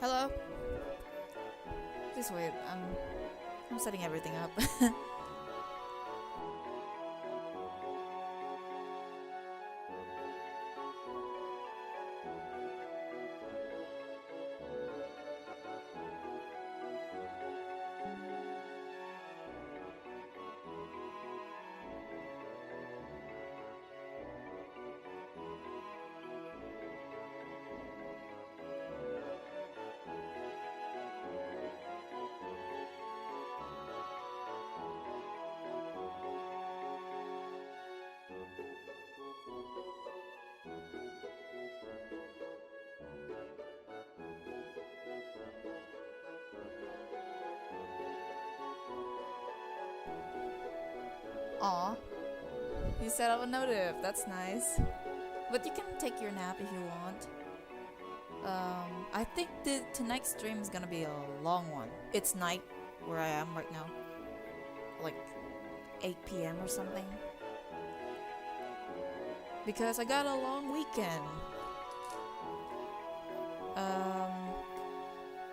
Hello? Just wait, I'm setting everything up. Aw, you set up a notif, that's nice. But you can take your nap if you want. I think tonight's stream is gonna be a long one. It's night where I am right now. Like 8 p.m. or something. Because I got a long weekend.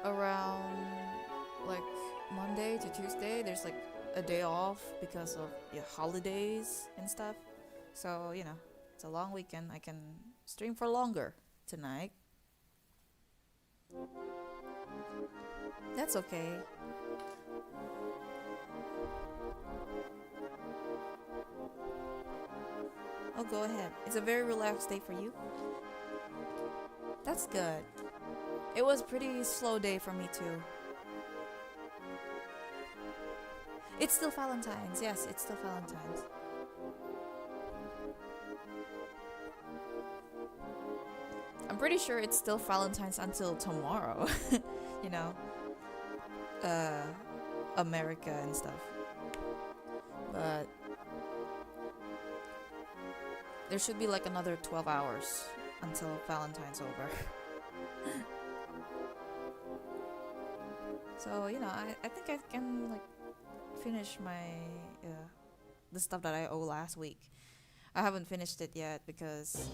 Around like Monday to Tuesday, there's like a day off because of holidays and stuff. So, you know, it's a long weekend. I can stream for longer tonight. That's okay. Oh, go ahead. It's a very relaxed day for you. That's good. It was a pretty slow day for me too. It's still Valentines. Yes, it's still Valentines. I'm pretty sure it's still Valentine's until tomorrow. You know, America and stuff. But there should be like another 12 hours until Valentine's over. So, you know, I think I can like finish my the stuff that I owe last week. I haven't finished it yet because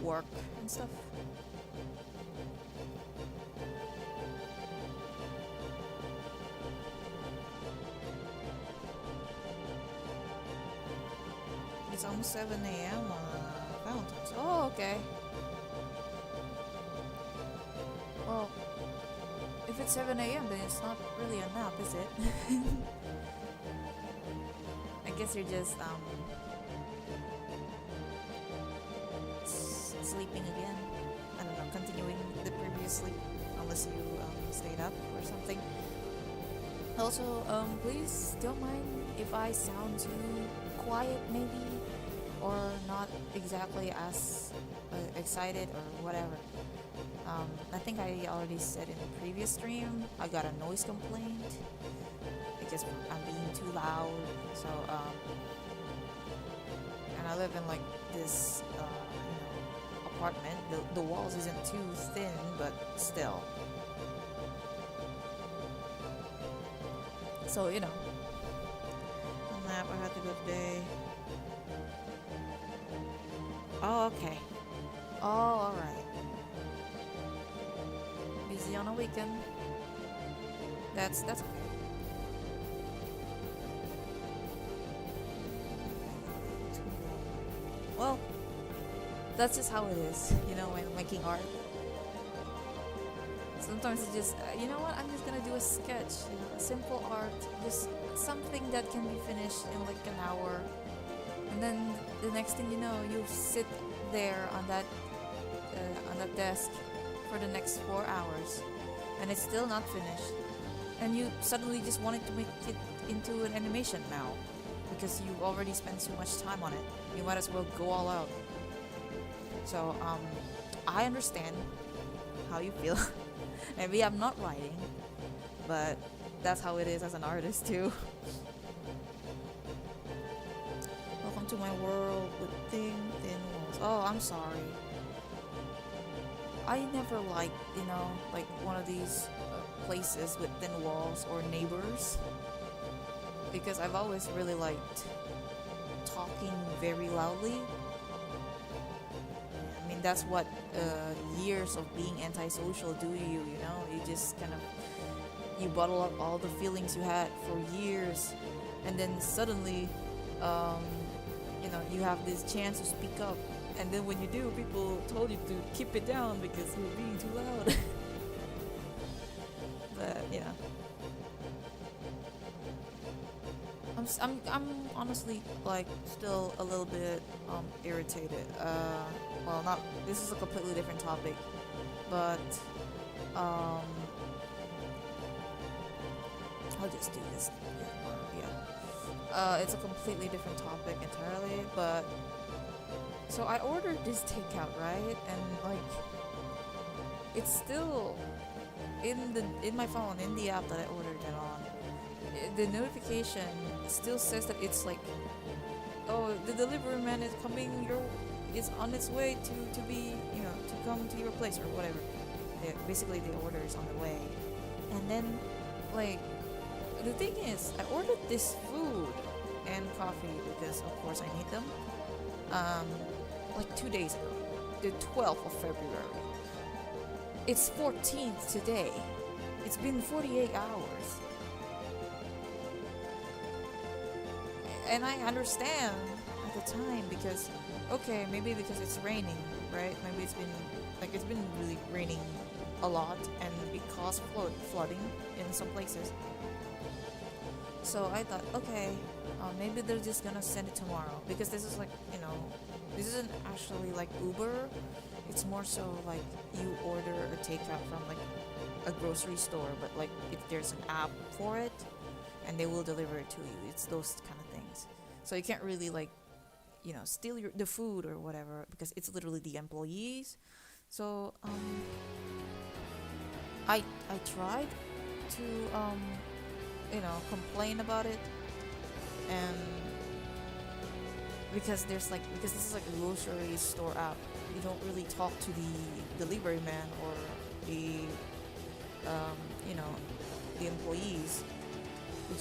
work and stuff. It's almost 7 a.m. on Valentine's. Oh, okay. Well, if it's 7 a.m. then it's not really a nap, is it? I guess you're just sleeping again. I don't know, continuing the previous sleep, unless you stayed up or something. Also, please don't mind if I sound too quiet, maybe, or not exactly as excited or whatever. I think I already said in the previous stream, I got a noise complaint because I'm being too loud. So, and I live in like this, apartment. The walls isn't too thin, but still. So, you know, nap. I had to go today. Oh, okay. Oh, alright. Busy on a weekend. That's okay. Well, that's just how it is, you know, when making art. Sometimes it's just, you know what, I'm just gonna do a sketch, you know, a simple art, just something that can be finished in like an hour. And then the next thing you know, you sit there on that desk for the next 4 hours, and it's still not finished. And you suddenly just wanted to make it into an animation now, because you've already spent so much time on it. You might as well go all out. So, I understand how you feel. Maybe I'm not writing, but that's how it is as an artist too. Welcome to my world with thin walls. Oh, I'm sorry. I never liked, you know, like one of these places with thin walls or neighbors, because I've always really liked talking very loudly. I mean, that's what years of being antisocial do to you. You know, you just kind of you bottle up all the feelings you had for years, and then suddenly, you know, you have this chance to speak up, and then when you do, people told you to keep it down because you're being too loud. But yeah, I'm honestly like still a little bit irritated. Well, not this is a completely different topic, but um, I'll just do this. Yeah, it's a completely different topic entirely, but so I ordered this takeout, right? And like it's still in my phone, in the app that I ordered it on. The notification still says that it's like, oh, the delivery man is coming is on its way to be, you know, to come to your place or whatever. Basically the order is on the way. And then like the thing is, I ordered this food and coffee because of course I need them. Like 2 days ago, the 12th of February. It's 14th today. It's been 48 hours. And I understand at the time because, okay, maybe because it's raining, right? Maybe it's been really raining a lot and it caused flooding in some places. So I thought, okay, maybe they're just gonna send it tomorrow because this is like, you know, this isn't actually like Uber. It's more so like you order a takeout from like a grocery store, but like if there's an app for it and they will deliver it to you. It's those kind of things. So you can't really like, you know, steal the food or whatever because it's literally the employees. So I tried to you know, complain about it, and because this is like a grocery store app, you don't really talk to the delivery man or the you know, the employees. You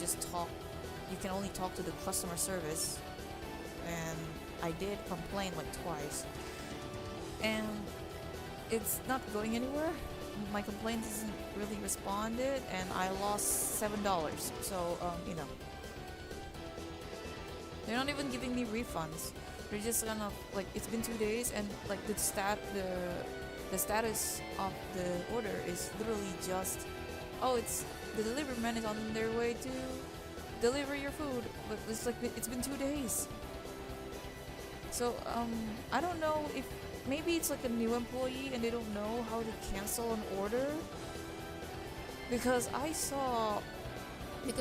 can only talk to the customer service, and I did complain like twice, and it's not going anywhere. My complaint isn't really responded, and I lost $7. So you know, they're not even giving me refunds. They're just kind of like, it's been 2 days, and like the status of the order is literally just, oh, it's the delivery man is on their way to deliver your food, but it's like it's been 2 days. So I don't know if maybe it's like a new employee and they don't know how to cancel an order, because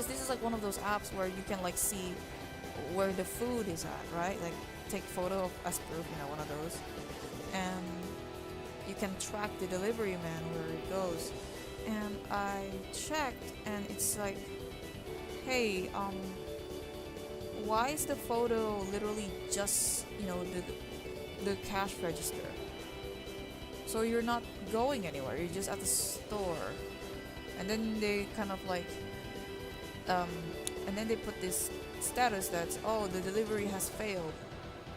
this is like one of those apps where you can like see where the food is at, right? Like take photo of as proof, you know, one of those, and you can track the delivery man where it goes. And I checked, and it's like, hey, why is the photo literally just, you know, the cash register? So you're not going anywhere, you're just at the store. And then they kind of like and then they put this status that's, oh, the delivery has failed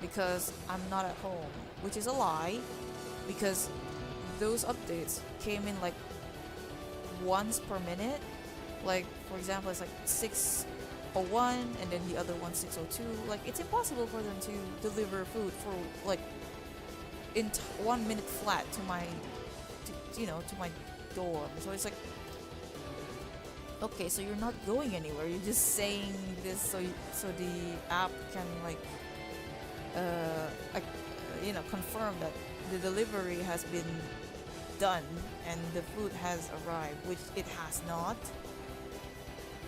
because I'm not at home, which is a lie, because those updates came in like once per minute. Like for example, it's like 6:01 and then the other one 6:02. Like it's impossible for them to deliver food for like in 1 minute flat to my dorm. So it's like, okay, so you're not going anywhere, you're just saying this so the app can like confirm that the delivery has been done and the food has arrived, which it has not.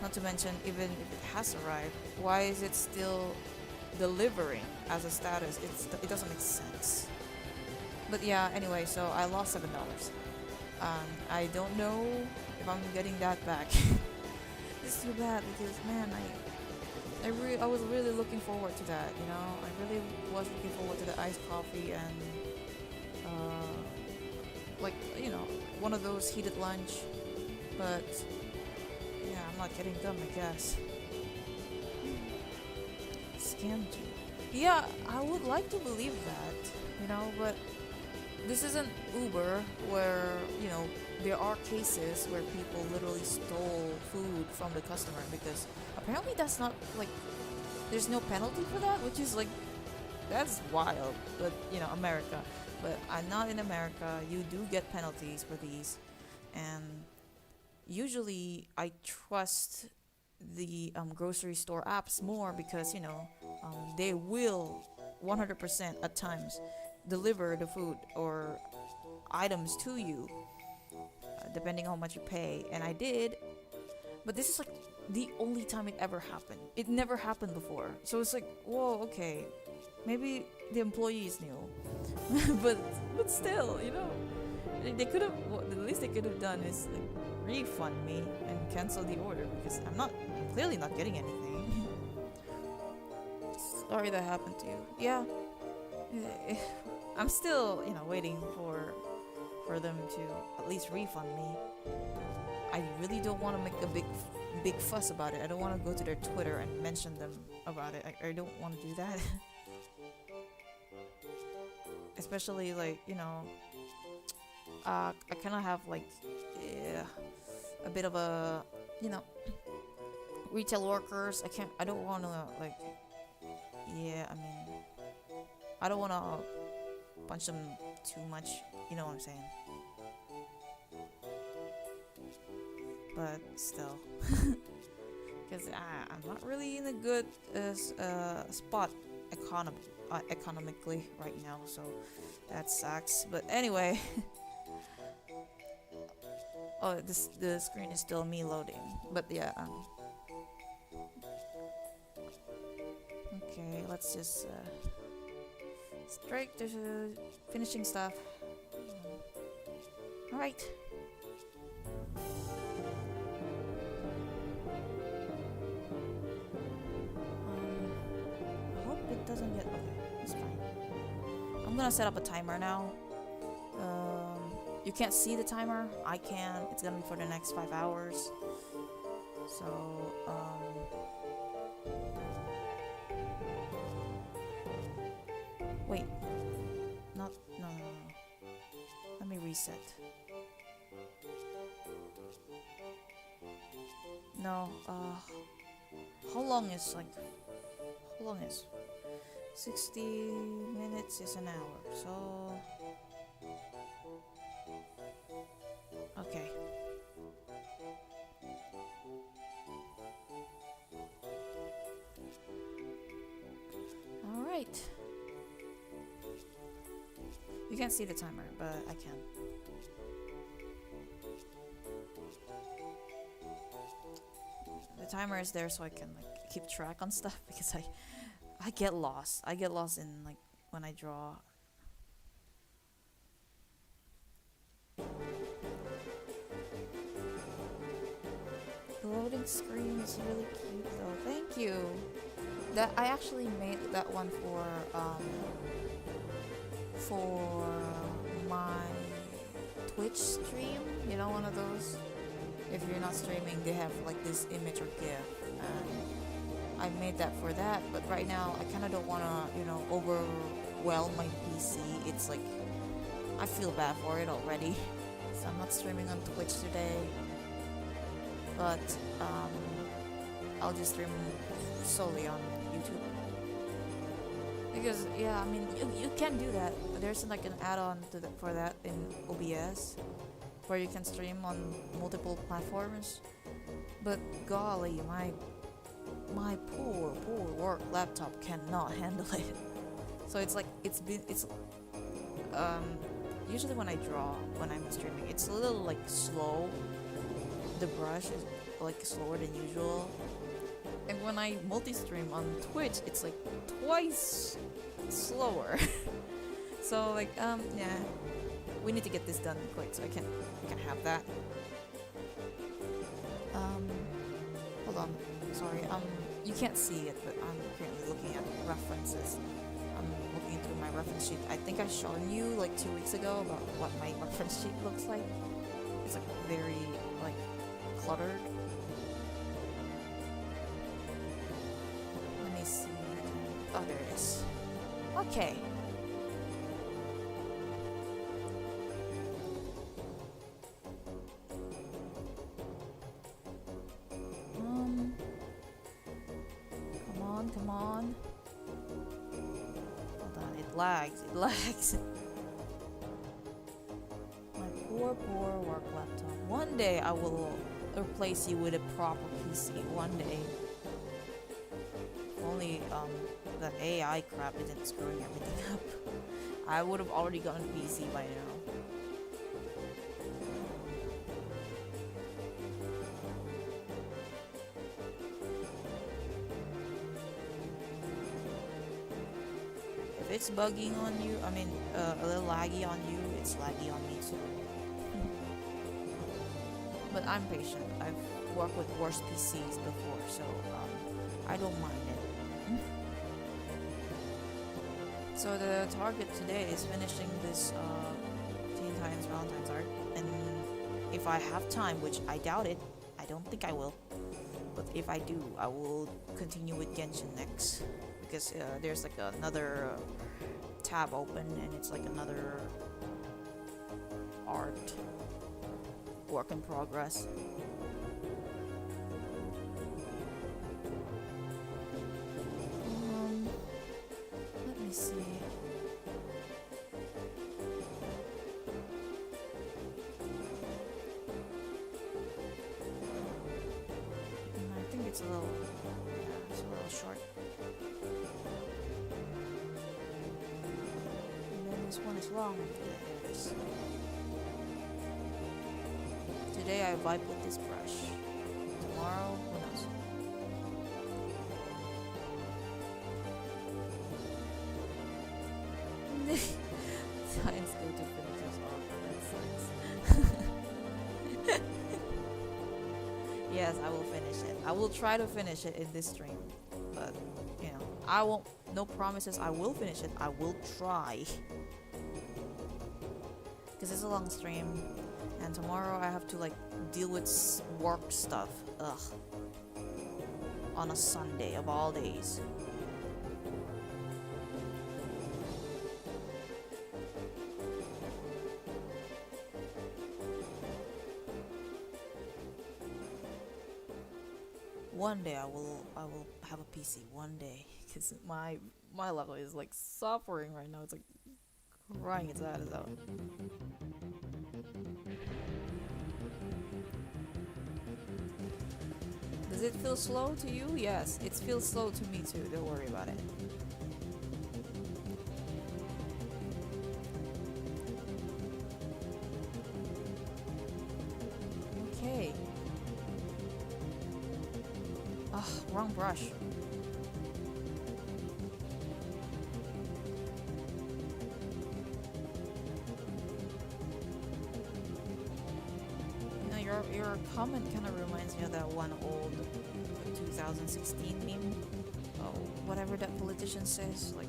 Not to mention, even if it has arrived, why is it still delivering as a status? It doesn't make sense. But yeah, anyway, so I lost $7. I don't know if I'm getting that back. It's too bad because, man, I was really looking forward to that, you know. I really was looking forward to the iced coffee and like, you know, one of those heated lunch. But yeah, I'm not getting them, I guess. Scammed you. Yeah, I would like to believe that, you know, but this isn't Uber where, you know, there are cases where people literally stole food from the customer, because apparently that's not like, there's no penalty for that, which is like, that's wild. But you know, America. But I'm not in America. You do get penalties for these, and usually I trust the grocery store apps more, because you know, they will 100% at times deliver the food or items to you, depending on how much you pay. And I did, but this is like the only time it ever happened. It never happened before, so it's like, whoa, okay, maybe the employees knew, but still, you know, they could have. The least they could have done is like refund me and cancel the order, because I'm clearly not getting anything. Sorry that happened to you. Yeah, I'm still, you know, waiting for them to at least refund me. I really don't want to make a big fuss about it. I don't want to go to their Twitter and mention them about it. I don't want to do that. Especially like, you know, I kind of have like a bit of a, you know, retail workers. I don't want to like, yeah, I mean, I don't want to punch them too much, you know what I'm saying? But still, because I'm not really in a good spot economically right now, so that sucks. But anyway, oh, the screen is still me loading. But yeah, okay, let's just straight to finishing stuff. All right. I hope it doesn't get. Okay, it's fine. I'm gonna set up a timer now. You can't see the timer. I can. It's gonna be for the next 5 hours. So, wait. No. Let me reset. No, how long is 60 minutes is an hour, so okay. All right. You can't see the timer, but I can. The timer is there so I can like keep track on stuff, because I get lost. I get lost in like when I draw. The loading screen is really cute though. Thank you. That I actually made that one for my Twitch stream. You know, one of those. If you're not streaming, they have like this image or GIF. I made that for that, but right now I kind of don't want to, you know, overwhelm my PC. It's like I feel bad for it already, so I'm not streaming on Twitch today. But I'll just stream solely on YouTube. Because yeah, I mean, you can do that. There's like an add-on for that in OBS, where you can stream on multiple platforms. But golly, my poor work laptop cannot handle it. So it's like usually when I draw, when I'm streaming, it's a little like slow. The brush is like slower than usual. And when I multi-stream on Twitch, it's like twice slower. So like yeah, we need to get this done quick, so I can have that. Hold on, sorry. You can't see it, but I'm currently looking at references. I'm looking through my reference sheet. I think I shown you like 2 weeks ago about what my reference sheet looks like. It's like very like cluttered. Let me see. Oh, there it is. Okay. lags. It lags. My poor work laptop. One day I will replace you with a proper PC. One day. If only that AI crap isn't screwing everything up. I would have already gotten a PC by now. If it's bugging on you, I mean, a little laggy on you, it's laggy on me too. But I'm patient. I've worked with worse PCs before, so I don't mind it. So the target today is finishing this Teen Titans Valentines arc, and if I have time, which I doubt it, I don't think I will, but if I do, I will continue with Genshin next, because there's like another tab open, and it's like another art work in progress. Let me see. I think it's a little, yeah, it's a little short. And then this one is long. Yeah, there it is. Today I vibe with this brush. Tomorrow, who knows? Science go to finish this off. That sucks. Yes, I will finish it. I will try to finish it in this stream. But, you know, I won't, no promises I will finish it. I will try. Because it's a long stream. And tomorrow I have to like deal with work stuff. Ugh. On a Sunday of all days. One day I will have a PC. One day, because my level is like suffering right now. It's like crying its ass out. Does it feel slow to you? Yes, it feels slow to me too. Don't worry about it. Okay. Ah, wrong brush. Your comment kind of reminds me of that one old 2016 meme. Oh, whatever that politician says, like,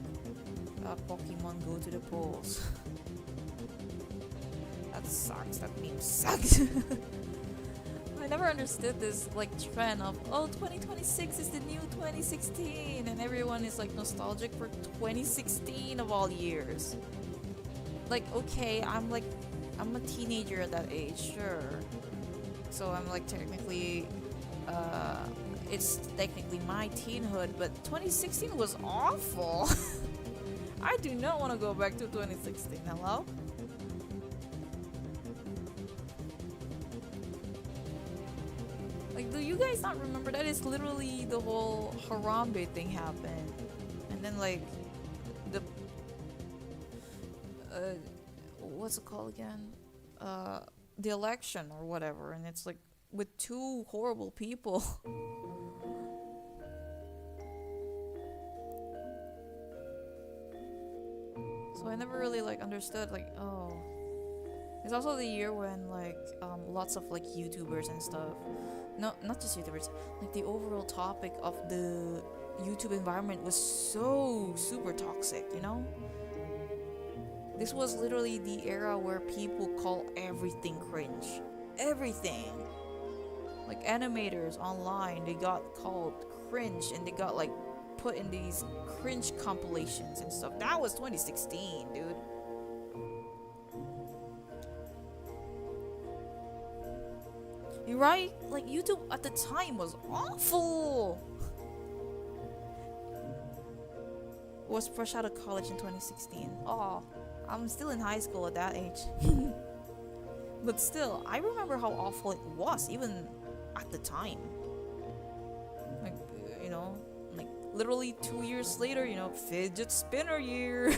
Pokemon go to the polls. That sucks. That meme sucks. I never understood this like trend of 2026 is the new 2016, and everyone is like nostalgic for 2016 of all years. Like, okay, I'm a teenager at that age, sure. So I'm like technically, it's technically my teenhood, but 2016 was awful. I do not want to go back to 2016. Hello? Like, do you guys not remember that is literally the whole Harambe thing happened? And then like, the, what's it called again? The election or whatever, and it's like with two horrible people. So I never really like understood like, oh, it's also the year when like lots of like YouTubers and stuff, no, not just YouTubers, like the overall topic of the YouTube environment was so super toxic, you know? This was literally the era where people call everything cringe. Everything. Like animators online, they got called cringe and they got like put in these cringe compilations and stuff. That was 2016, dude. You're right? Like YouTube at the time was awful. was fresh out of college in 2016. Oh, I'm still in high school at that age. But still, I remember how awful it was, even at the time. Like, you know, like literally 2 years later, you know, fidget spinner year.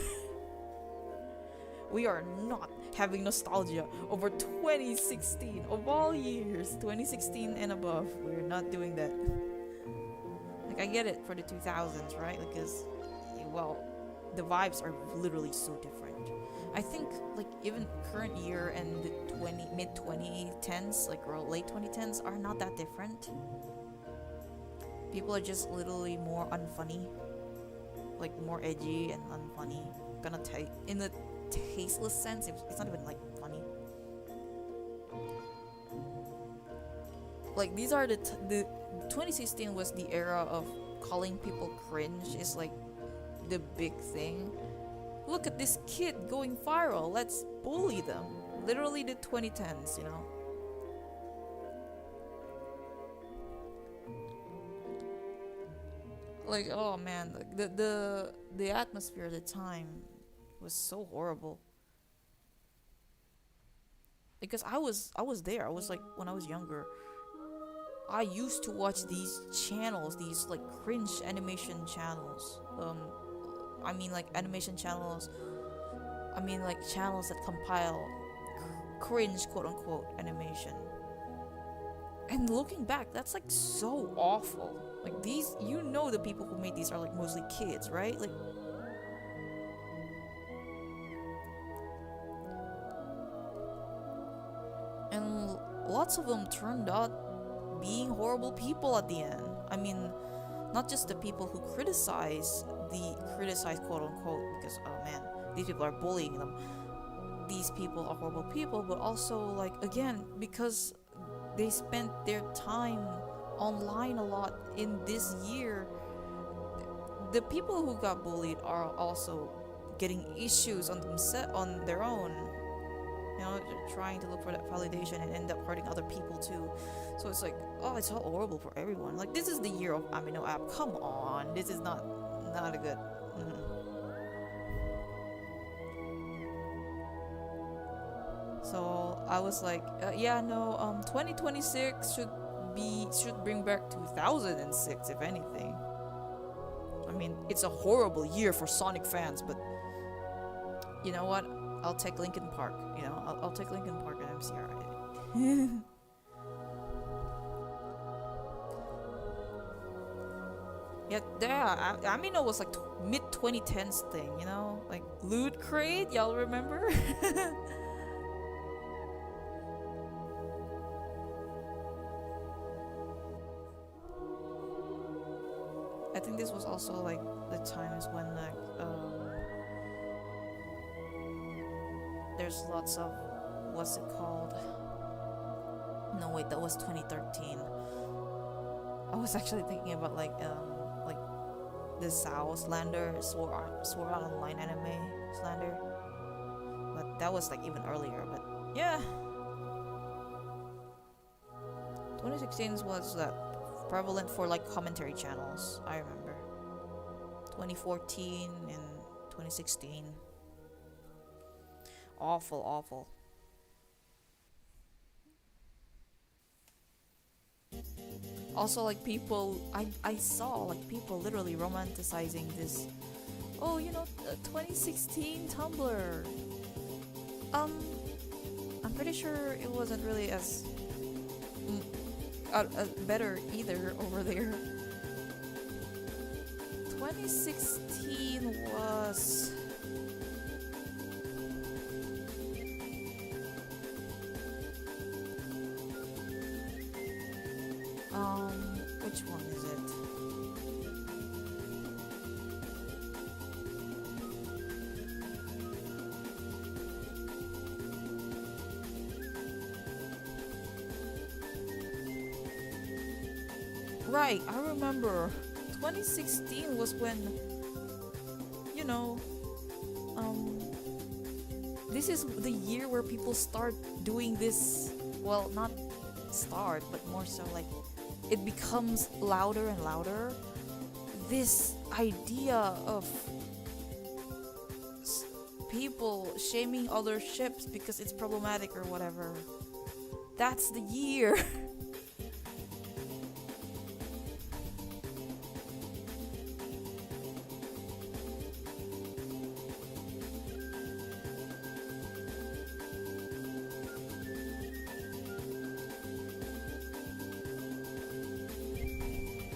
We are not having nostalgia over 2016 of all years. 2016 and above, we're not doing that. Like, I get it for the 2000s, right? Because, well, the vibes are literally so different. I think, like, even current year and the mid 2010s, like, or late 2010s, are not that different. People are just literally more unfunny, like more edgy and unfunny. Gonna take in the tasteless sense. It's not even like funny. Like, these are the 2016 was the era of calling people cringe. Is like the big thing. Look at this kid going viral. Let's bully them. Literally the 2010s, you know. Like, oh man, the atmosphere at the time was so horrible. Because I was there. I was like, when I was younger, I used to watch these channels, these like cringe animation channels. I mean like animation channels. I mean like channels that compile cringe quote unquote animation. And looking back, that's like so awful. Like, these, you know, the people who made these are like mostly kids, right? Like, and lots of them turned out being horrible people at the end. I mean, not just the people who criticize quote unquote, because oh man, these people are bullying them. These people are horrible people, but also like, again, because they spent their time online a lot in this year, the people who got bullied are also getting issues on their own, you know, trying to look for that validation and end up hurting other people too. So it's like, oh, it's all horrible for everyone. Like, this is the year of Amino app. Come on, this is not a good. So I was like, yeah, no, 2026 should bring back 2006, if anything. I mean, it's a horrible year for Sonic fans, but you know what? I'll take Linkin Park. You know, I'll take Linkin Park and MCR. Yeah, I mean, it was like mid 2010s thing, you know, like Loot Crate. Y'all remember? I think this was also like the times when like there's lots of, what's it called? No wait, that was 2013. I was actually thinking about like the Sao Slander, Sword Art Online anime slander, but that was like even earlier. But yeah, 2016 was that prevalent for like commentary channels. I remember 2014 and 2016. Awful. Also, like, people, I saw like people literally romanticizing this. Oh, you know, 2016 Tumblr. I'm pretty sure it wasn't really as better either over there. 2016 was which one is it? Right, I remember 2016 was when, you know, this is the year where people start doing this. Well, not start, but more so like it becomes louder and louder. This idea of people shaming other ships because it's problematic or whatever. That's the year.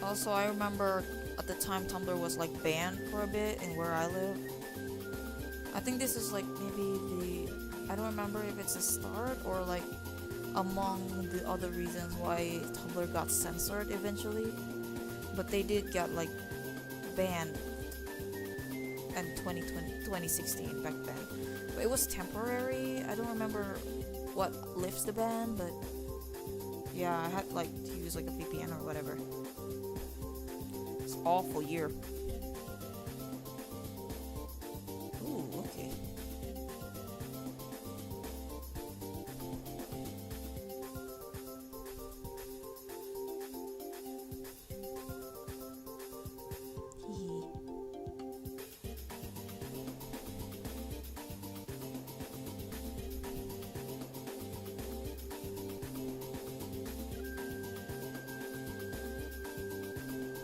Also, I remember at the time Tumblr was like banned for a bit in where I live. I think this is like maybe I don't remember if it's a start or like among the other reasons why Tumblr got censored eventually. But they did get like banned in 2016 back then. But it was temporary. I don't remember what lifts the ban, but yeah, I had like to use like a VPN or whatever. It's an awful year. Ooh, okay.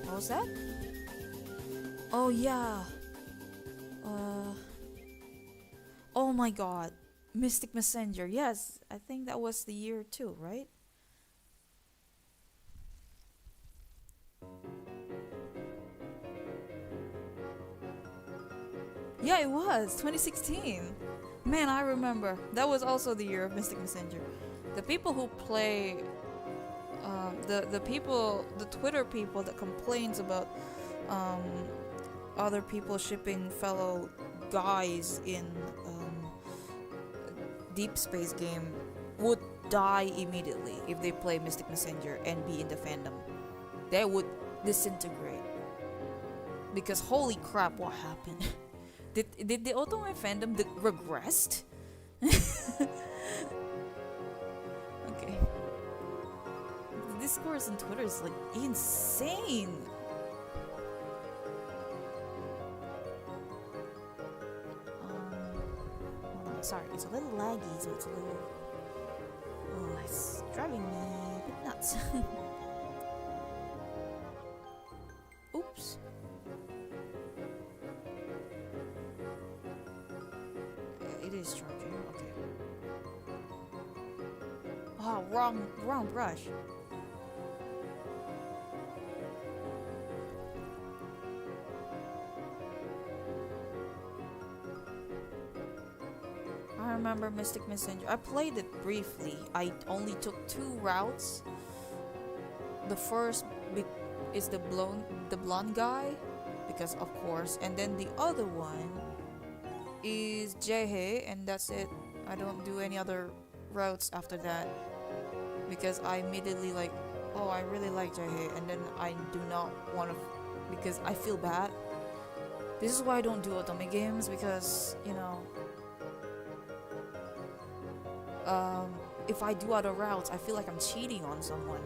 What was that? Oh yeah. Oh my god. Mystic Messenger. Yes, I think that was the year too, right? Yeah, it was 2016. Man, I remember. That was also the year of Mystic Messenger. The people who play the Twitter people that complains about other people shipping fellow guys in Deep Space game would die immediately if they play Mystic Messenger and be in the fandom. They would disintegrate. Because holy crap, what happened? Did the Otome fandom regressed? Okay. The discourse on Twitter is like insane. Hold on, sorry, it's a little laggy, so it's a little. Oh, it's driving me a bit nuts. Oops. It is charging. Okay. Oh, wrong brush. I remember Mystic Messenger. I played it briefly. I only took 2 routes. The first is the blonde guy, because of course, and then the other one is Jehe, and that's it. I don't do any other routes after that because I immediately like, oh, I really like Jehe, and then I do not want to because I feel bad. This is why I don't do Otome games, because you know, if I do other routes, I feel like I'm cheating on someone.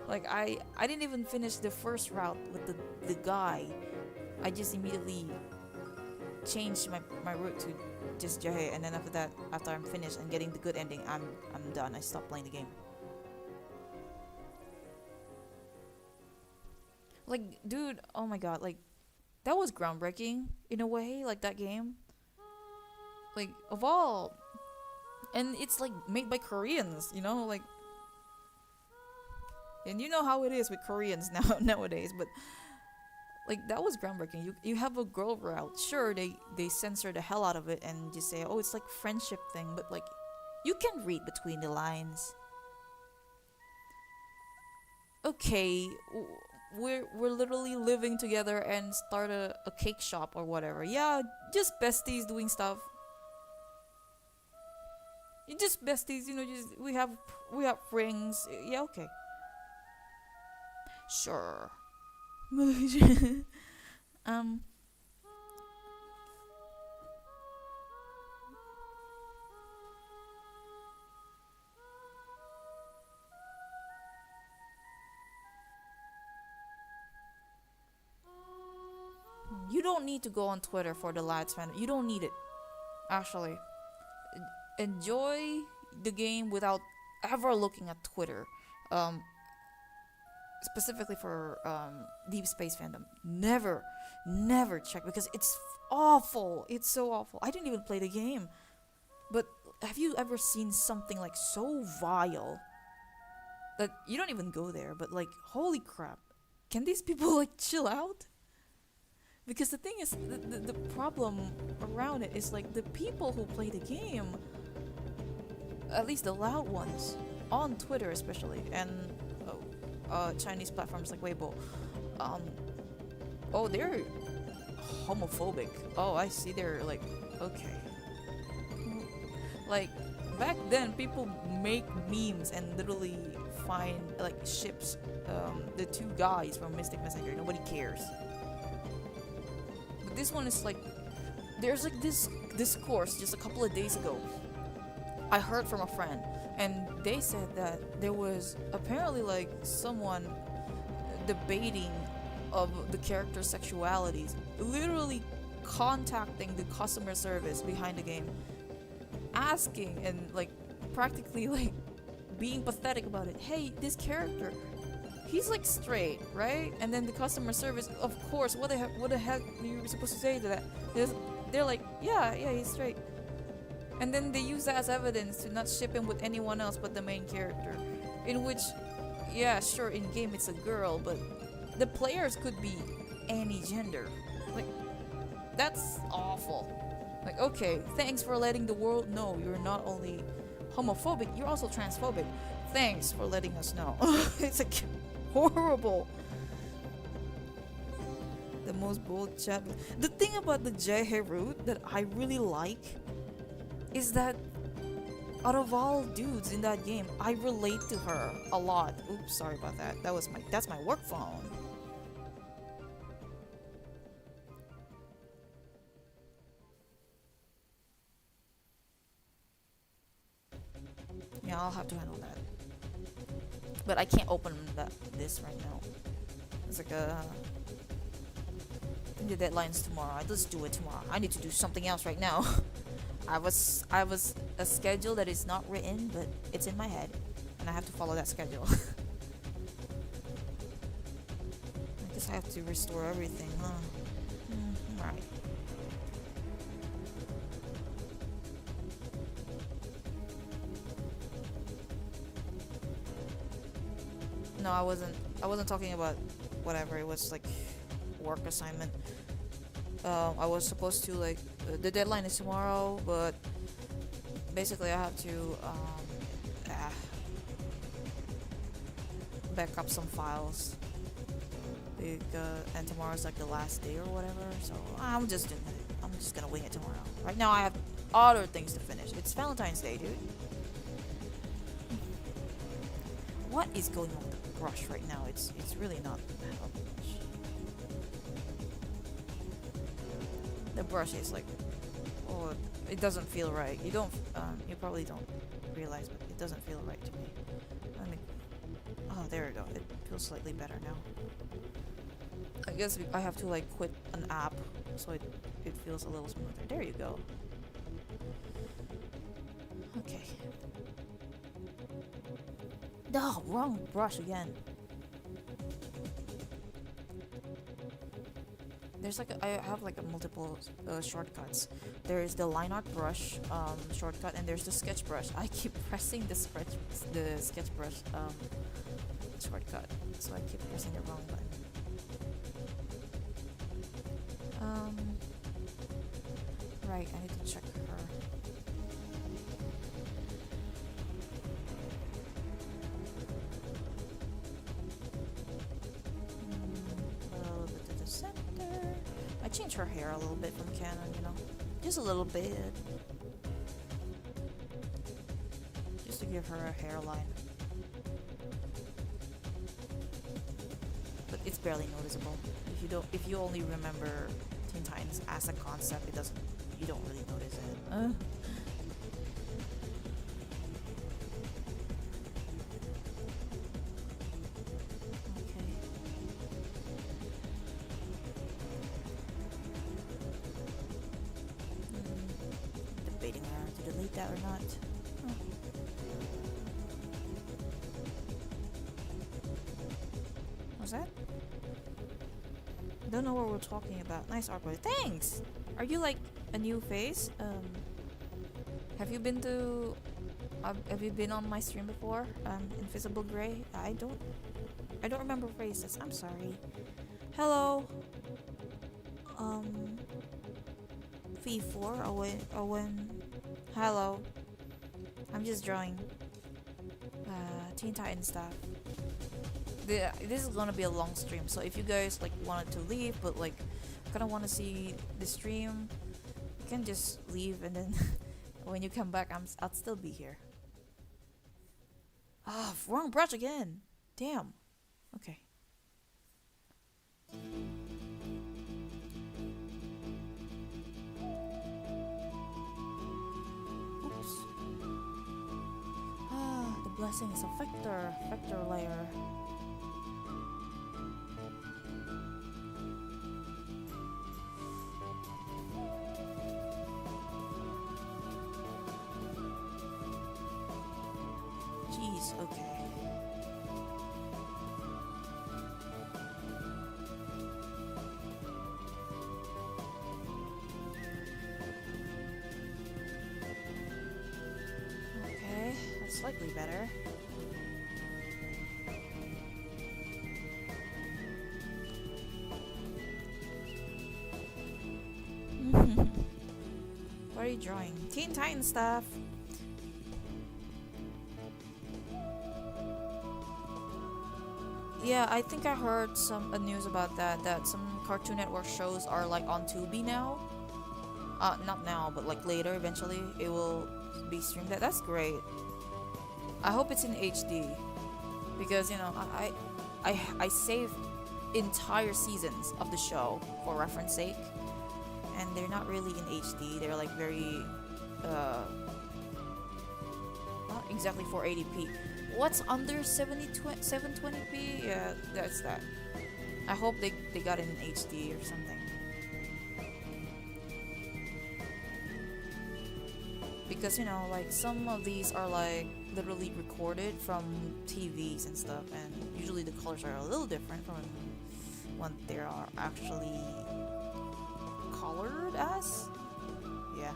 Like I didn't even finish the first route with the guy. I just immediately changed my route to just Jahe, and then after that, after I'm finished and getting the good ending, I'm done. I stop playing the game. Like, dude, oh my god, like that was groundbreaking in a way, like that game. Like of all, and it's like made by Koreans, you know, like. And you know how it is with Koreans nowadays, but like that was groundbreaking. You have a girl route. Sure, they censor the hell out of it and just say, "Oh, it's like friendship thing," but like you can read between the lines. Okay, we're literally living together and start a cake shop or whatever. Yeah, just besties doing stuff. You just besties, you know, just we have rings. Yeah, okay. Sure. You don't need to go on Twitter for the lads fandom. You don't need it. Actually, enjoy the game without ever looking at Twitter. Um, Specifically for Deep Space fandom. Never check because it's awful. It's so awful. I didn't even play the game. But have you ever seen something like so vile that you don't even go there, but like, holy crap. Can these people like chill out? Because the thing is, the problem around it is like the people who play the game, at least the loud ones, on Twitter especially, and Chinese platforms like Weibo, oh, they're homophobic. Oh, I see. They're like, okay. Like, back then, people make memes and literally find like ships, the two guys from Mystic Messenger. Nobody cares. But this one is like, there's like this discourse just a couple of days ago. I heard from a friend, and they said that there was apparently like someone debating of the character's sexualities, literally contacting the customer service behind the game, asking and like practically like being pathetic about it. Hey, this character, he's like straight, right? And then the customer service, of course, what the heck are you supposed to say to that? They're like, yeah, he's straight. And then they use that as evidence to not ship him with anyone else but the main character. In which, yeah, sure, in game it's a girl, but the players could be any gender. Like, that's awful. Like, okay, thanks for letting the world know you're not only homophobic, you're also transphobic. Thanks for letting us know. It's like horrible. The most bold chat. The thing about the Jeherut that I really like is that out of all dudes in that game, I relate to her a lot. Oops, sorry about that. That's my work phone. Yeah, I'll have to handle that. But I can't open this right now. It's like I think the deadline's tomorrow. I just do it tomorrow. I need to do something else right now. I was a schedule that is not written, but it's in my head, and I have to follow that schedule. I guess I have to restore everything, huh? Right. No, I wasn't talking about whatever. It was like work assignment. I was supposed to like the deadline is tomorrow, but basically I have to back up some files. And tomorrow's like the last day or whatever, so I'm just doing it. I'm just gonna wing it tomorrow. Right now I have other things to finish. It's Valentine's Day, dude. What is going on with the brush right now? It's really not that much. The brush is like, oh, it doesn't feel right. You probably don't realize, but it doesn't feel right to me. Oh, there we go. It feels slightly better now. I guess I have to like quit an app so it feels a little smoother. There you go. Okay. No, wrong brush again. There's like I have like a multiple shortcuts. There is the line art brush shortcut, and there's the sketch brush. I keep pressing the sketch brush shortcut, so I keep pressing the wrong button. Right, I need to check her. A little bit to the center. I changed her hair a little bit from Canon, you know, just a little bit, just to give her a hairline. But it's barely noticeable. If you only remember Teen Titans as a concept, you don't really notice it. Okay. read that or not. Huh. What's that? Don't know what we're talking about. Nice artwork. Thanks! Are you like a new face? Have you been to... have you been on my stream before? Invisible Gray? I don't remember faces. I'm sorry. Hello. V4? Owen. Hello. I'm just drawing. Teen Titan stuff. This is gonna be a long stream, so if you guys like wanted to leave but like kinda wanna see the stream, you can just leave and then when you come back I'll still be here. Ah, wrong brush again. Damn. Okay. Oops. Ah, the blessing is a vector layer. Jeez, okay. Okay, that's slightly better. What are you drawing? Teen Titan stuff! Yeah, I think I heard some news about that some Cartoon Network shows are like on Tubi now. Not now, but like later, eventually, it will be streamed. That's great. I hope it's in HD, because you know I saved entire seasons of the show for reference sake, and they're not really in HD. They're like very not exactly 480p. What's under 720p? Yeah, that's that. I hope they got it in HD or something. Because you know, like some of these are like literally recorded from TVs and stuff, and usually the colors are a little different from what they are actually colored as. Yeah.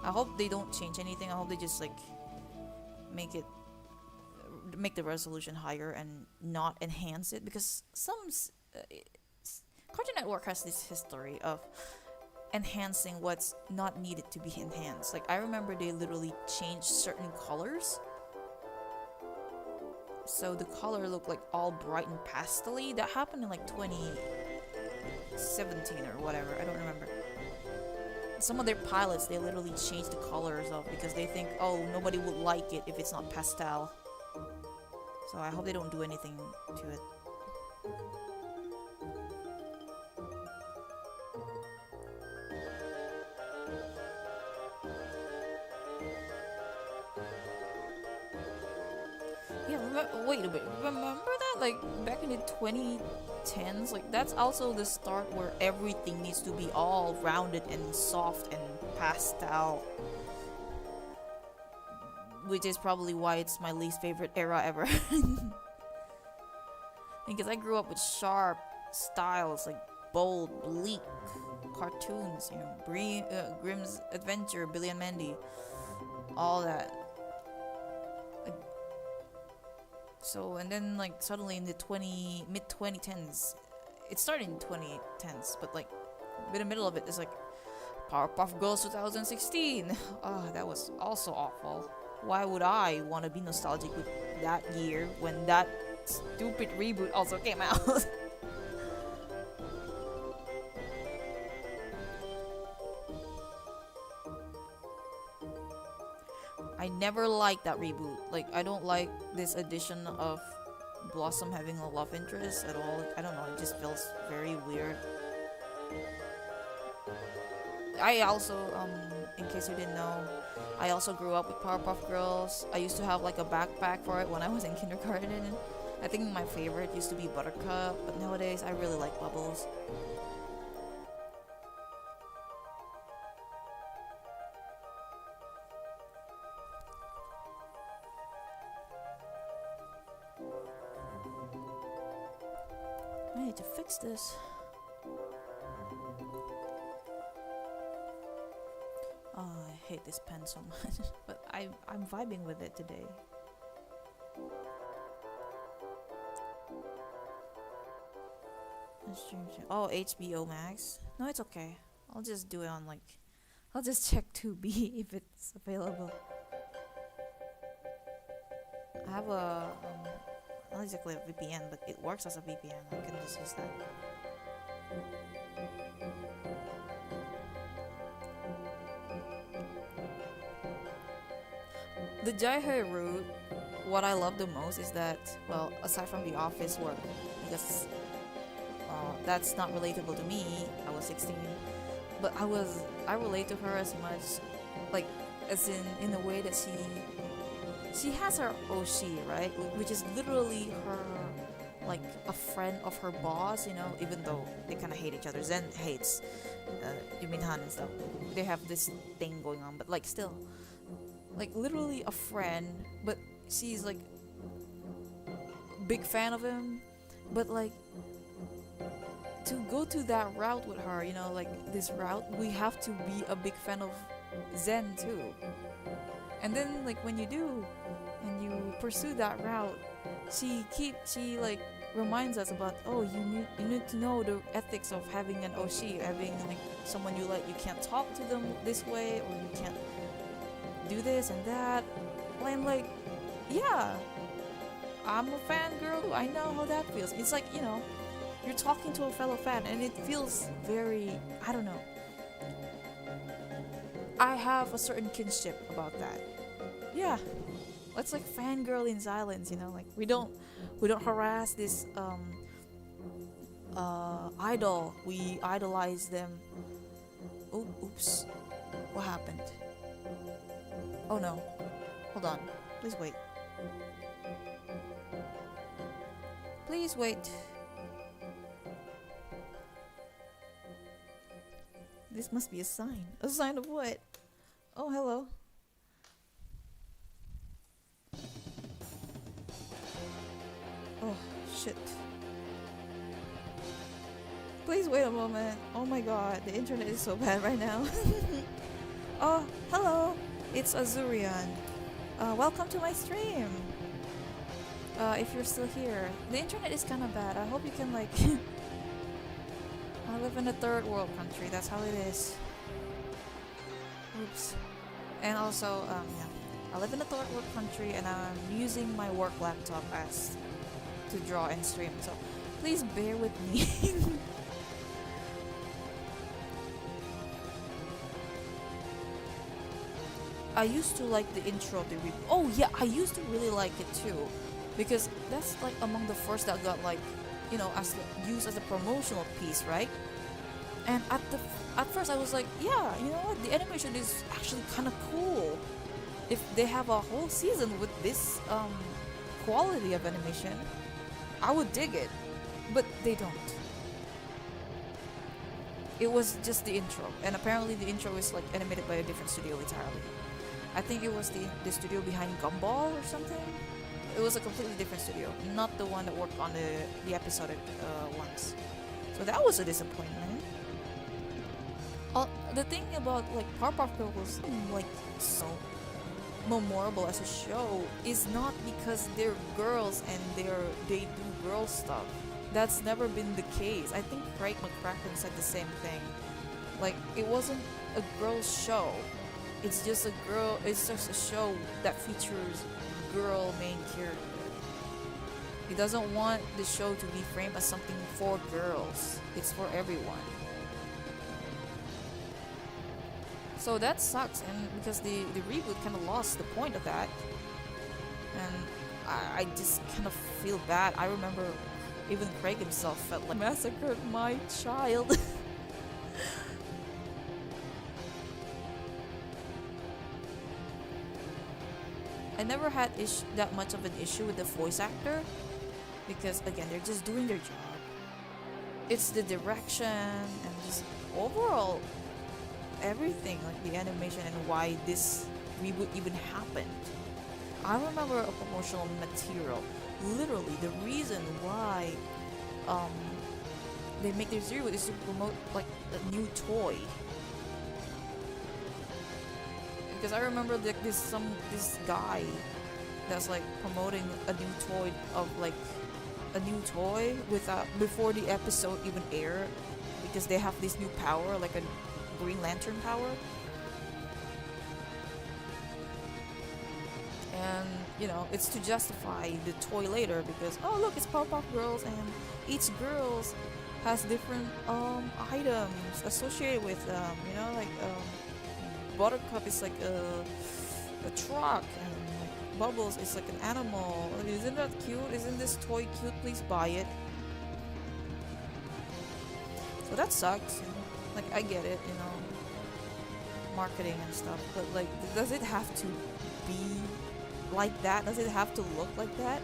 I hope they don't change anything. I hope they just like make the resolution higher and not enhance it, because Cartoon Network has this history of enhancing what's not needed to be enhanced. Like I remember they literally changed certain colors, so the color looked like all bright and pastel-y. That happened in like 2017 or whatever, I don't remember. Some of their pilots, they literally changed the colors of, because they think, oh, nobody would like it if it's not pastel. So I hope they don't do anything to it. Yeah, wait a bit. Remember that? Like, back in the 2010s? Like, that's also the start where everything needs to be all rounded and soft and pastel. Which is probably why it's my least favorite era ever. Because I grew up with sharp styles, like bold, bleak cartoons, you know, Grimm's Adventure, Billy and Mandy, all that. Like, so, and then like suddenly in the mid-2010s, it started in 2010s, but like in the middle of it is like Powerpuff Girls 2016. Oh, that was also awful. Why would I want to be nostalgic with that year when that stupid reboot also came out? I never liked that reboot. Like, I don't like this addition of Blossom having a love interest at all. I don't know, it just feels very weird. I also, in case you didn't know, I also grew up with Powerpuff Girls. I used to have like a backpack for it when I was in kindergarten. I think my favorite used to be Buttercup, but nowadays I really like Bubbles. to fix this. Oh, I hate this pen so much, but I'm vibing with it today. Oh, HBO Max. No, it's okay. I'll just do it on like, I'll just check 2B if it's available. I have a not exactly a VPN, but it works as a VPN. I can just use that. The Jaihe route, what I love the most is that, well, aside from the office work, because that's not relatable to me. I was 16, but I relate to her as much, like, as in a way that she has her Oshi, right? Which is literally her, like, a friend of her boss, you know, even though they kind of hate each other. Zen hates Yuminhan and stuff. They have this thing going on, but like still, like literally a friend, but she's like big fan of him, but like to go to that route with her, you know, like this route, we have to be a big fan of Zen too. And then like when you do and you pursue that route, she like reminds us about, oh, you need to know the ethics of having an Oshi, having like someone you like. You can't talk to them this way, or you can't do this and that. I'm like, yeah, I'm a fangirl. I know how that feels. It's like, you know, you're talking to a fellow fan, and it feels very, I don't know. I have a certain kinship about that. Yeah, it's like fangirl in silence, you know, like we don't harass this idol. We idolize them. Oh, oops. What happened? Oh no. Hold on. Please wait. Please wait. This must be a sign. A sign of what? Oh, hello. Oh, shit. Please wait a moment. Oh my god, the internet is so bad right now. Oh, hello. It's Azurian. Welcome to my stream. If you're still here. The internet is kind of bad. I hope you can like... I live in a third world country. That's how it is. Oops. And also, yeah. I live in a third world country and I'm using my work laptop as to draw and stream. So please bear with me. I used to like the intro of the reboot. Oh yeah, I used to really like it too, because that's like among the first that got like, you know, as used as a promotional piece, right? And at first I was like, yeah, you know what, the animation is actually kind of cool. If they have a whole season with this quality of animation, I would dig it. But they don't. It was just the intro, and apparently the intro is like animated by a different studio entirely. I think it was the studio behind Gumball or something. It was a completely different studio, not the one that worked on the episodic ones. So that was a disappointment. The thing about like Powerpuff Girls, like so memorable as a show, is not because they're girls and they do girl stuff. That's never been the case. I think Craig McCracken said the same thing. Like, it wasn't a girl's show. It's just a show that features girl main character. He doesn't want the show to be framed as something for girls. It's for everyone. So that sucks, and because the reboot kind of lost the point of that. And I just kind of feel bad. I remember even Craig himself felt like massacred my child. I never had that much of an issue with the voice actor, because again, they're just doing their job. It's the direction and just overall everything, like the animation and why this reboot even happened. I remember a promotional material, literally the reason why they make this reboot is to promote like a new toy. Because I remember like this guy that's like promoting a new toy of like a new toy without before the episode even aired, because they have this new power, like a Green Lantern power. And you know, it's to justify the toy later because oh look, it's Powerpuff Girls and each girls has different items associated with them. You know, like Buttercup is like a truck, and like Bubbles is like an animal. Isn't that cute? Isn't this toy cute? Please buy it. So that sucks. You know? Like I get it, you know, marketing and stuff, but like, does it have to be like that? Does it have to look like that?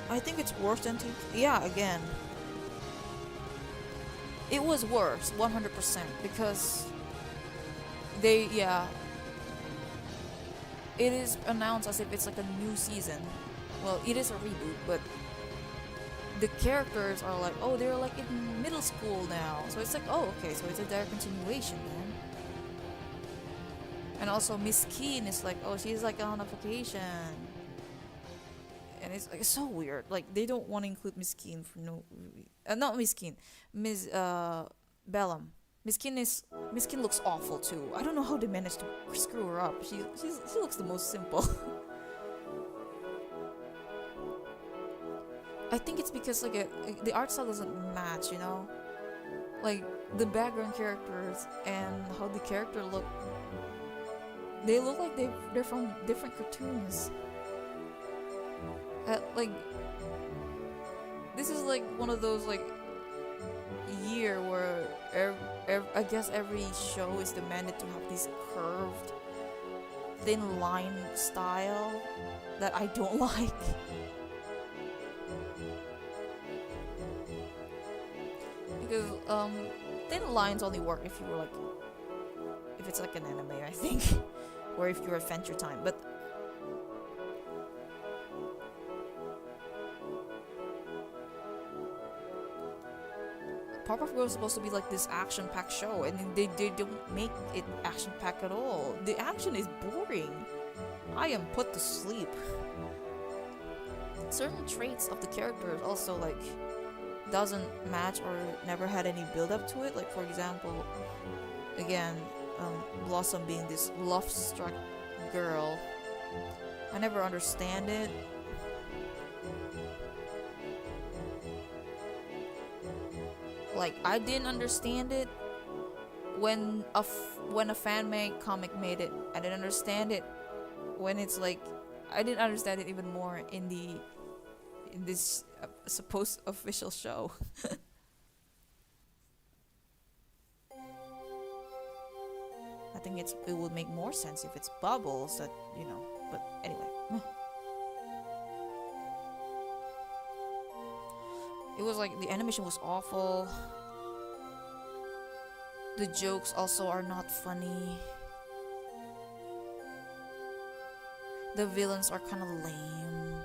I think it's worse than yeah, again. It was worse, 100%, because they, yeah. It is announced as if it's like a new season. Well, it is a reboot, but the characters are like, oh, they're like in middle school now. So it's like, oh, okay, so it's a direct continuation then. And also Miss Keen is like, oh, she's like on a vacation. And it's like so weird. Like they don't want to include Miss Keen for no not Miss Keen. Miss Bellum. Miss Keen looks awful too. I don't know how they managed to screw her up. She looks the most simple. I think it's because like the art style doesn't match, you know? Like the background characters and how the character look, they look like they're from different cartoons. Like this is like one of those like year where I guess every show is demanded to have this curved thin line style that I don't like. Because thin lines only work if you were like, if it's like an anime, I think, or if you're Adventure Time. But Powerpuff Girls is supposed to be like this action-packed show, and they don't make it action-packed at all. The action is boring. I am put to sleep. Certain traits of the characters also like doesn't match or never had any build-up to it. Like for example, again, Blossom being this love-struck girl. I never understand it. Like I didn't understand it when a fan-made comic made it. I didn't understand it when it's like, I didn't understand it even more in this supposed official show. I think it would make more sense if it's Bubbles that, you know, but anyway. It was like, the animation was awful. The jokes also are not funny. The villains are kind of lame.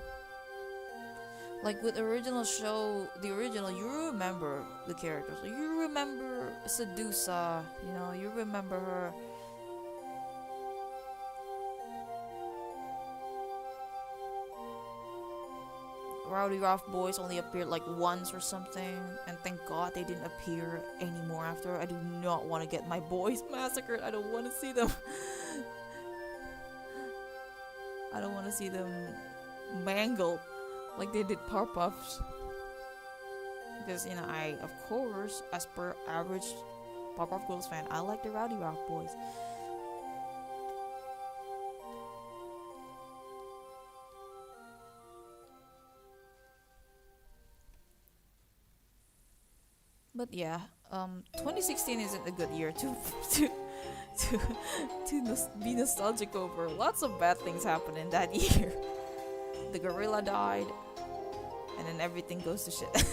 Like with the original show, you remember the characters. You remember Sedusa, you know, you remember her. Rowdy Rough Boys only appeared like once or something, and thank God they didn't appear anymore after. I do not want to get my boys massacred. I don't want to see them. I don't want to see them mangled like they did Powerpuffs. Because, you know, I, of course, as per average Powerpuff Girls fan, I like the Rowdy Rough Boys. But yeah, 2016 isn't a good year to be nostalgic over. Lots of bad things happened in that year. The gorilla died, and then everything goes to shit.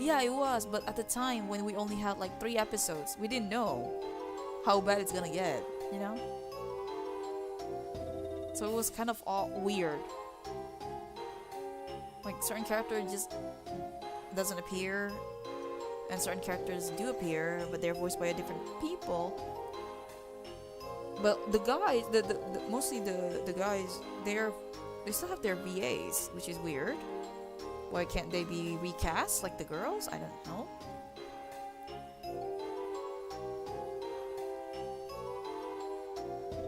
Yeah, it was, but at the time when we only had like 3 episodes, we didn't know how bad it's gonna get, you know? So it was kind of all weird. Like certain character just doesn't appear, and certain characters do appear, but they're voiced by a different people. But the guys, mostly the guys, they still have their VAs, which is weird. Why can't they be recast like the girls? I don't know.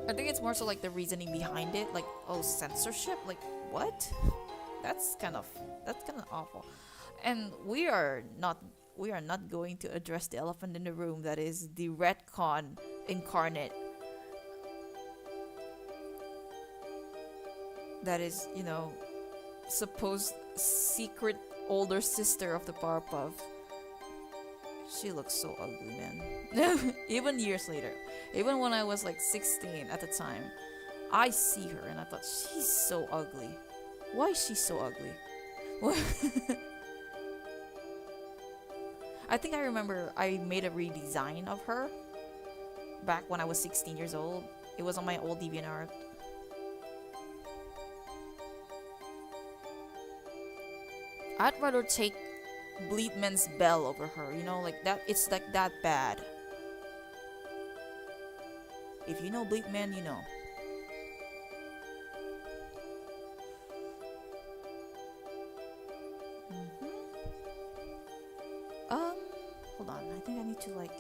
I think it's more so like the reasoning behind it, like, oh, censorship, like what? That's kind of awful. And we are not going to address the elephant in the room, that is the retcon incarnate. That is, you know, supposed secret older sister of the Powerpuff. She looks so ugly, man. Even years later. Even when I was like 16 at the time, I see her and I thought, she's so ugly. Why is she so ugly? I think I remember I made a redesign of her back when I was 16 years old. It was on my old DeviantArt. I'd rather take Bleedman's Belle over her, you know, like that. It's like that bad. If you know Bleedman, you know. Hold on. I think I need to like.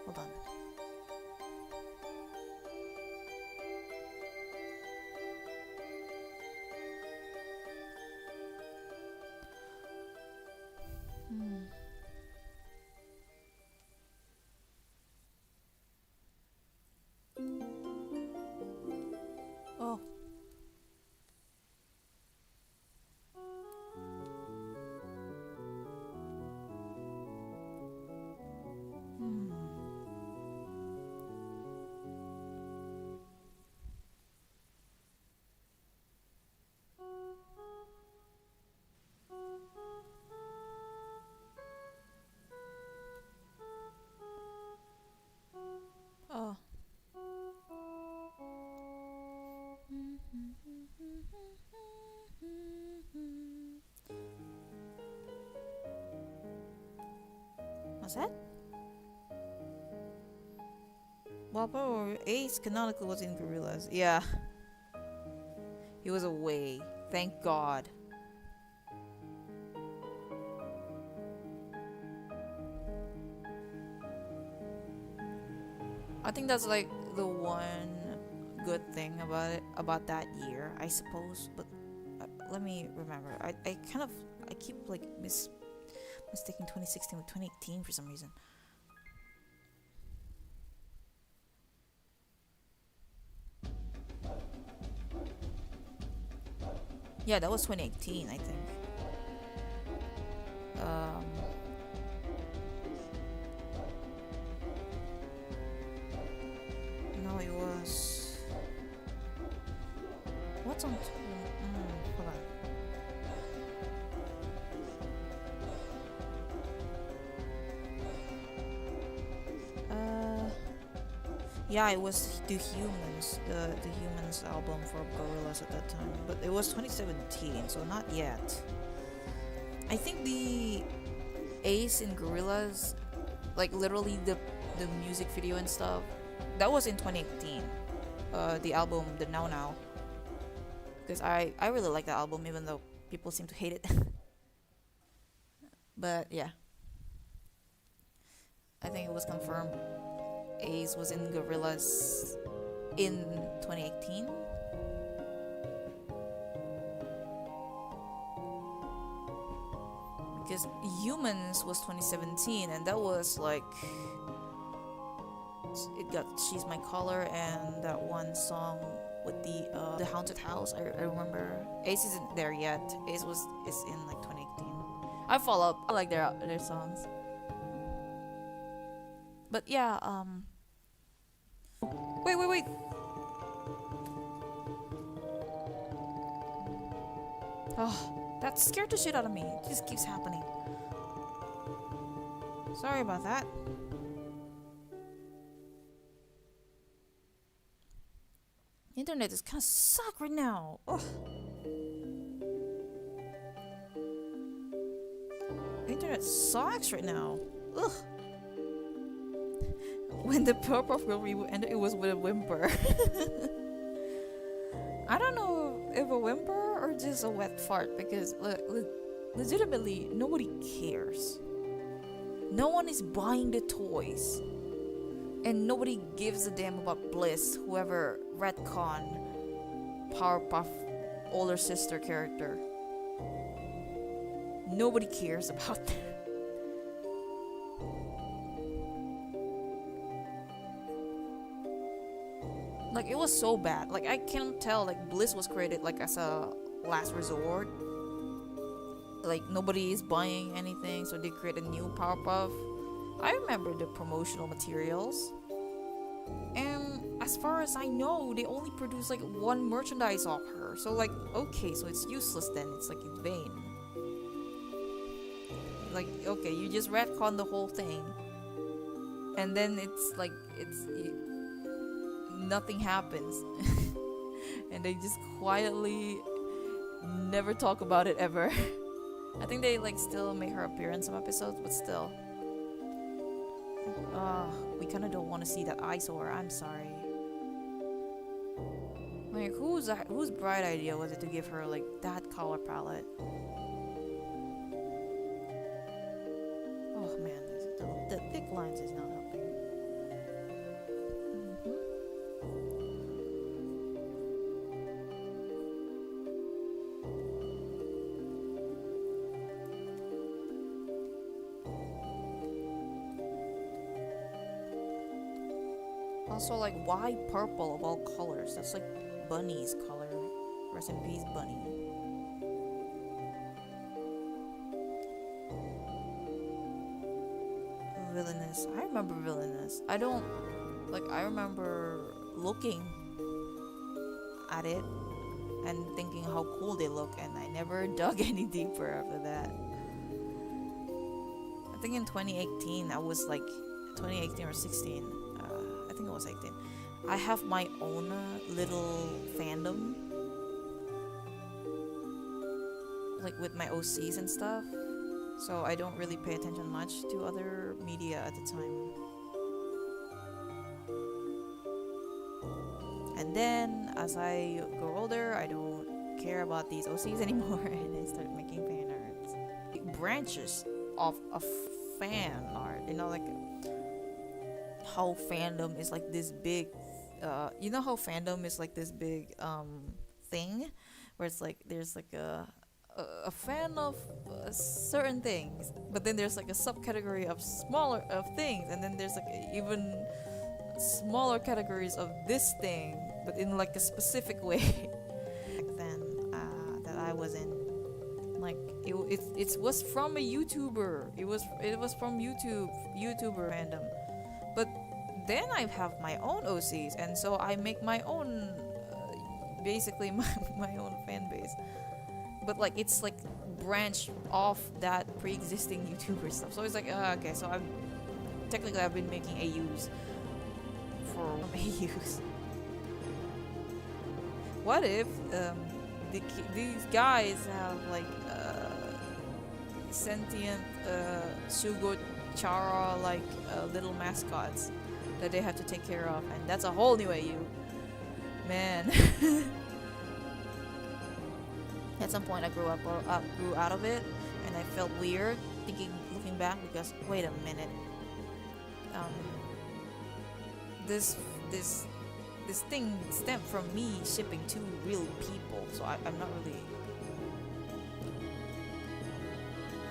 Hold on. Oh. Oh. What's that? Well, Ace Canonical was in Gorillas. Yeah. He was away. Thank God. I think that's like the one good thing about that year, I suppose. But let me remember. I keep like mistaking 2016 with 2018 for some reason. Yeah, that was 2018, I think. No, it was. What's on? Hold on. Yeah, it was the Humans, the Humans album for Gorillaz at that time, but it was 2017, so not yet. I think the Ace in Gorillaz, like literally the music video and stuff, that was in 2018. The album, the Now Now, because I really like that album, even though people seem to hate it. But yeah, I think it was confirmed. Ace was in Gorillaz in 2018. Because Humans was 2017, and that was like, it got She's My Color and that one song with the Haunted House. I remember. Ace isn't there yet. Ace is in like 2018. I follow up. I like their songs. But yeah, wait. Oh, that scared the shit out of me. It just keeps happening. Sorry about that. Internet is kind of suck right now. Ugh. Internet sucks right now. Ugh. When the Powerpuff Girl reboot ended, it was with a whimper. I don't know if a whimper or just a wet fart, because legitimately nobody cares. No one is buying the toys. And nobody gives a damn about Bliss, whoever retcon Powerpuff older sister character. Nobody cares about that. Like, it was so bad. Like, I can't tell, like, Bliss was created, like, as a last resort. Like, nobody is buying anything, so they create a new Powerpuff. I remember the promotional materials. And as far as I know, they only produce, like, one merchandise of her. So, like, okay, so it's useless then. It's, like, in vain. Like, okay, you just retcon the whole thing. And then it's, like, nothing happens. And they just quietly never talk about it ever. I think they like still make her appear in some episodes, but still. We kind of don't want to see that eyesore. I'm sorry. Like, whose bright idea was it to give her like that color palette? Oh man, the thick lines is not helping. Also, like, why purple of all colors? That's like Bunny's color. Rest in peace, Bunny. Villainous. I remember Villainous. I don't... Like, I remember looking at it and thinking how cool they look, and I never dug any deeper after that. I think in 2018, I was like... 2018 or 16. I think it was 18. I have my own little fandom, like with my OCs and stuff, so I don't really pay attention much to other media at the time. And then as I grow older, I don't care about these OCs anymore, and I start making fan arts. It branches of a fan art, you know, like how fandom is like this big you know how fandom is like this big thing where it's like there's like a fan of certain things, but then there's like a subcategory of smaller of things, and then there's like even smaller categories of this thing, but in like a specific way. Back then that I was in, like it was from a YouTuber. It was from YouTuber fandom. But then I have my own OCs, and so I make my own, basically my own fan base. But like it's like branch off that pre-existing YouTuber stuff. So it's like okay, so I've been making AUs for AUs. What if these guys have like sentient Shugo Chara like little mascots that they have to take care of, and that's a whole new AU, man. At some point I grew out of it, and I felt weird looking back, because wait a minute, this thing stemmed from me shipping to real people, so I'm not really,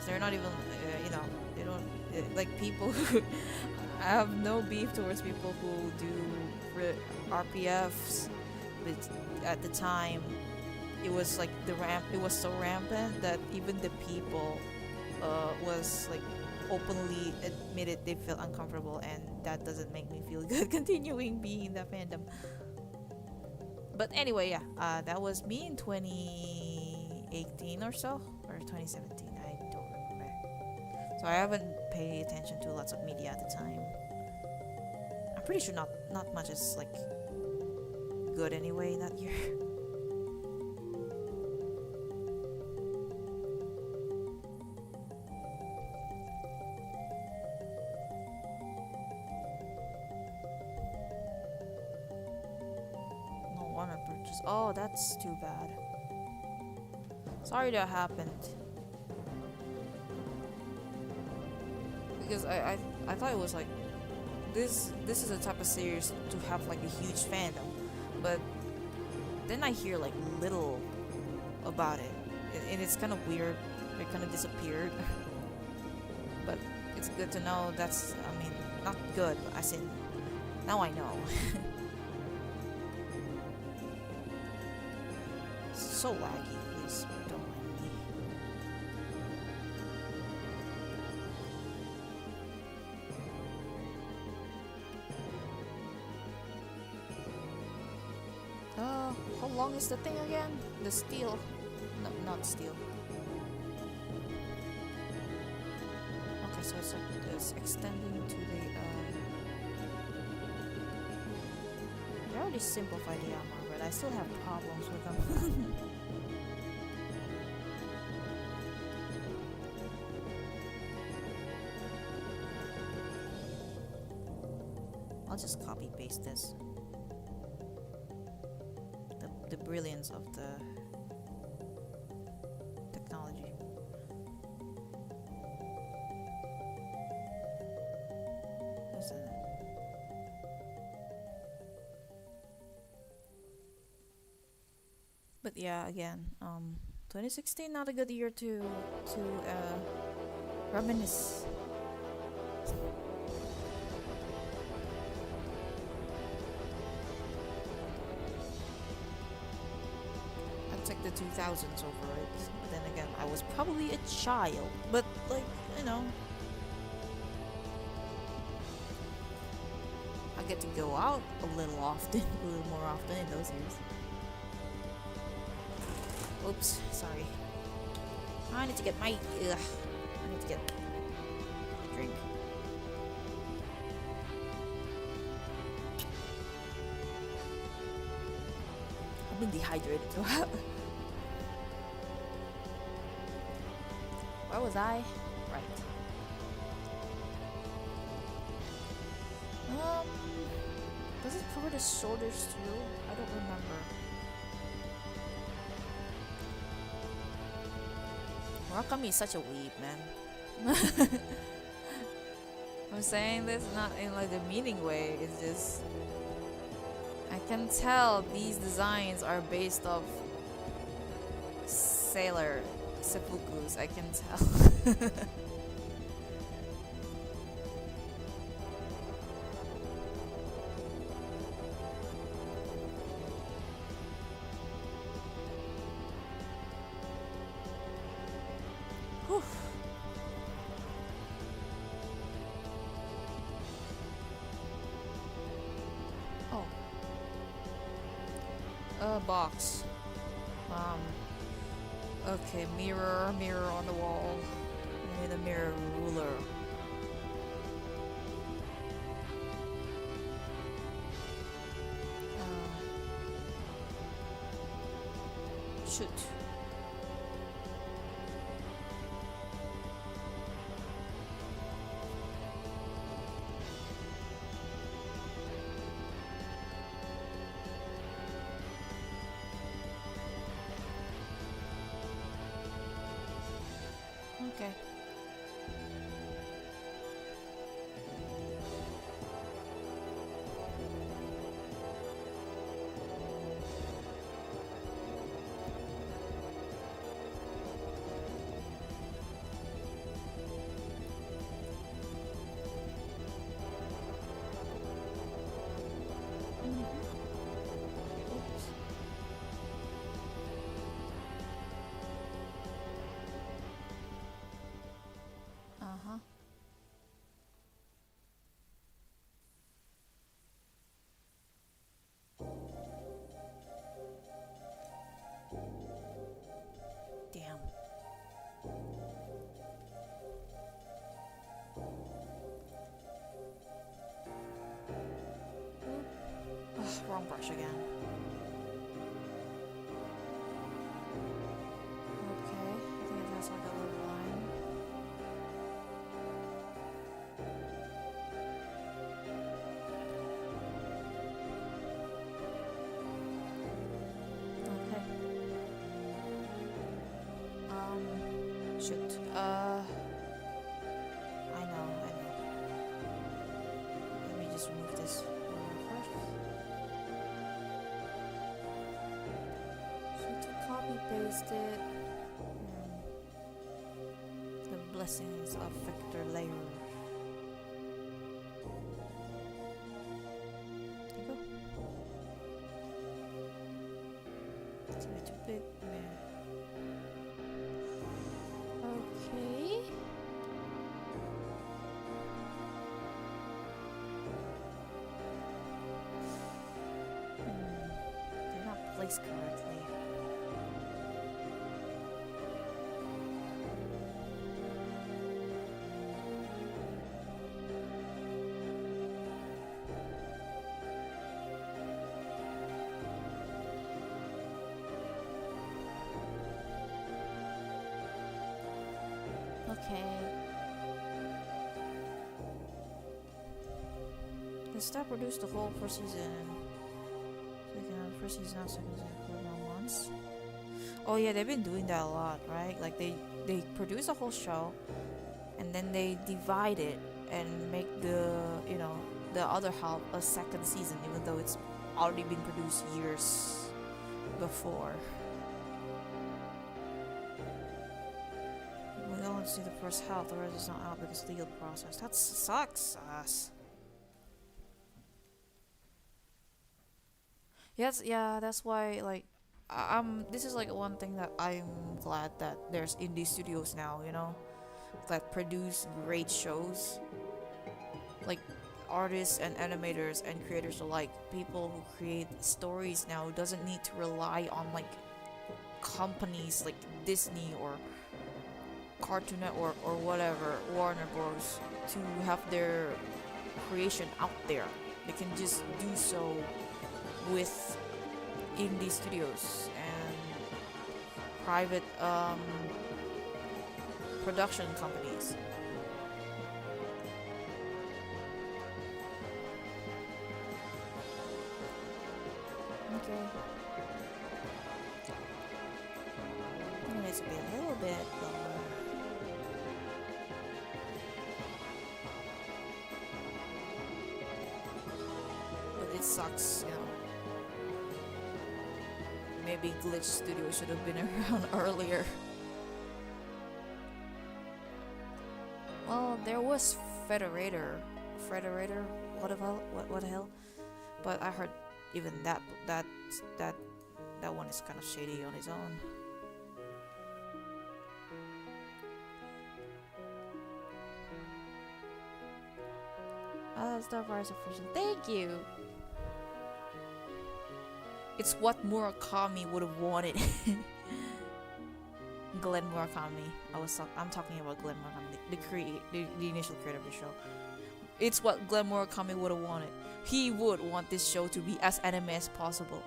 they're not even you know, they don't like people who I have no beef towards people who do RPFs, but at the time it was like it was so rampant that even the people was like openly admitted they felt uncomfortable, and that doesn't make me feel good continuing being in that fandom. But anyway, yeah, that was me in 2018 or so, or 2017, I don't remember. So I haven't pay attention to lots of media at the time. I'm pretty sure not much is like good anyway that year. No one purchase. Oh, that's too bad. Sorry that happened. Because I thought it was like this is a type of series to have like a huge fandom, but then I hear like little about it, and it's kind of weird. It kind of disappeared. But it's good to know. That's, I mean, not good, but as in now I know. So laggy, please don't mind me. How long is the thing again? The steel. No, not steel. Okay, so it's extending to the they already simplified the armor, but I still have problems with them. I'll just copy paste this. The brilliance of the technology. But yeah, again, 2016 not a good year to reminisce. Like the 2000s over it, but then again I was probably a child, but like, you know, I get to go out a little often, a little more often in those years. Oops, sorry. I need to get my I need to get a drink. I've been dehydrated so where was I? Right. Does it cover the shoulders too? I don't remember. Murakami is such a weeb, man. I'm saying this not in like the meaning way, it's just I can tell these designs are based off Sailor seppukus, I can tell. Whew. Oh. Box. Okay, mirror on the wall. I need a mirror ruler. Shoot. Okay. wrong brush again. Okay, I think it has like a little line. Okay. Shoot. I know. Let me just remove this first. So to copy paste it. The blessings of Victor Layer. There you go. It's a bit too big. Okay. They're not placed correctly. Okay. The staff produced the whole first season. First season, second season, once. Oh yeah, they've been doing that a lot, right? Like they produce a whole show, and then they divide it and make the the other half a second season, even though it's already been produced years before. We only see the first half, the rest is not out because of the legal process. That sucks ass. Yes, yeah, that's why like this is like one thing that I'm glad that there's indie studios now, that produce great shows. Like artists and animators and creators alike, people who create stories now doesn't need to rely on like companies like Disney or Cartoon Network or whatever, Warner Bros, to have their creation out there. They can just do so with indie studios and private production companies. Okay. It needs to be a little bit lower. But it sucks, Maybe Glitch Studio should have been around earlier. Well, there was Federator, what the hell? But I heard even that one is kind of shady on its own. Starfire is efficient. Thank you. It's what Murakami would have wanted. Glenn Murakami. I'm talking about Glenn Murakami, the initial creator of the show. It's what Glenn Murakami would have wanted. He would want this show to be as anime as possible.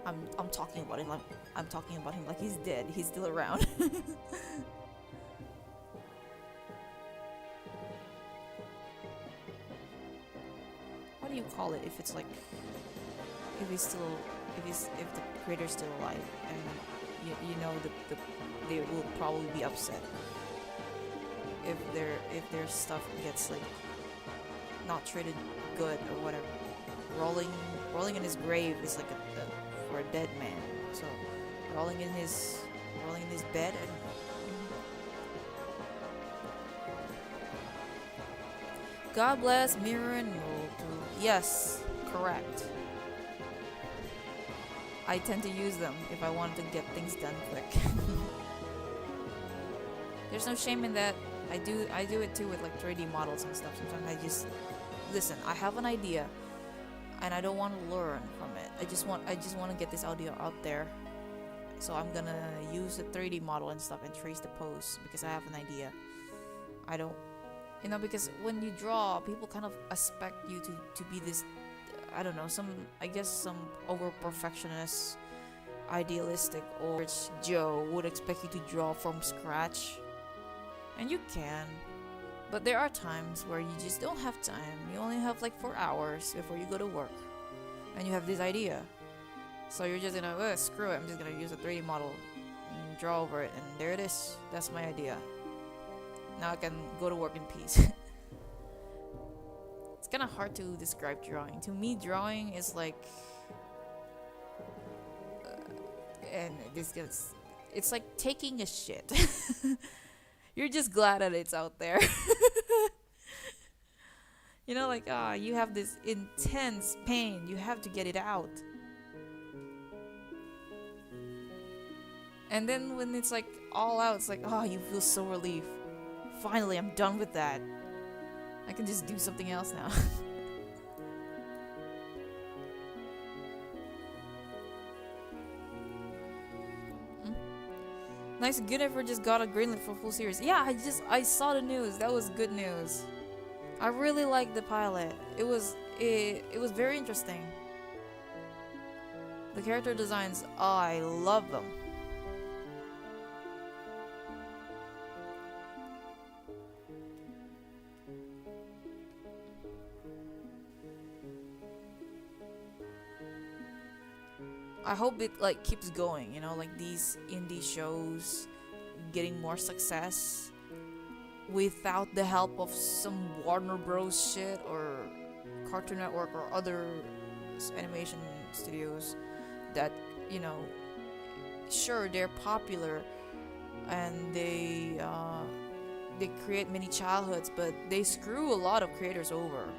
I'm talking about him. I'm talking about him like he's dead. He's still around. What do you call it if it's like if the creator's still alive and they will probably be upset if their stuff gets like not treated good or whatever. Rolling in his grave is like for a dead man. So rolling in his bed and God bless Mirren. Yes, correct. I tend to use them if I want to get things done quick. There's no shame in that. I do it too with like 3D models and stuff. Sometimes I just listen. I have an idea, and I don't want to learn from it. I just want to get this audio out there, So I'm gonna use the 3D model and stuff and trace the pose because I have an idea. I don't, because when you draw, people kind of expect you to be this, I don't know, some over perfectionist, idealistic, or Joe would expect you to draw from scratch. And you can, but there are times where you just don't have time. You only have like 4 hours before you go to work, and you have this idea. So you're just gonna, screw it, I'm just gonna use a 3D model and draw over it, and there it is. That's my idea. Now I can go to work in peace. It's kind of hard to describe drawing. To me, drawing is like, and it's like taking a shit. You're just glad that it's out there. Like, you have this intense pain. You have to get it out. And then when it's like all out, it's like, you feel so relieved. Finally, I'm done with that. I can just do something else now. Nice, good effort, just got a greenlit for full series. Yeah, I saw the news. That was good news. I really liked the pilot. It was very interesting. The character designs, I love them. I hope it like keeps going, like these indie shows getting more success without the help of some Warner Bros shit or Cartoon Network or other animation studios that, sure, they're popular and they create many childhoods, but they screw a lot of creators over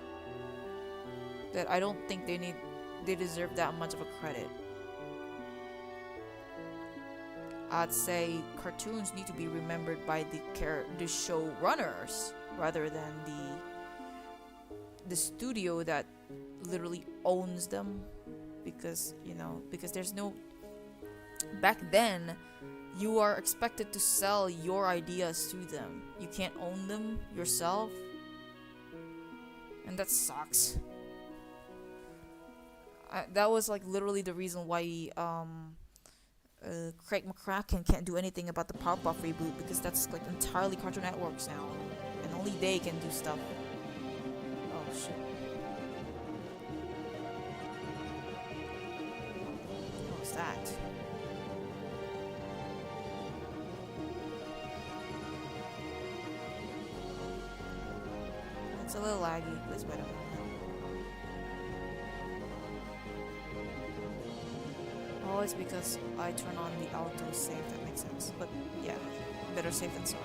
that I don't think they deserve that much of a credit. I'd say cartoons need to be remembered by the showrunners rather than the studio that literally owns them, because there's no, back then you are expected to sell your ideas to them. You can't own them yourself, and that sucks. That was like literally the reason why Craig McCracken can't do anything about the Powerpuff reboot, because that's like entirely Cartoon Networks now, and only they can do stuff. Oh shit. What was that? It's a little laggy. Please wait a minute. Oh, it's because I turn on the auto save, that makes sense. But yeah, better safe than sorry.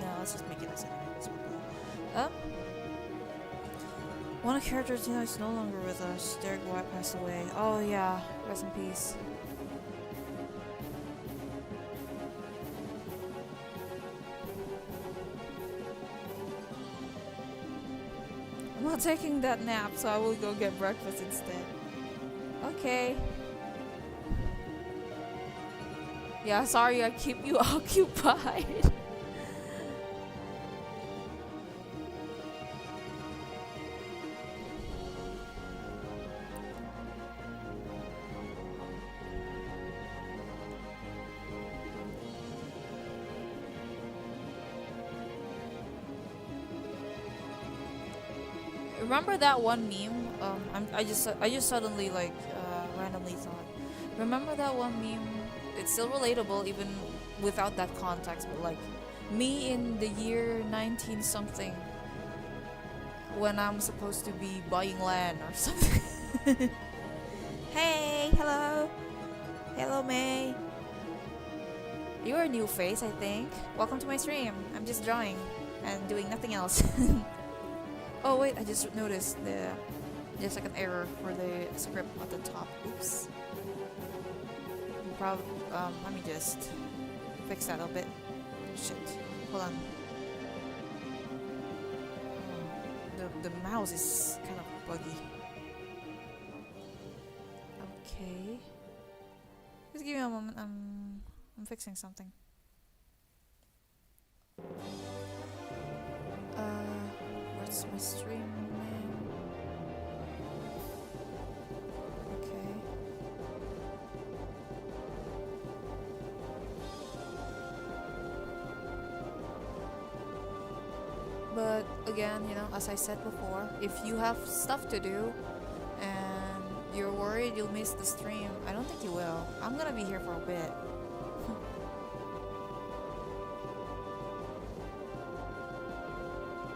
No, let's just make it as anyways. One of the characters is no longer with us. Derek White passed away. Oh yeah, rest in peace. I'm not taking that nap, so I will go get breakfast instead. Okay. Yeah, sorry I keep you occupied. Remember that one meme? I just suddenly randomly thought. Remember that one meme? It's still relatable even without that context, but like me in the year 19 something, when I'm supposed to be buying land or something. Hey, hello, May. You're a new face, I think. Welcome to my stream. I'm just drawing and doing nothing else. Oh wait, I just noticed the there's like an error for the script at the top. Oops. Let me just fix that a little bit. Shit. Hold on. The mouse is kind of buggy. Okay. Just give me a moment. I'm fixing something. What's my stream name? Okay. But again, you know, as I said before, if you have stuff to do and you're worried you'll miss the stream, I don't think you will. I'm gonna be here for a bit.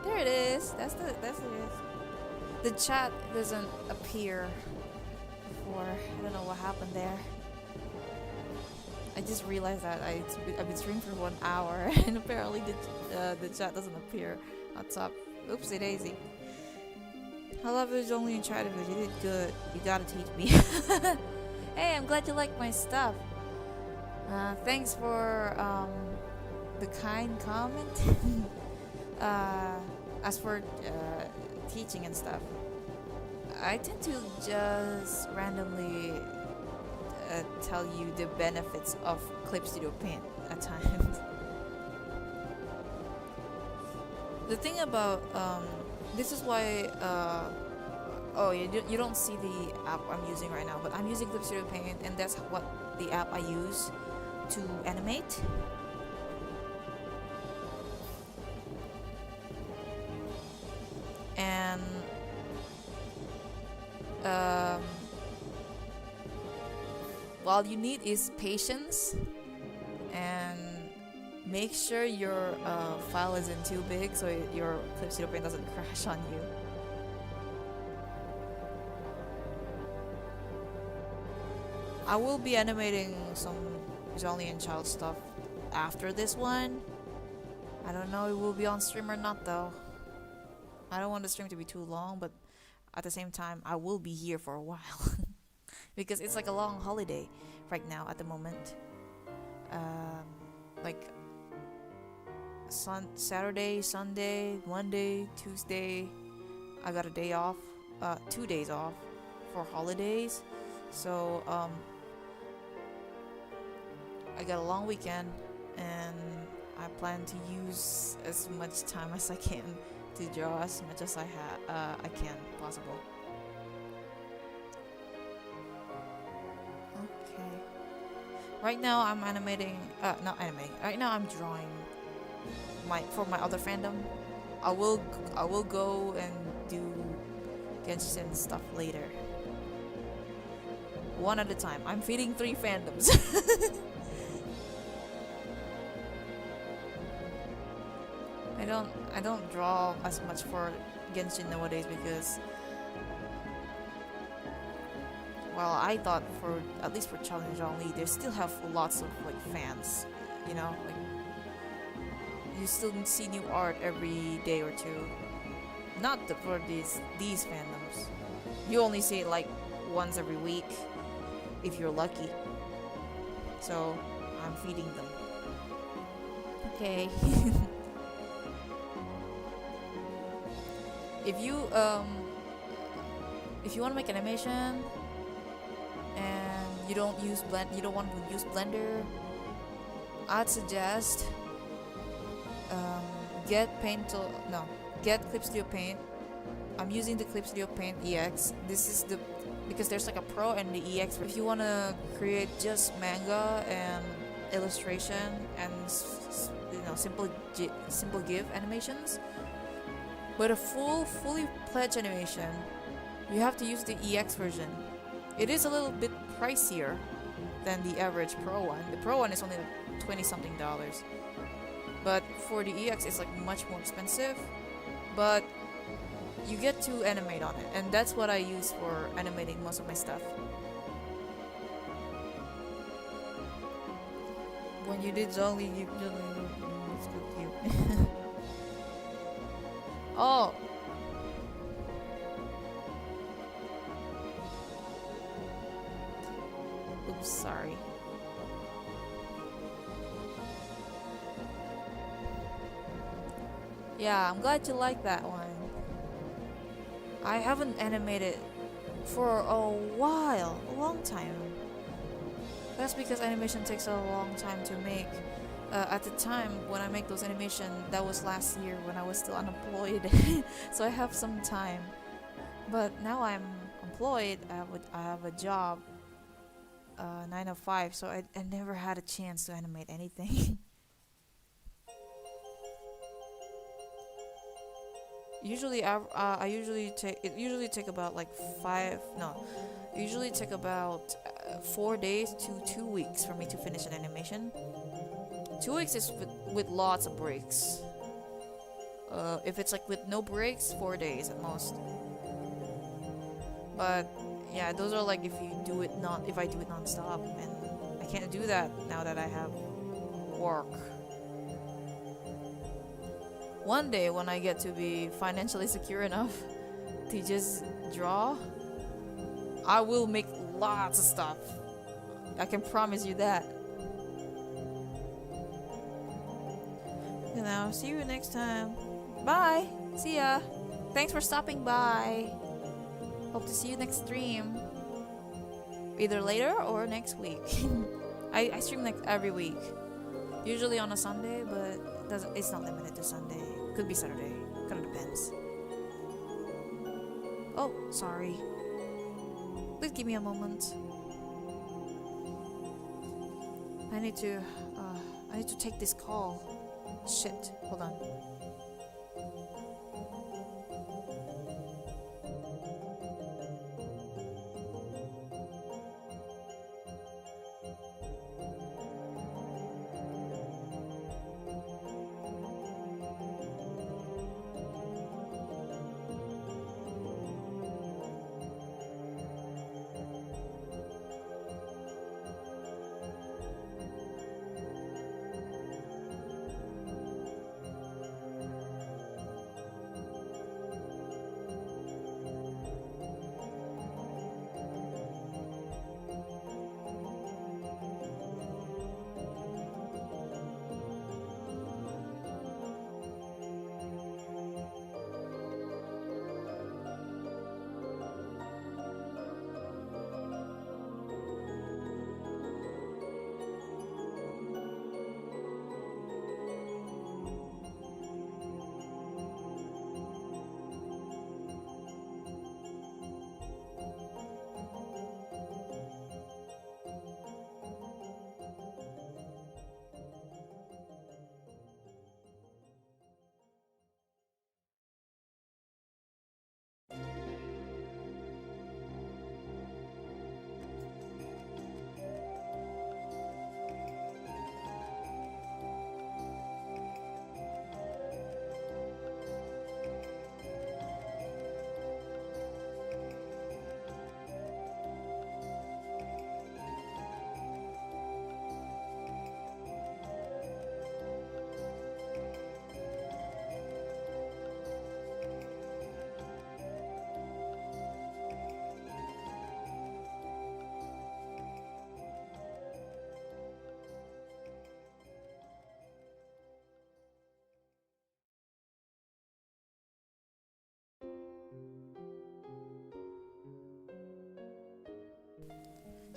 There it is. That's it. The chat doesn't appear before. I don't know what happened there. I just realized that I've been streaming for 1 hour and apparently the chat doesn't appear on top. Oopsie daisy. I love it only in chat because you did good. You gotta teach me. Hey, I'm glad you like my stuff. Thanks for the kind comment. As for teaching and stuff, I tend to just randomly tell you the benefits of Clip Studio Paint at times. The thing about this is why oh, you don't see the app I'm using right now, but I'm using Clip Studio Paint, and that's what the app I use to animate. And all you need is patience and make sure your file isn't too big so your Clip Studio Paint doesn't crash on you. I will be animating some Jolly and Child stuff after this one. I don't know if it will be on stream or not though. I don't want the stream to be too long, but at the same time, I will be here for a while. Because it's like a long holiday right now at the moment. Like Saturday, Sunday, Monday, Tuesday, I got a day off, 2 days off for holidays. So I got a long weekend and I plan to use as much time as I can to draw as much as I can possible. Okay. Right now I'm animating. Not animating. Right now I'm drawing for my other fandom. I will go and do Genshin stuff later. One at a time. I'm feeding 3 fandoms. I don't draw as much for Genshin nowadays because, well, I thought for at least for Challenge Only, they still have lots of like fans, you know, like you still see new art every day or two. Not for these fandoms. You only see it like once every week if you're lucky. So I'm feeding them. Okay. If you want to make animation and you don't want to use Blender, I'd suggest get Clip Studio Paint. I'm using the Clip Studio Paint EX. This is because there's like a Pro and the EX. If you want to create just manga and illustration and simple GIF animations. But a fully fledged animation, you have to use the EX version. It is a little bit pricier than the average Pro one. The Pro one is only like $20-something. But for the EX, it's like much more expensive. But you get to animate on it, and that's what I use for animating most of my stuff. When you did Zolly, you it's so cute. Oh, sorry. Yeah, I'm glad you like that one. I haven't animated for a while, a long time. That's because animation takes a long time to make. At the time when I make those animation, that was last year when I was still unemployed, so I have some time. But now I'm employed. I have a job, 9 to 5, so I never had a chance to animate anything. Usually, I usually take about like 5. No, usually take about 4 days to 2 weeks for me to finish an animation. 2 weeks is with lots of breaks. If it's like with no breaks, 4 days at most. But yeah, those are like if I do it non-stop, and I can't do that now that I have work. One day when I get to be financially secure enough to just draw, I will make lots of stuff. I can promise you that. And I'll see you next time. Bye. See ya. Thanks for stopping by. Hope to see you next stream. Either later or next week. I stream like every week. Usually on a Sunday, but it's not limited to Sunday. Could be Saturday. Kinda depends. Oh, sorry. Please give me a moment. I need to take this call. Shit. Hold on.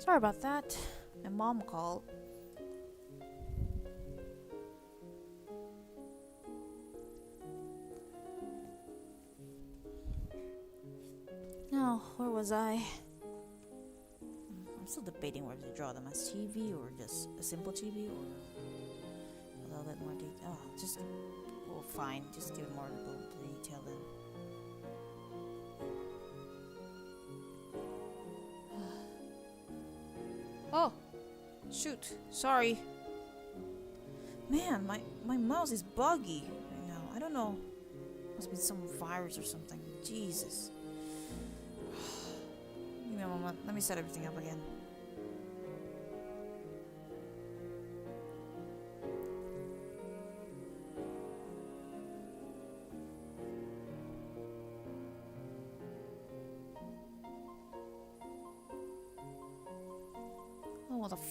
Sorry about that. My mom called. Now, where was I? I'm still debating whether to draw them as chibi or just a simple chibi or a little bit more detail. Oh, just fine. Just give it more detail then. Oh, shoot. Sorry. Man, my mouse is buggy right now. I don't know. Must be some virus or something. Jesus. Give me a moment. Let me set everything up again.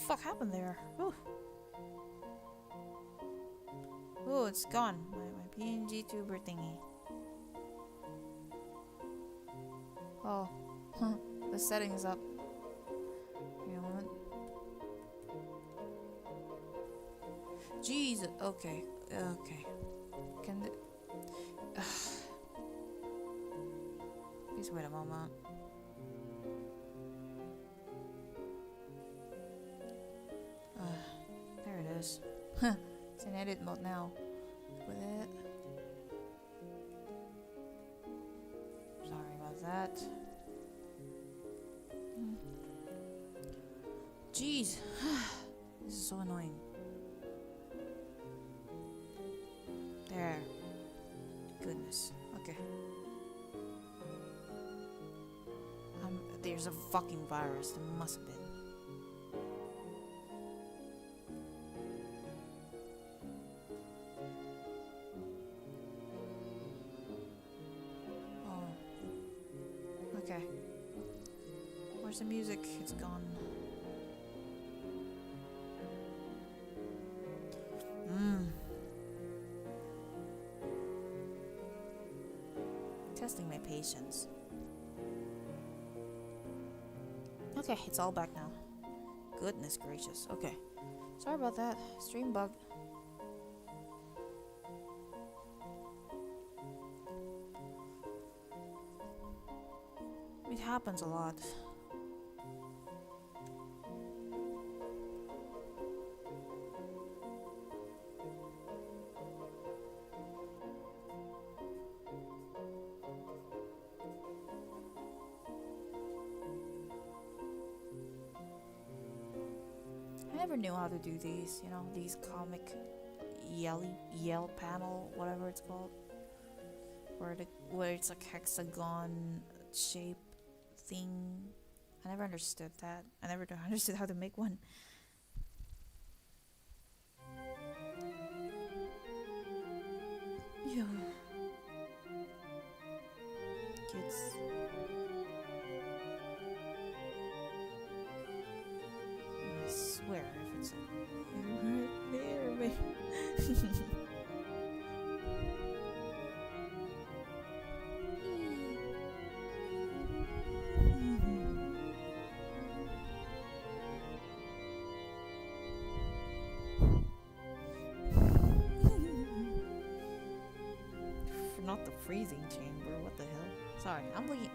fuck happened there? Ooh. Oh, it's gone. My PNG tuber thingy. Oh, the setting is up. Give me a moment. Jesus. Okay. Okay. Can the... Please wait a moment. There it is. It's in edit mode now. With it. Sorry about that. Jeez. This is so annoying. There. Goodness. Okay. There's a fucking virus. There must have been. Oh. Okay. Where's the music? It's gone. Testing my patience. Okay, it's all back now. Goodness gracious. Okay. Sorry about that. Stream bug. It happens a lot. I never knew how to do these, you know, these comic yell panel, whatever it's called. Where it's like hexagon shape thing. I never understood that. I never understood how to make one. Yeah. Kids. I swear if it's right there, baby. Not the freezing chamber. What the hell? Sorry,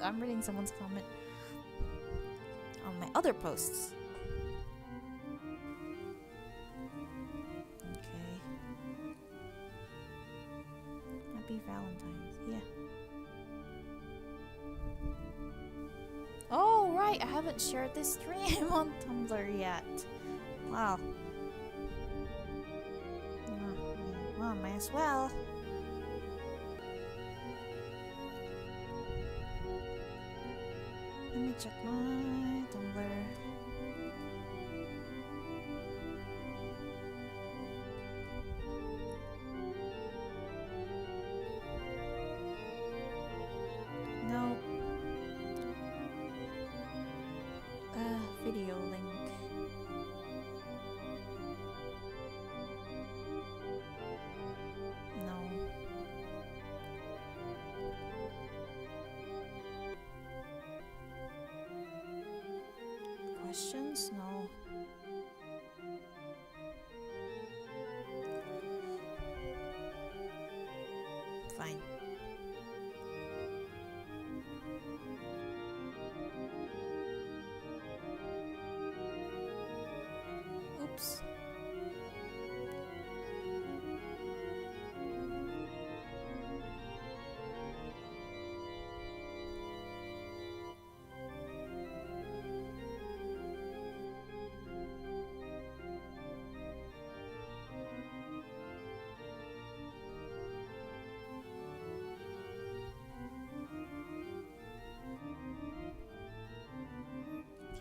I'm reading someone's comment on my other posts. Okay. Happy Valentines. Yeah. Oh right, I haven't shared this stream on Tumblr yet. Wow. Well, might as well. Let me check my Tumblr. Nope. Video link. No. Questions? No. Fine. Oops.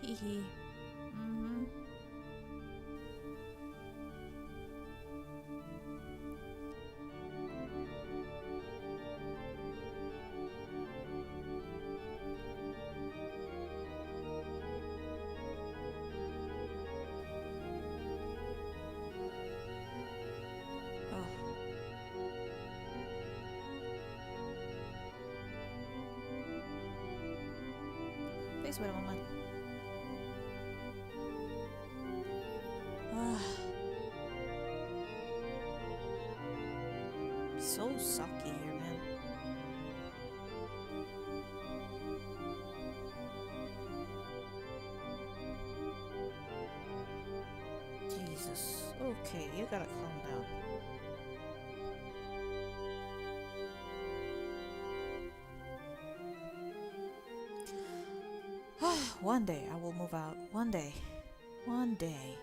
Hee. Mm-hmm. guys, wait a moment. So sucky here, man. Jesus. Okay, you gotta calm down. One day I will move out. One day. One day.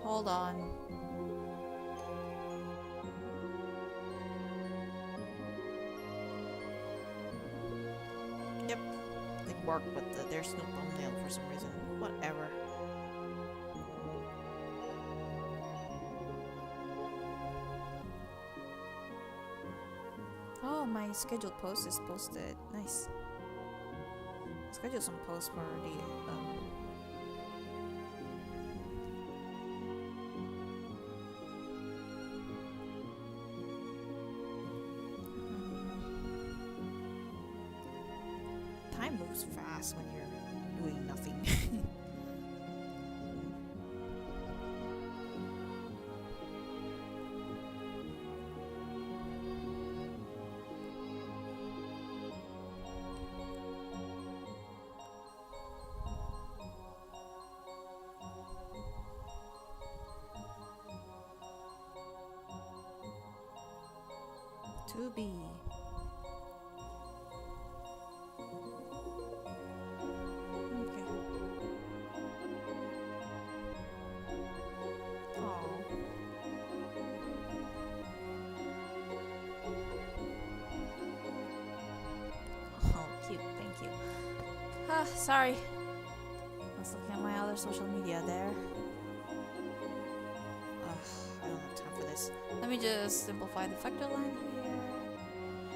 Hold on. Yep. They bark, but there's no thumbnail for some reason. Whatever. Oh, my scheduled post is posted. Nice. Schedule some posts for the time moves fast when you're doing nothing. To be. Okay. Oh. Oh, cute. Thank you. Sorry. I was looking at my other social media there. I don't have time for this. Let me just simplify the vector line here.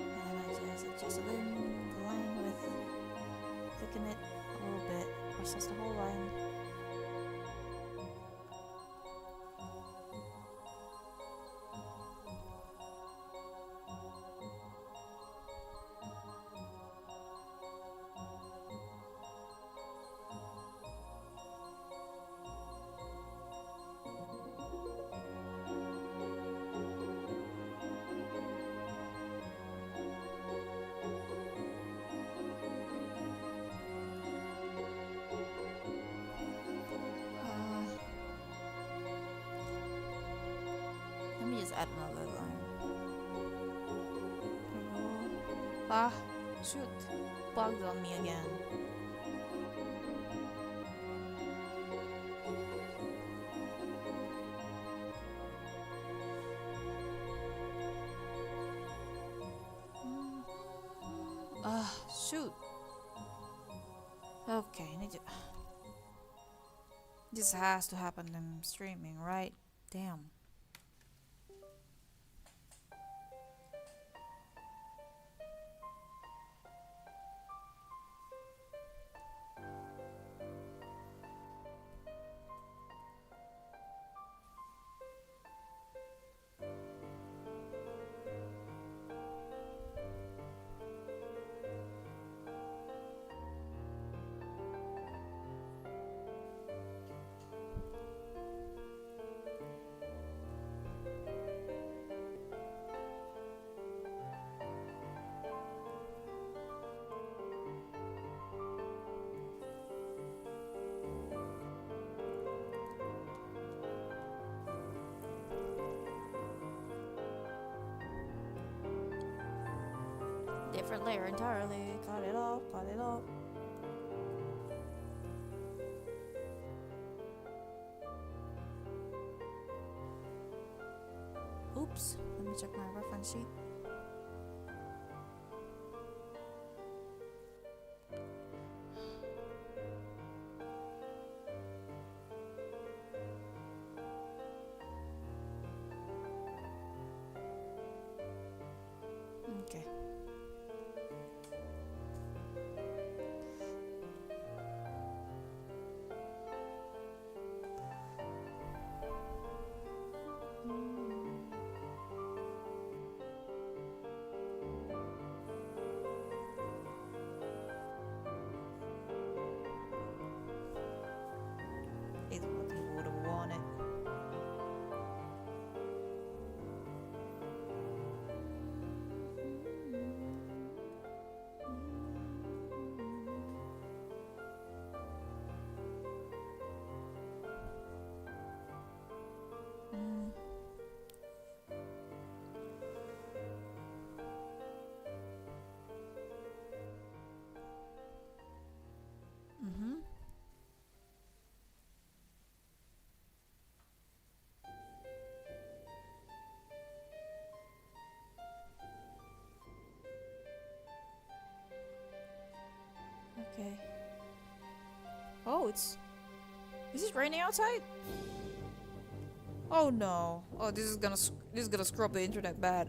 And I just adjust the line with thicken it a little bit. Process the whole line. Let me just add another line. Ah, shoot. Bugged on me again. Shoot. Okay, I need to... This has to happen when I'm streaming, right? Damn. Different layer entirely. Cut it off, cut it off. Oops, let me check my reference sheet. clothes. Is it raining outside? Oh no. Oh, this is gonna screw up the internet bad.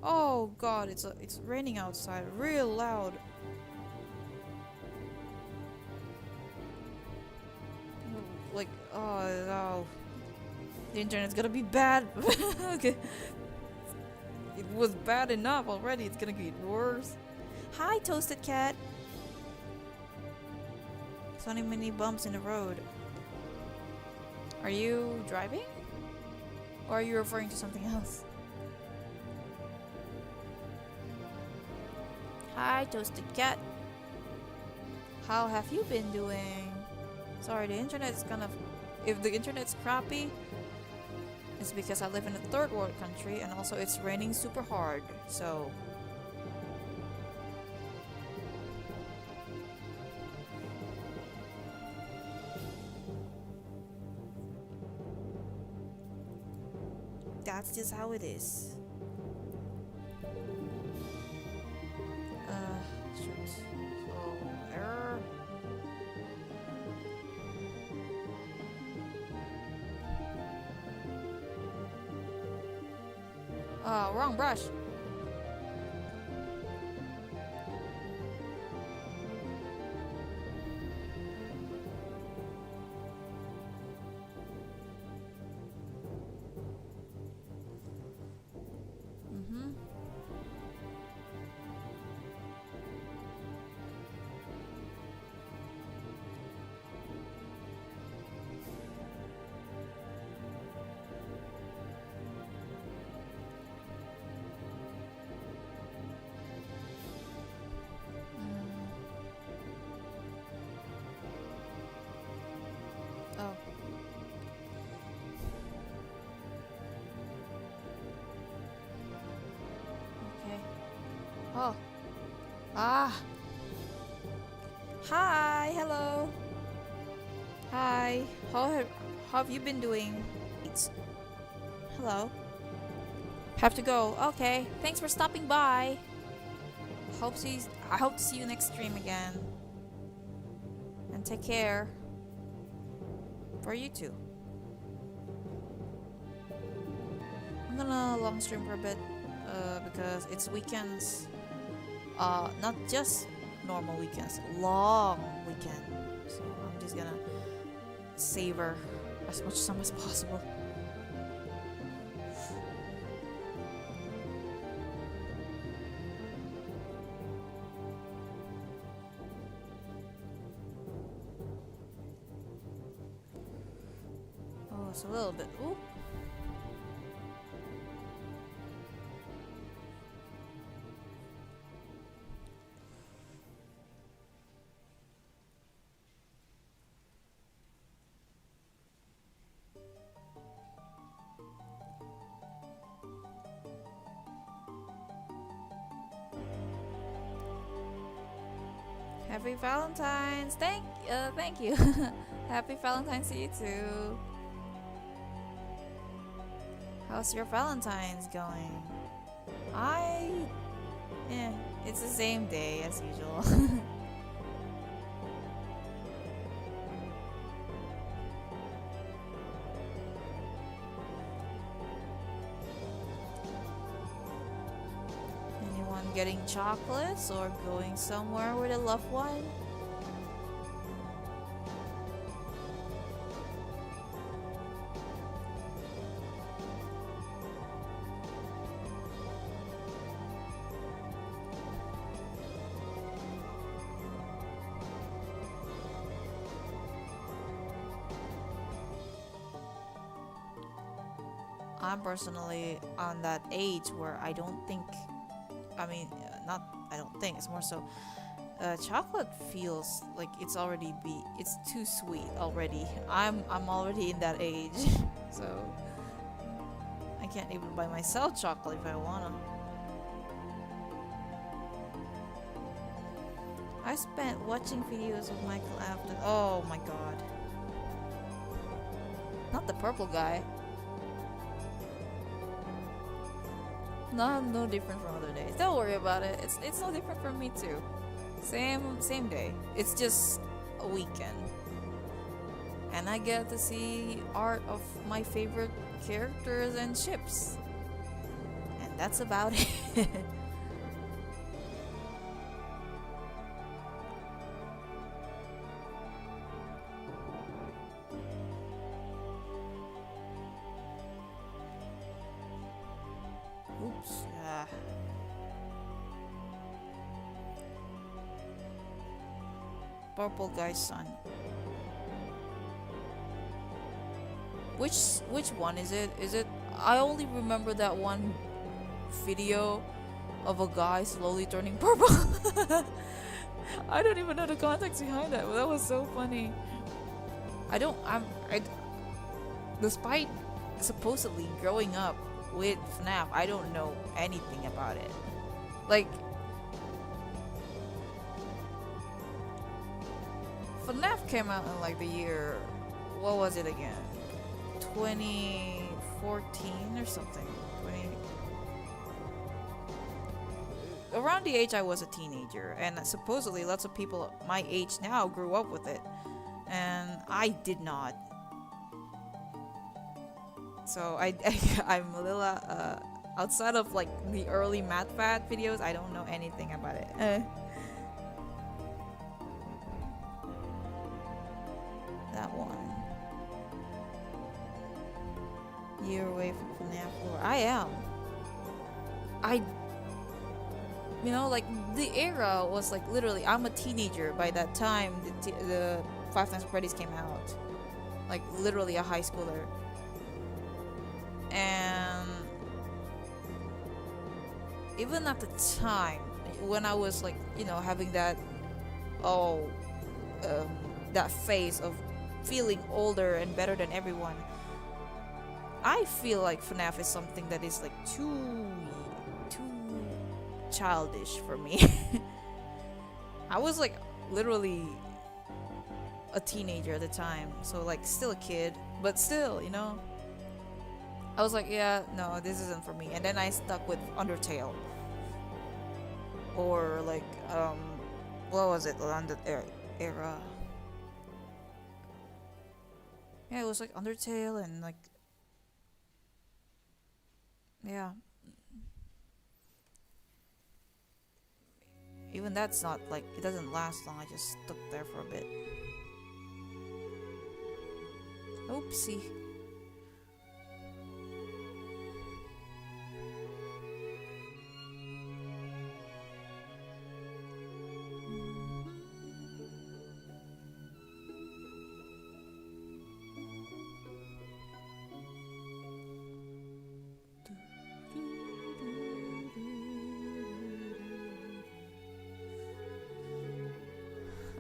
Oh god, it's raining outside real loud. Like, oh no. The internet's gonna be bad. Okay. It was bad enough already, it's gonna get worse. Hi, Toasted Cat. So many bumps in the road. Are you driving? Or are you referring to something else? Hi, Toasted Cat. How have you been doing? Sorry, the internet's kind of... If the internet's crappy, it's because I live in a third world country and also it's raining super hard, so... That's just how it is. Shoot. So, error. Wrong brush. Oh. Okay. Oh. Ah. Hi. Hello. Hi. How have you been doing? Hello. Have to go. Okay. Thanks for stopping by. I hope to see you next stream again. And take care. For you too. I'm gonna long stream for a bit because it's weekends. Not just normal weekends, long weekend. So I'm just gonna savor as much time as possible. A little bit. Ooh. Happy Valentines! Thank you. Happy Valentines to you too. How's your Valentine's going? It's the same day as usual. Anyone getting chocolates or going somewhere with a loved one? I'm personally on that age where I don't think, I don't think, it's more so, chocolate feels like it's too sweet already. I'm already in that age, so I can't even buy myself chocolate if I wanna. I spent watching videos of Michael after, oh my god. Not the purple guy. No different from other days. Don't worry about it. It's no different from me too. Same day. It's just a weekend. And I get to see art of my favorite characters and ships. And that's about it. Oops. Purple guy's son. Which one is it? Is it? I only remember that one video of a guy slowly turning purple. I don't even know the context behind that, but that was so funny. Despite supposedly growing up with FNAF, I don't know anything about it. Like, FNAF came out in like the year, what was it again? 2014 or something. Around the age I was a teenager, and supposedly lots of people my age now grew up with it, and I did not. So I'm a little outside of like the early MatFat videos. I don't know anything about it. That one. Year away from FNAF lore. I am. Like the era was like literally. I'm a teenager by that time. The Five Nights at Freddy's came out. Like literally a high schooler. And even at the time when I was like, having that that phase of feeling older and better than everyone, I feel like FNAF is something that is like too childish for me. I was like literally a teenager at the time, so like still a kid, but still, I was like, yeah, no, this isn't for me. And then I stuck with Undertale. Or like, what was it? Around that era. Yeah, it was like Undertale and like, yeah. Even that's not like, it doesn't last long. I just stuck there for a bit. Oopsie.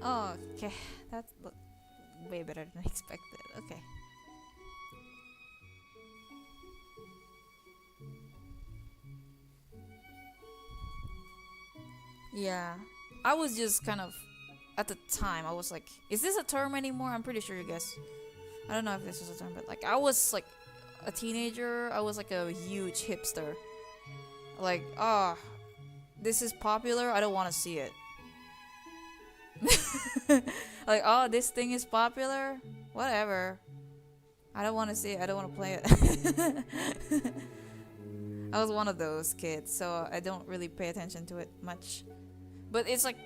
Oh, okay. That looked way better than expected. Okay. Yeah. I was just kind of, at the time, I was like, is this a term anymore? I'm pretty sure you guys, I don't know if this was a term, but like, I was like a teenager. I was like a huge hipster. Like, this is popular. I don't want to see it. Like, this thing is popular, whatever, I don't want to see it, I don't want to play it. I was one of those kids, so I don't really pay attention to it much, but it's like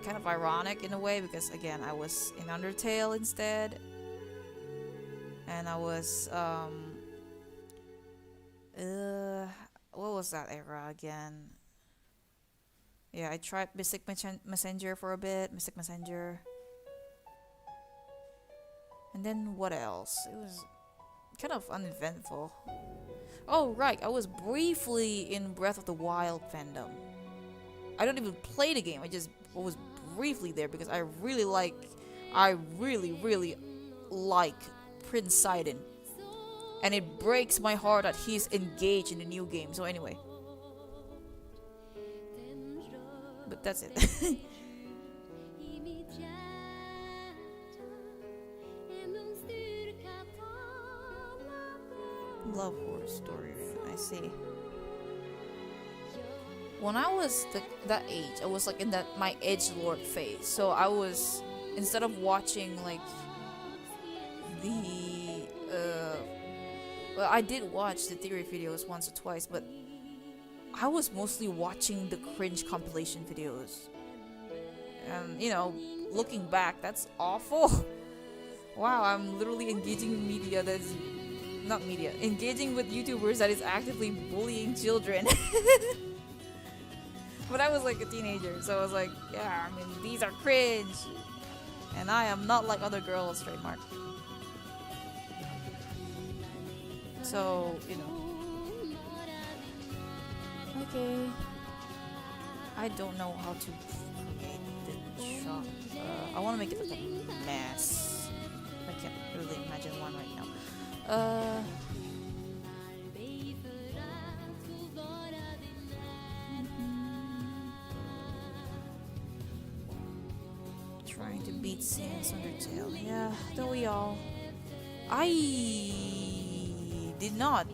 kind of ironic in a way, because again, I was in Undertale instead, and I was what was that era again? Yeah, I tried Mystic Messenger for a bit. Mystic Messenger. And then what else? It was kind of uneventful. Oh, right. I was briefly in Breath of the Wild fandom. I don't even play the game. I was briefly there because I really like Prince Sidon. And it breaks my heart that he's engaged in the new game. So anyway. But that's it. Love horror story, I see. When I was that age, I was like in my edgelord phase. So I was instead of watching like the well, I did watch the theory videos once or twice, but I was mostly watching the cringe compilation videos. And you know, looking back, that's awful. Wow, I'm literally engaging in media that's not media, engaging with YouTubers that is actively bullying children. But I was like a teenager, so I was like, yeah, I mean, these are cringe. And I am not like other girls, trademark. So, you know. Okay. I don't know how to create the shop. I want to make it like a mess. I can't really imagine one right now. Trying to beat Sans Undertale. Yeah, don't we all? I did not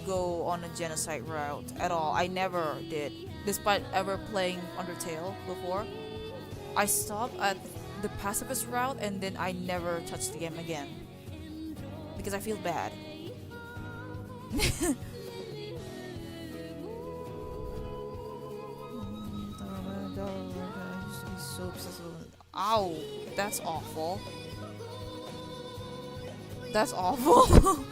go on a genocide route at all. I never did. Despite ever playing Undertale before, I stopped at the pacifist route and then I never touched the game again. Because I feel bad. So obsessed with... Ow! That's awful. That's awful.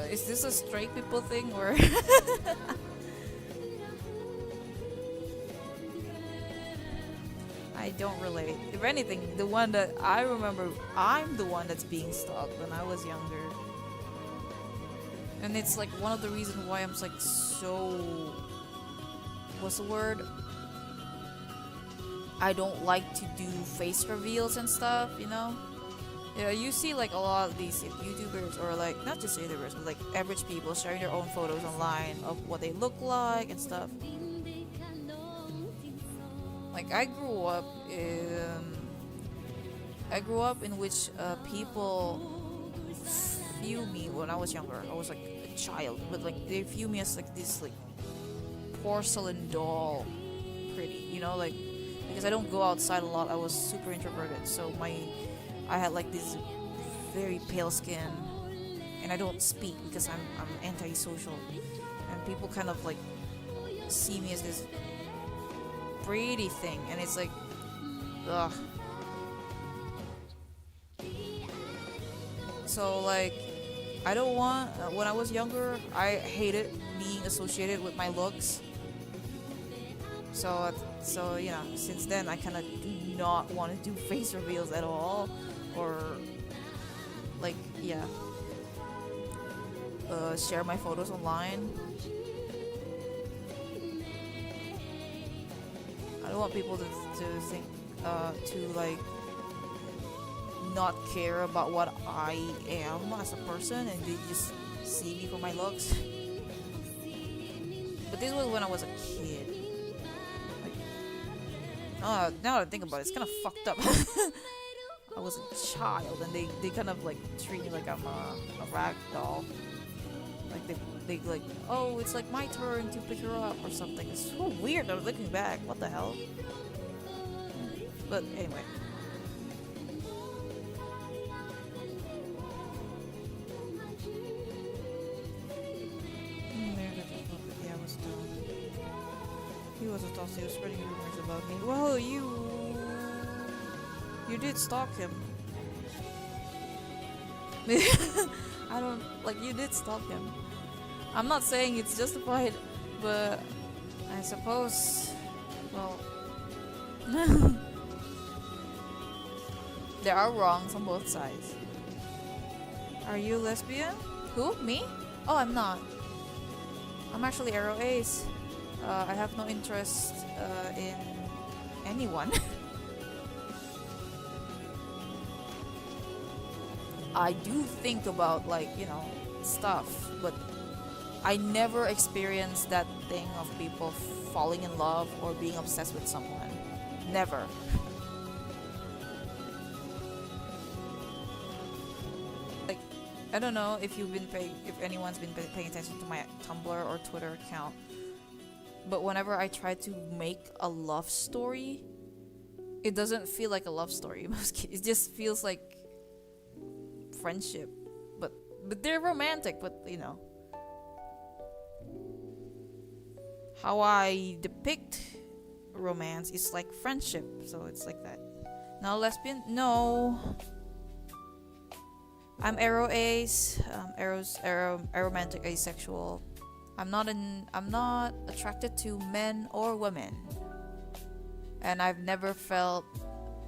Is this a straight people thing or? I don't relate. If anything, the one that I remember, I'm the one that's being stalked when I was younger. And it's like one of the reasons why I'm like so... What's the word? I don't like to do face reveals and stuff, you know? Yeah, you see like a lot of these YouTubers or like, not just YouTubers, but like average people sharing their own photos online of what they look like and stuff. Like I grew up in which people view me when I was younger. I was like a child, but like they view me as like this like porcelain doll, pretty, you know, like because I don't go outside a lot. I was super introverted, so I had like this very pale skin, and I don't speak because I'm antisocial, and people kind of like see me as this pretty thing, and it's like, ugh. So like, I don't want. When I was younger, I hated being associated with my looks. So you know, since then I kind of do not want to do face reveals at all, or like yeah, share my photos online. I don't want people to think to like not care about what I am as a person and they just see me for my looks. But this was when I was a kid. Like, now that I think about it, it's kind of fucked up. I was a child and they kind of like treat me like I'm a rag doll. Like they like, oh, it's like my turn to pick her up or something. It's so weird. I was looking back. What the hell? But anyway. Yeah, I was dumb. He was a toss. He was spreading rumors about me. Well, you did stalk him. I don't like you did stalk him. I'm not saying it's justified, but I suppose, well, there are wrongs on both sides. Are you lesbian? Who? Me? Oh, I'm not. I'm actually Arrow Ace. I have no interest in anyone. I do think about like, you know, stuff, but I never experienced that thing of people falling in love or being obsessed with someone. Never. Like, I don't know if if anyone's been paying attention to my Tumblr or Twitter account, but whenever I try to make a love story, it doesn't feel like a love story. It just feels like friendship, but they're romantic. But you know how I depict romance is like friendship, so it's like that. Now lesbian? No. I'm ace, aromantic, asexual. I'm not attracted to men or women. And I've never felt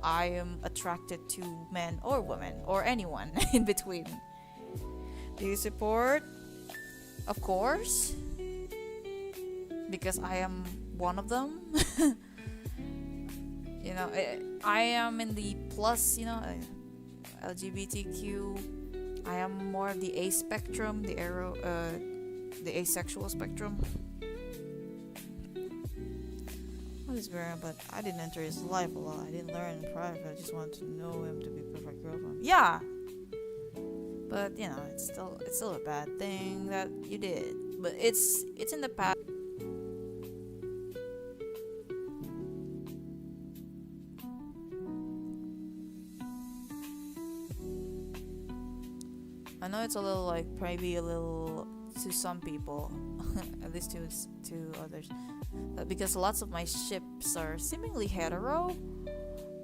I am attracted to men or women or anyone in between. Do you support? Of course. Because I am one of them. You know, I am in the plus, you know, LGBTQ. I am more of the A spectrum, the asexual spectrum. What is Baron? But I didn't enter his life a lot. I didn't learn in private. I just wanted to know him to be perfect girlfriend. Yeah, but you know, it's still a bad thing that you did. But it's in the past. I know it's a little like maybe a little to some people, at least to others, because lots of my ships are seemingly hetero.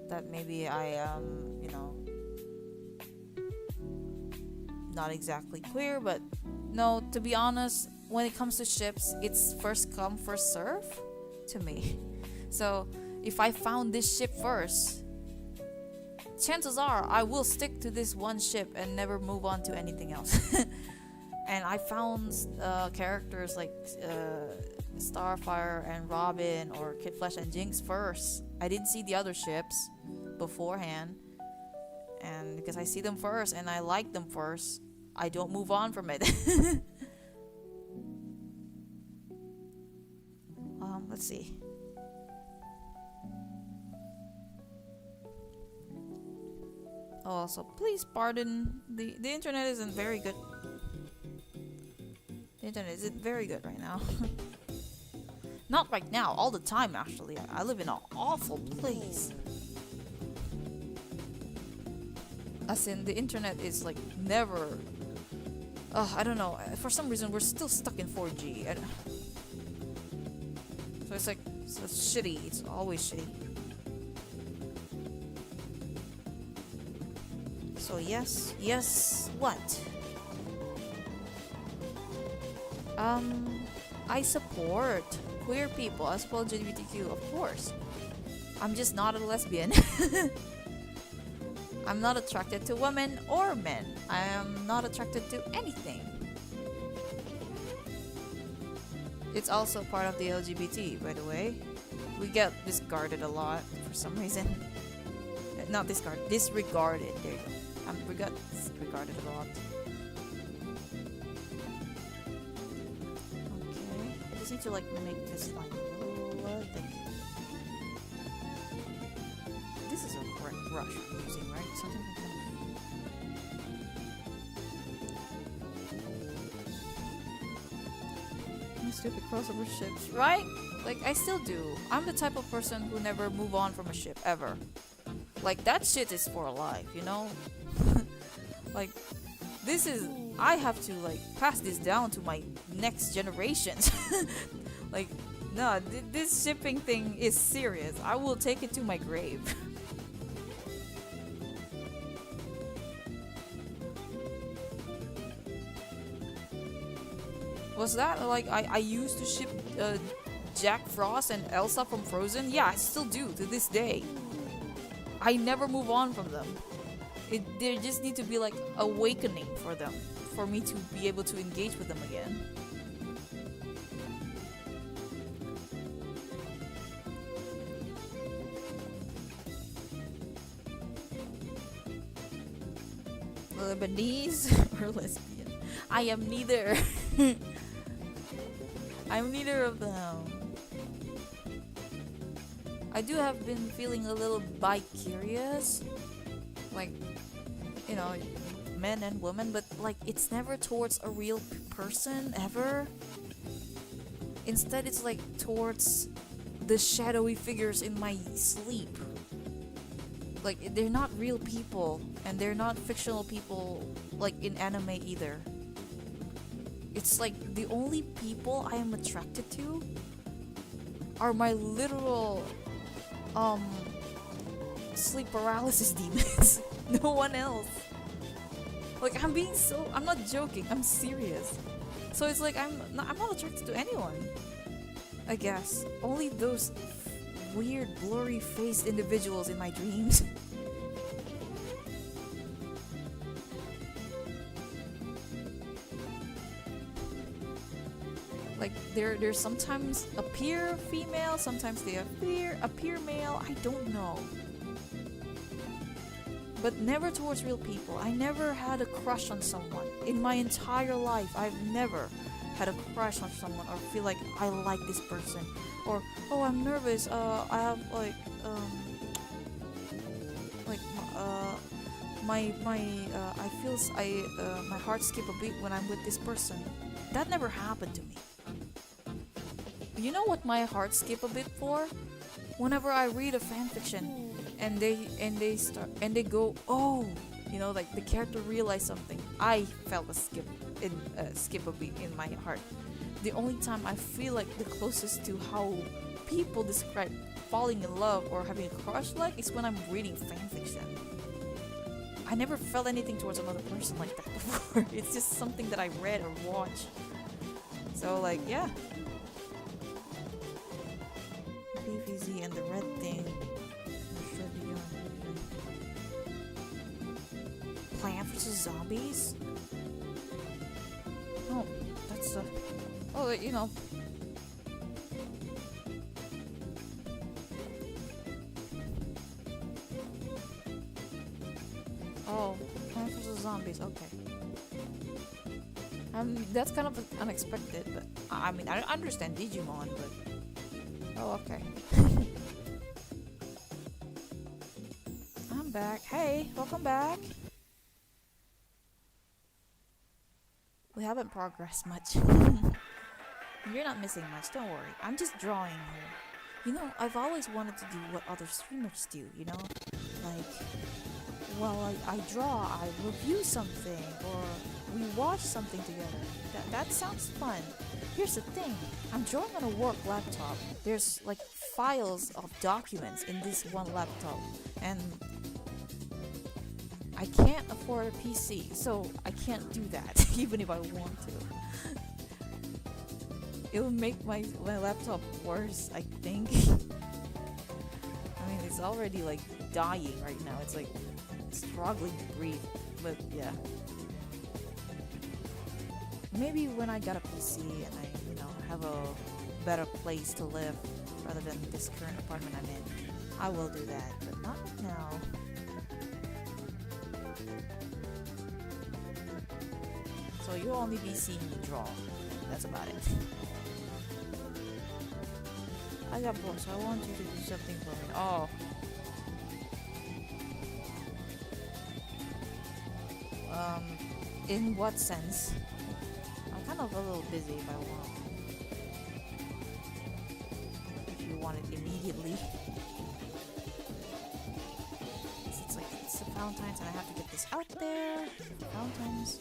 That maybe I am, you know, not exactly queer, but no. To be honest, when it comes to ships, it's first come first serve to me. So if I found this ship first, chances are I will stick to this one ship and never move on to anything else. And I found characters like Starfire and Robin or Kid Flash and Jinx first. I didn't see the other ships beforehand, and because I see them first and I like them first, I don't move on from it. Let's see. Also, please pardon the internet isn't very good. The internet isn't very good right now. Not right now, all the time actually. I live in an awful place. As in, the internet is like never. I don't know. For some reason, we're still stuck in 4G. So it's like it's shitty. It's always shitty. So yes, what? I support queer people. I support LGBTQ, of course. I'm just not a lesbian. I'm not attracted to women or men. I am not attracted to anything. It's also part of the LGBT, by the way. We get discarded a lot for some reason. Not discarded, disregarded. There you go. We got disregarded a lot. Okay, I just need to like make this like a little thing. This is a brush I'm using, right? Something like that. Stupid crossover ships, right? Like I still do. I'm the type of person who never move on from a ship ever. Like that shit is for life, you know? Like this is, I have to like pass this down to my next generations. Like no, this shipping thing is serious. I will take it to my grave. Was that like I used to ship Jack Frost and Elsa from Frozen? Yeah, I still do to this day. I never move on from them. There just need to be like awakening for them, for me to be able to engage with them again. Lebanese or lesbian? I am neither. I'm neither of them. I do have been feeling a little bi-curious. Like, you know, men and women, but like it's never towards a real person ever. Instead, it's like towards the shadowy figures in my sleep. Like they're not real people, and they're not fictional people like in anime either. It's like the only people I am attracted to are my literal sleep paralysis demons. No one else. Like I'm not joking, I'm serious. So it's like I'm not attracted to anyone, I guess. Only those weird blurry faced individuals in my dreams. Like they're sometimes appear female, sometimes they appear male, I don't know. But never towards real people. I never had a crush on someone. In my entire life, I've never had a crush on someone or feel like I like this person. Or, oh, I'm nervous, I have my heart skip a beat when I'm with this person. That never happened to me. You know what my heart skip a bit for? Whenever I read a fanfiction and they go, oh, you know, like the character realized something. I felt a skip a beat in my heart. The only time I feel like the closest to how people describe falling in love or having a crush like is when I'm reading fanfiction. I never felt anything towards another person like that before. It's just something that I read or watched. So like, yeah. PVZ and the red thing. Plant vs. Zombies? Oh, that's the... Oh, you know. Oh, Plant vs. Zombies, okay. That's kind of unexpected, but... I mean, I understand Digimon, but... Oh, okay. I'm back. Hey, welcome back. We haven't progressed much. You're not missing much, don't worry. I'm just drawing here. You know, I've always wanted to do what other streamers do, you know? Like, while I draw, I review something, or we watch something together. That sounds fun. Here's the thing, I'm drawing on a work laptop. There's like files of documents in this one laptop, and I can't afford a PC, so I can't do that, even if I want to. It'll make my laptop worse, I think. I mean, it's already like dying right now. It's like struggling to breathe, but yeah. Maybe when I got a PC and I, you know, have a better place to live rather than this current apartment I'm in, I will do that, but not now. So you'll only be seeing me draw. That's about it. I got books. I want you to do something for me. Oh. In what sense? I'm kind of a little busy if I want. If you want it immediately. It's the Valentines and I have to get this out there. Valentines.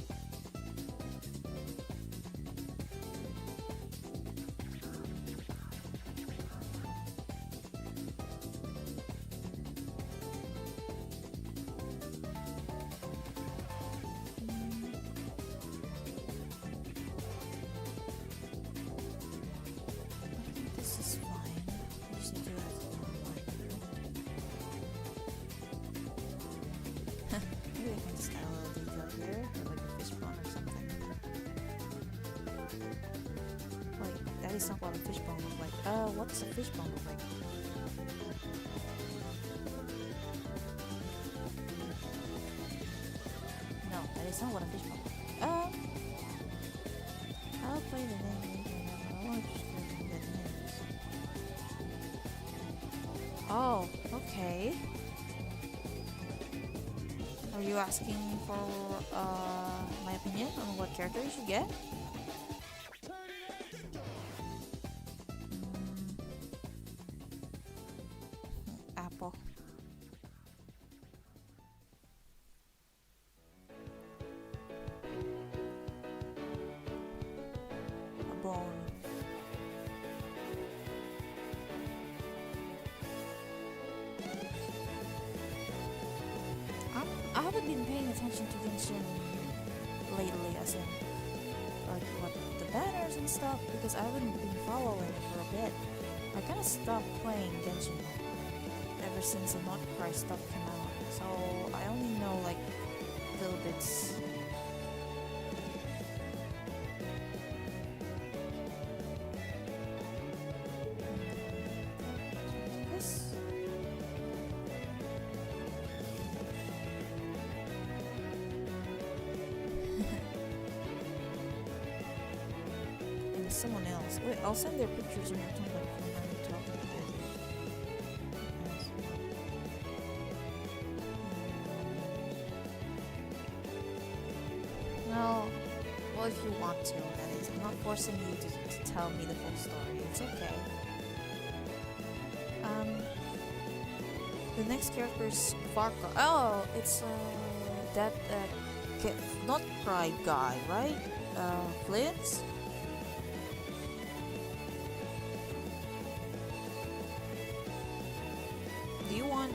Is not what a fishbone looks like. What does a fishbone look like? No, that is not what a fishbone looks like. I'll play the name. I want to just get the names. Oh, okay. Are you asking for my opinion on what character you should get? Apple. A bone. I haven't been paying attention to Genshin lately, as in like what the banners and stuff, because I haven't been following for a bit. I kind of stopped playing Genshin ever since the Not Cry stuff came out, so I only know like little bits. This. And someone else. Wait, I'll send their pictures on your timeline from when we talk about it. Well, if you want to, that is. I'm not forcing you to tell me the full story. It's okay. The next character is Farka. Oh, it's that not Cry guy, right? Flint's. Do you want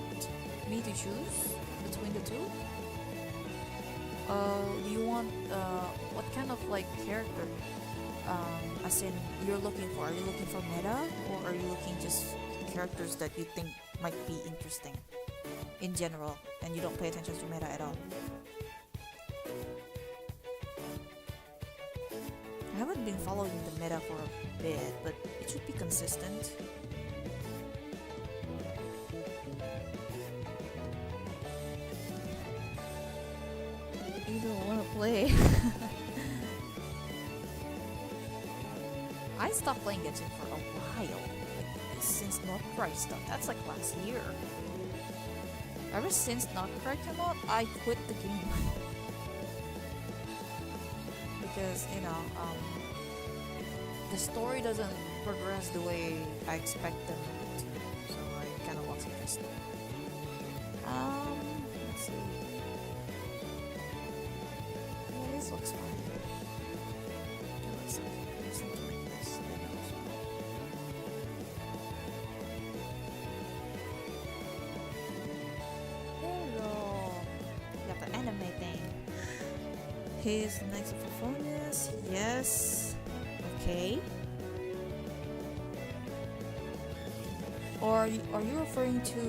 me to choose between the two? Do you want what kind of like character? As in, you're looking for? Are you looking for meta, or are you looking just characters that you think might be interesting in general, and you don't pay attention to meta at all? I haven't been following the meta for a bit, but it should be consistent. You don't want to play. I stopped playing Genshin for a while, like, since Not Cry stuff. That's like last year. Ever since Not Cry came out, I quit the game. Because, you know, the story doesn't progress the way I expect them to, so I kind of lost interest. Let's see. Yeah, this looks fine. Okay, let's see. There's something like this. Hello. You got the anime thing. He's next to Performance. Yes. Okay. Or are you referring to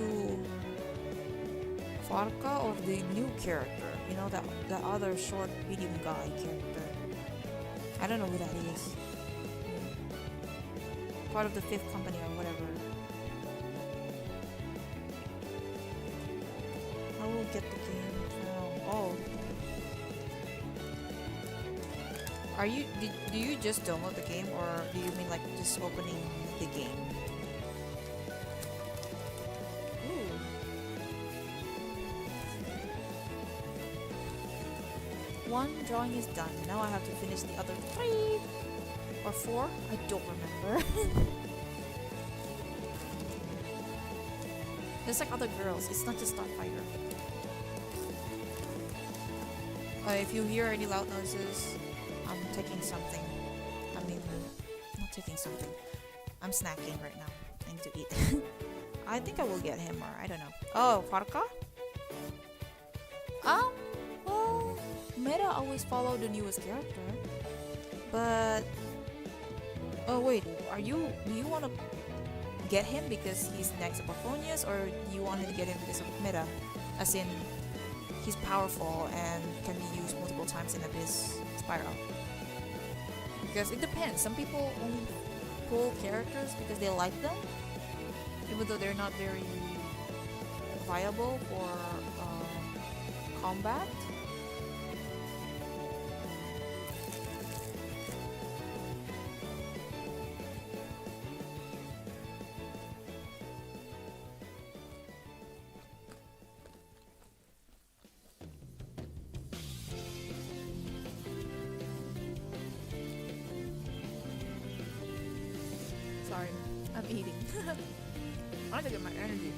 Farka or the new character? You know, the other short medium guy character. I don't know who that is. Part of the fifth company or whatever. I will get the game now. Oh. Do you just download the game, or do you mean like just opening the game? Ooh. One drawing is done. Now I have to finish the other 3 or 4. I don't remember. There's like other girls. It's not just Starfighter. If you hear any loud noises, I'm taking something. I mean, not taking something. I'm snacking right now. I need to eat. I think I will get him, or I don't know. Oh, Farka? Well, Meta always follow the newest character. But oh wait, do you want to get him because he's next to Paphonius, or do you want to get him because of Meta? As in, he's powerful and can be used multiple times in Abyss Spiral. Because it depends. Some people only pull characters because they like them, even though they're not very viable for combat. I'm eating. I want to get my energy.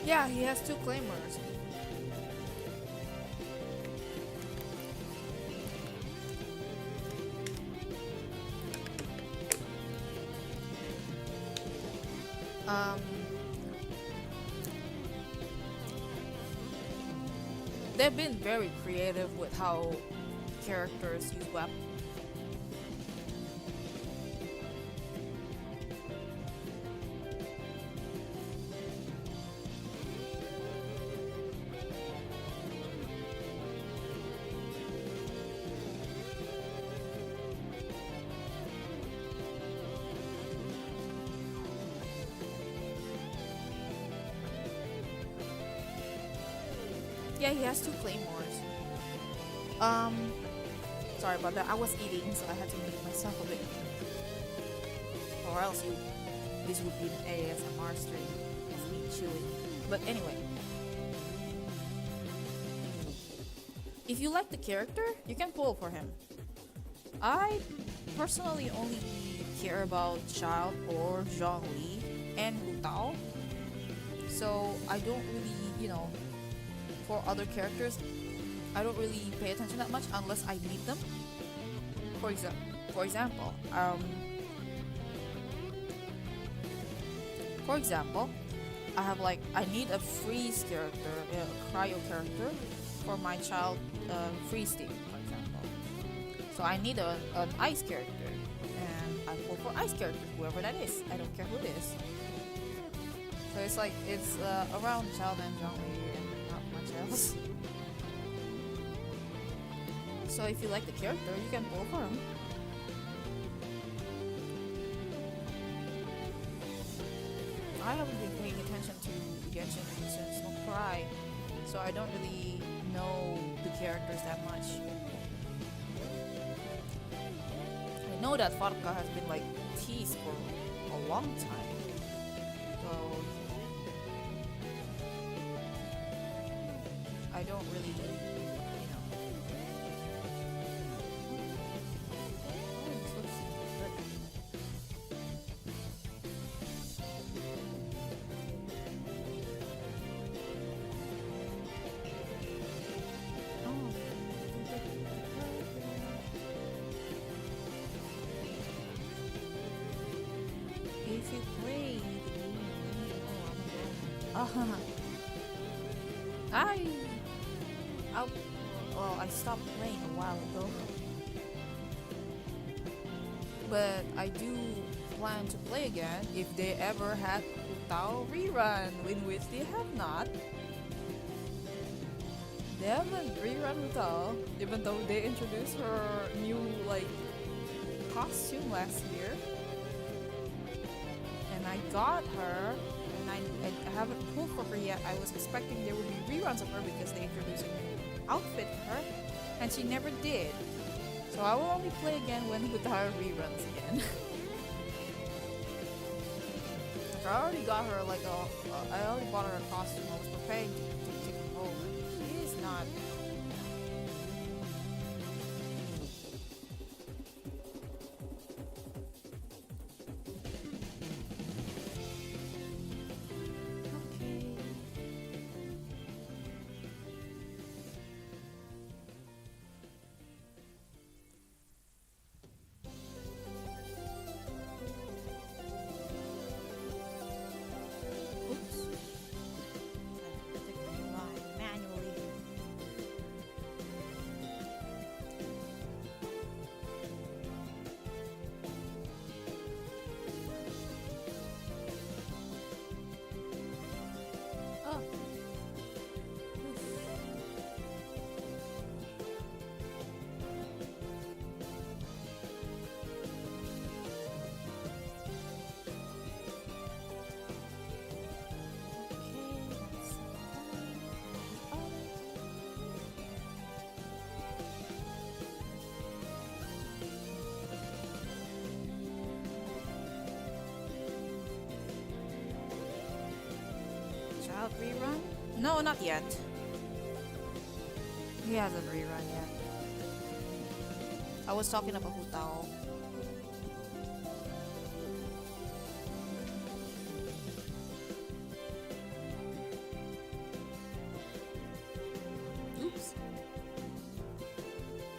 Yeah, he has 2 claimers. They've been very creative with how characters use weapons. Yeah, he has 2 claymores. Sorry about that. I was eating, so I had to mute myself a bit. Or else this would be an ASMR stream of me chewing. But anyway. If you like the character, you can pull for him. I personally only care about Child or Zhongli and Hu Tao. So I don't really, for other characters, I don't really pay attention that much unless I meet them. For example, I need a freeze character, a cryo character for my Child freeze team, for example. So I need an ice character, and I pull for ice character, whoever that is. I don't care who it is. So it's around Child and Zhongli and not much else. So if you like the character, you can pull for him. I haven't been paying attention to Genshin since No Cry, so I don't really know the characters that much. I know that Farka has been teased for a long time, so I don't really, this looks good. If you play the game, I stopped playing a while ago, but I do plan to play again if they ever had Hu Tao rerun, in which they have not. They haven't rerun Hu Tao, even though they introduced her new costume last year. And I got her, and I haven't pulled for her yet. I was expecting there would be reruns of her because they introduced a new outfit for her, and she never did. So I will only play again when Hu Tao reruns again. I already got her I already bought her a costume. I was preparing to take her home. She is not. about rerun? No, not yet. He hasn't rerun yet. I was talking about Hutao. Oops.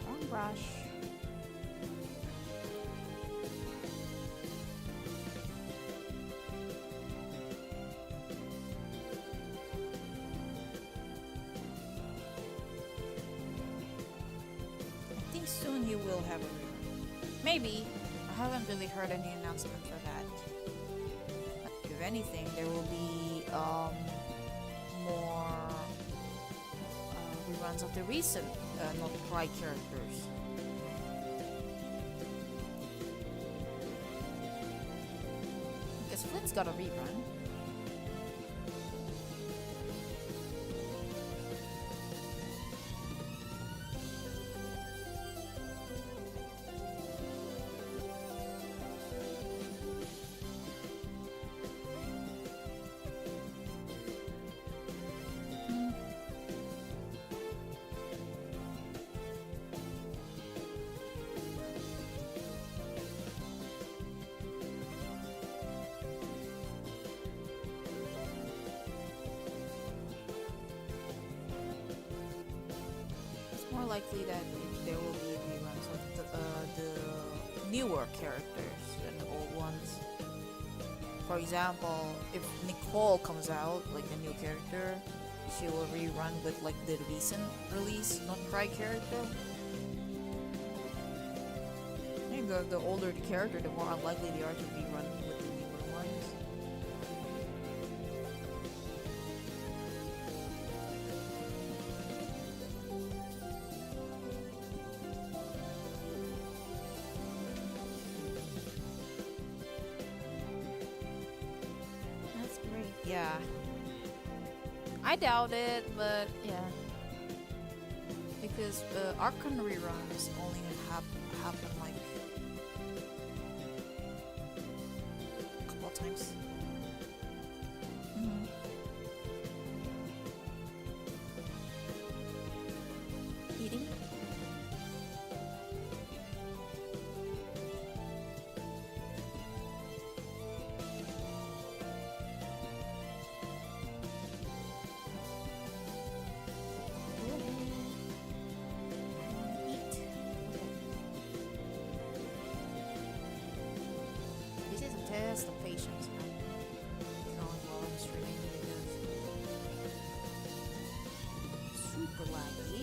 Wrong brush. I think soon he will have a rerun. Maybe. I haven't really heard any announcement for that. If anything, there will be more reruns of the recent Not Cry characters. Because Flint's got a rerun. More likely that there will be reruns of the newer characters than the old ones. For example, if Nicole comes out, like a new character, she will rerun with like the recent release Not Cry character. I think the older the character, the more unlikely they are to rerun with the newer ones. That's great. Yeah. I doubt it, but yeah. Because Archon reruns only happen like A couple of times. mhm. Eating. This is a test of patience. Drawing while I'm streaming because super laggy.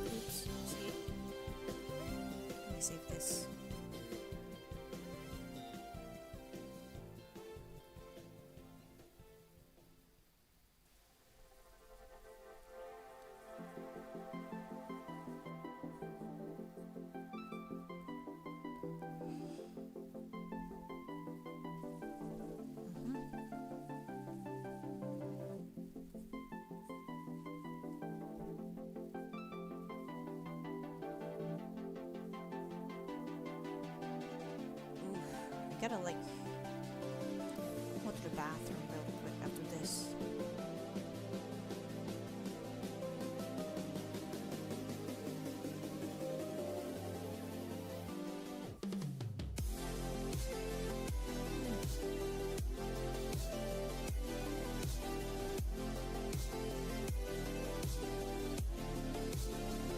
Oops, see. Let me save this. Gotta like go to the bathroom real quick after this.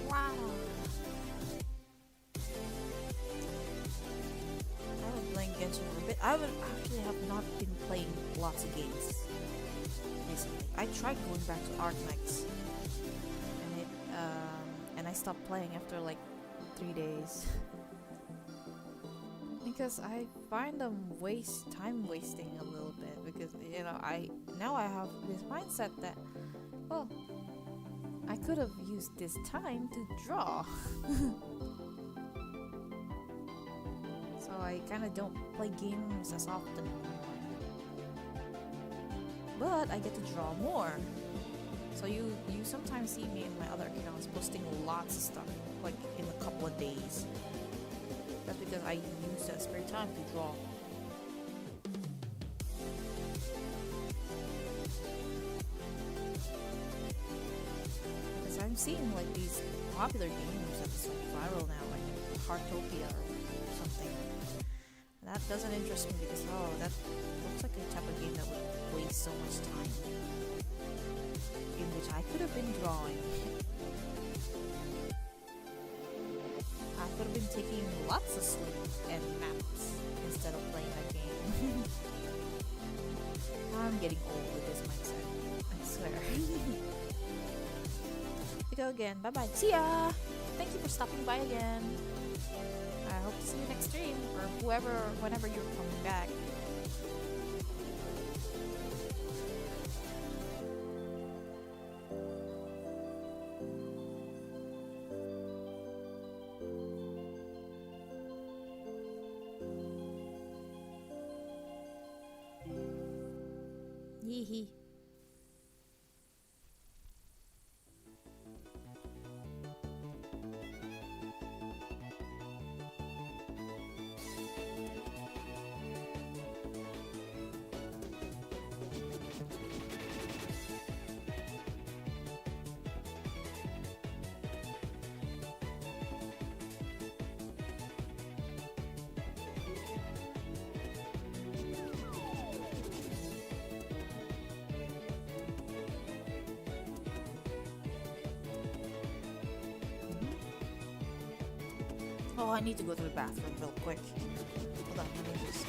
Wow. I was playing Genshin for a bit. I would actually have not been playing lots of games recently. I tried going back to Arcmax, and I stopped playing after like 3 days because I find them time wasting a little bit because I have this mindset that well I could have used this time to draw. So I kind of don't play games as often anymore. But I get to draw more. So you sometimes see me in my other accounts posting lots of stuff, like in a couple of days. That's because I use that spare time to draw. I'm seeing like these popular games that's like viral now, like Heartopia or something. That doesn't interest me because that looks like a type of game that would waste so much time, in which I could have been drawing. I could have been taking lots of sleep and naps instead of playing that game. I'm getting old with this mindset, I swear. We go again. Bye bye. See ya! Thank you for stopping by again. I hope to see you next stream, or whenever you're coming back. Yee. Oh, I need to go to the bathroom real quick. Hold on, let me just...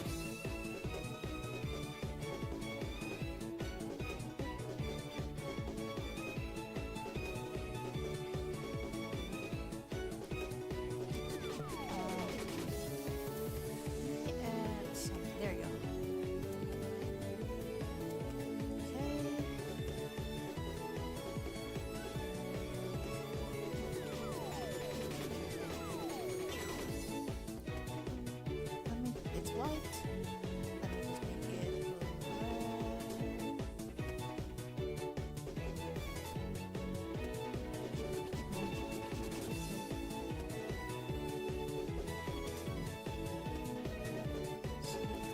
there you go. It's white. Let me just make it red.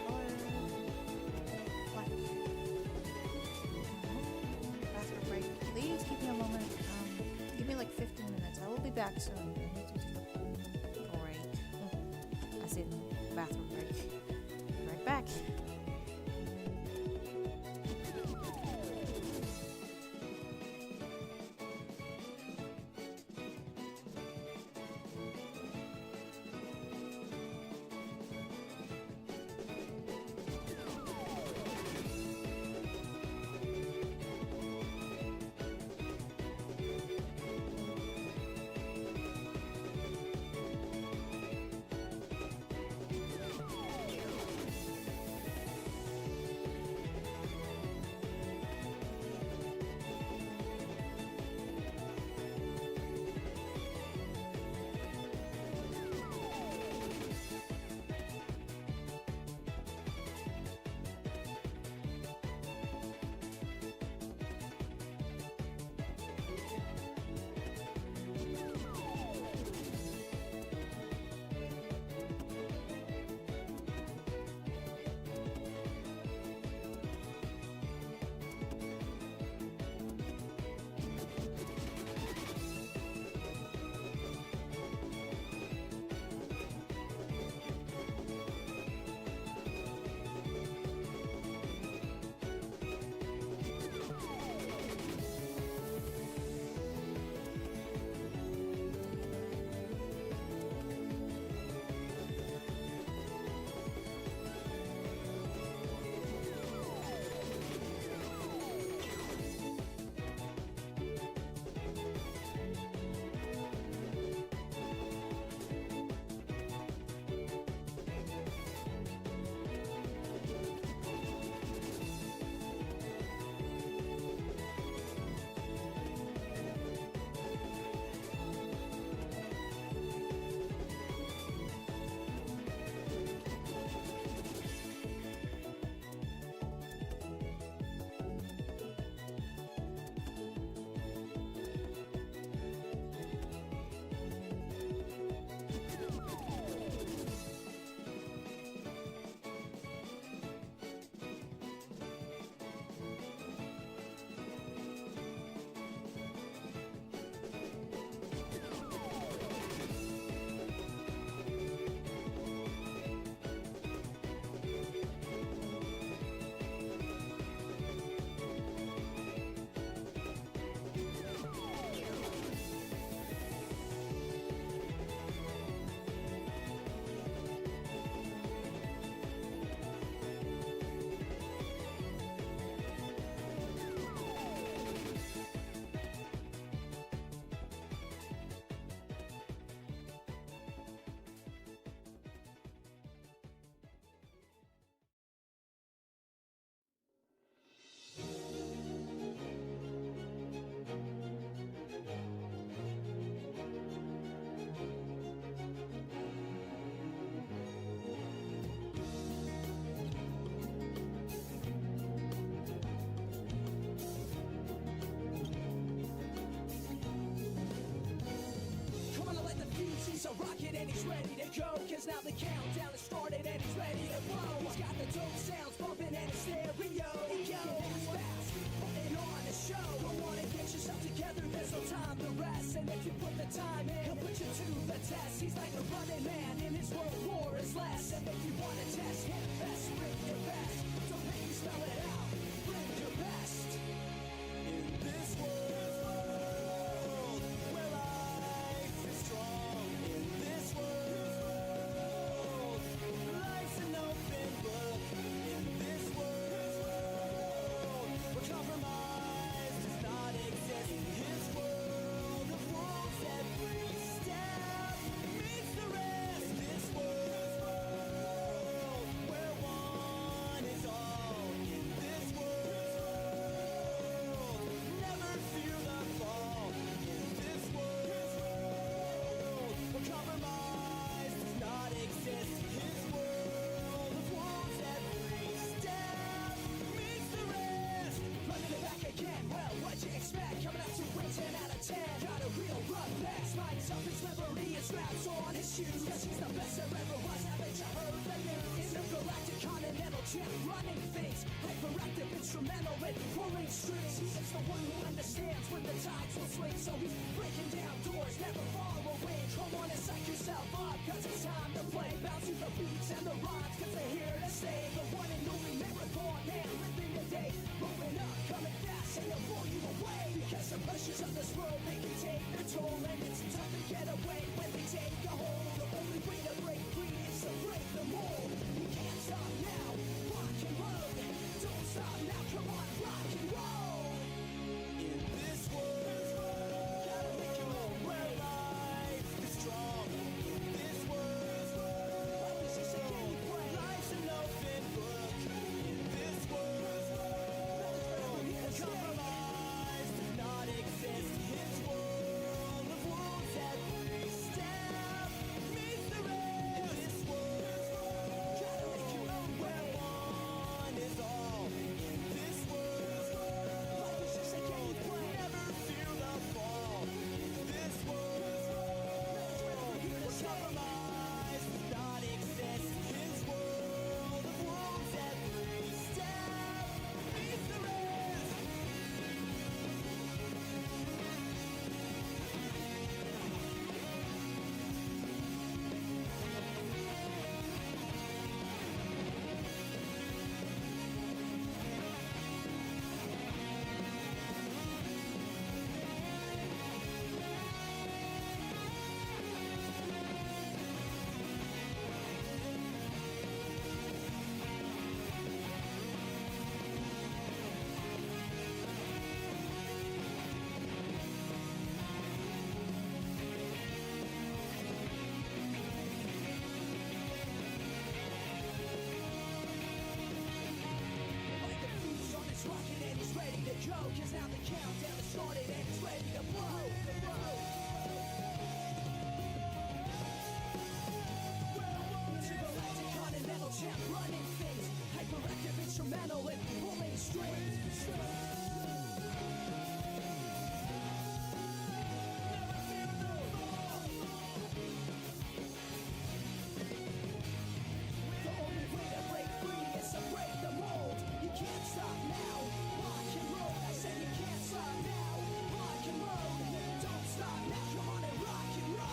Color. Black. Bathroom break. Please give me a moment. Give me like 15 minutes. I will be back soon. I need to take a break. I said bathroom break. Right back. countdown has started and he's ready to blow. He's got the dope sounds bumping and his stereo. He goes fast, putting on a show. Don't wanna get yourself together, there's no time to rest. And if you put the time in, he'll put you to the test. He's like a running man in his world, war is less. And if you wanna test him, best bring your best. Don't make you spell it out, bring your best. In this world, where life is strong. In this world, life's an open book. In this world, where compromise does not exist. In his world of wolves, every step meets the rest. In this world, where one is all. In this world, never fear the fall. In this world, where compromise does not exist. His world of wolves, every step meets the rest. Running it back again, well, what'd you expect? Coming out to win 10 out of 10. Got a real rough pass. Minds up his memory and straps on his shoes. Cause he's the best there ever was. Haven't you heard the news? Intergalactic continental champ running things. Hyperactive, instrumental in pulling strings. He is the one who understands when the tides will swing. So he's breaking down doors, never far away. Come on and psych yourself up, cause it's time to play. Bounce to the beats and the rhymes, cause they're here to stay. The one and only marathon man living the day. Moving up, coming fast, and they'll blow you away. Because the pressures of this world, they can take their toll. And it's tough to get away when they take a hold. The only way to break free is to break the mold. You can't stop now, rock and roll. Don't stop now, come on, rock and roll. In this world, gotta make your own where life is strong. In this world, life is just a game you play. Life's an open book. In this world, compromise does not exist. His world of wolves, every step meets the rest. In this world, gotta make your own where one is all. In this world, life is just a game you play. Never fear the fall. In this world, where compromise does not exist. His world of wolves, every step meets the rest. Like the fuse on his rocket and he's ready to go. Cause now the countdown has started and he's ready to blow. Intergalactic continental champ running things. Hyperactive, instrumental in pulling strings. The only way to break free is to break the mold. You can't stop now, rock and roll. I said you can't stop now, rock and roll. Don't stop now, come on and rock and roll.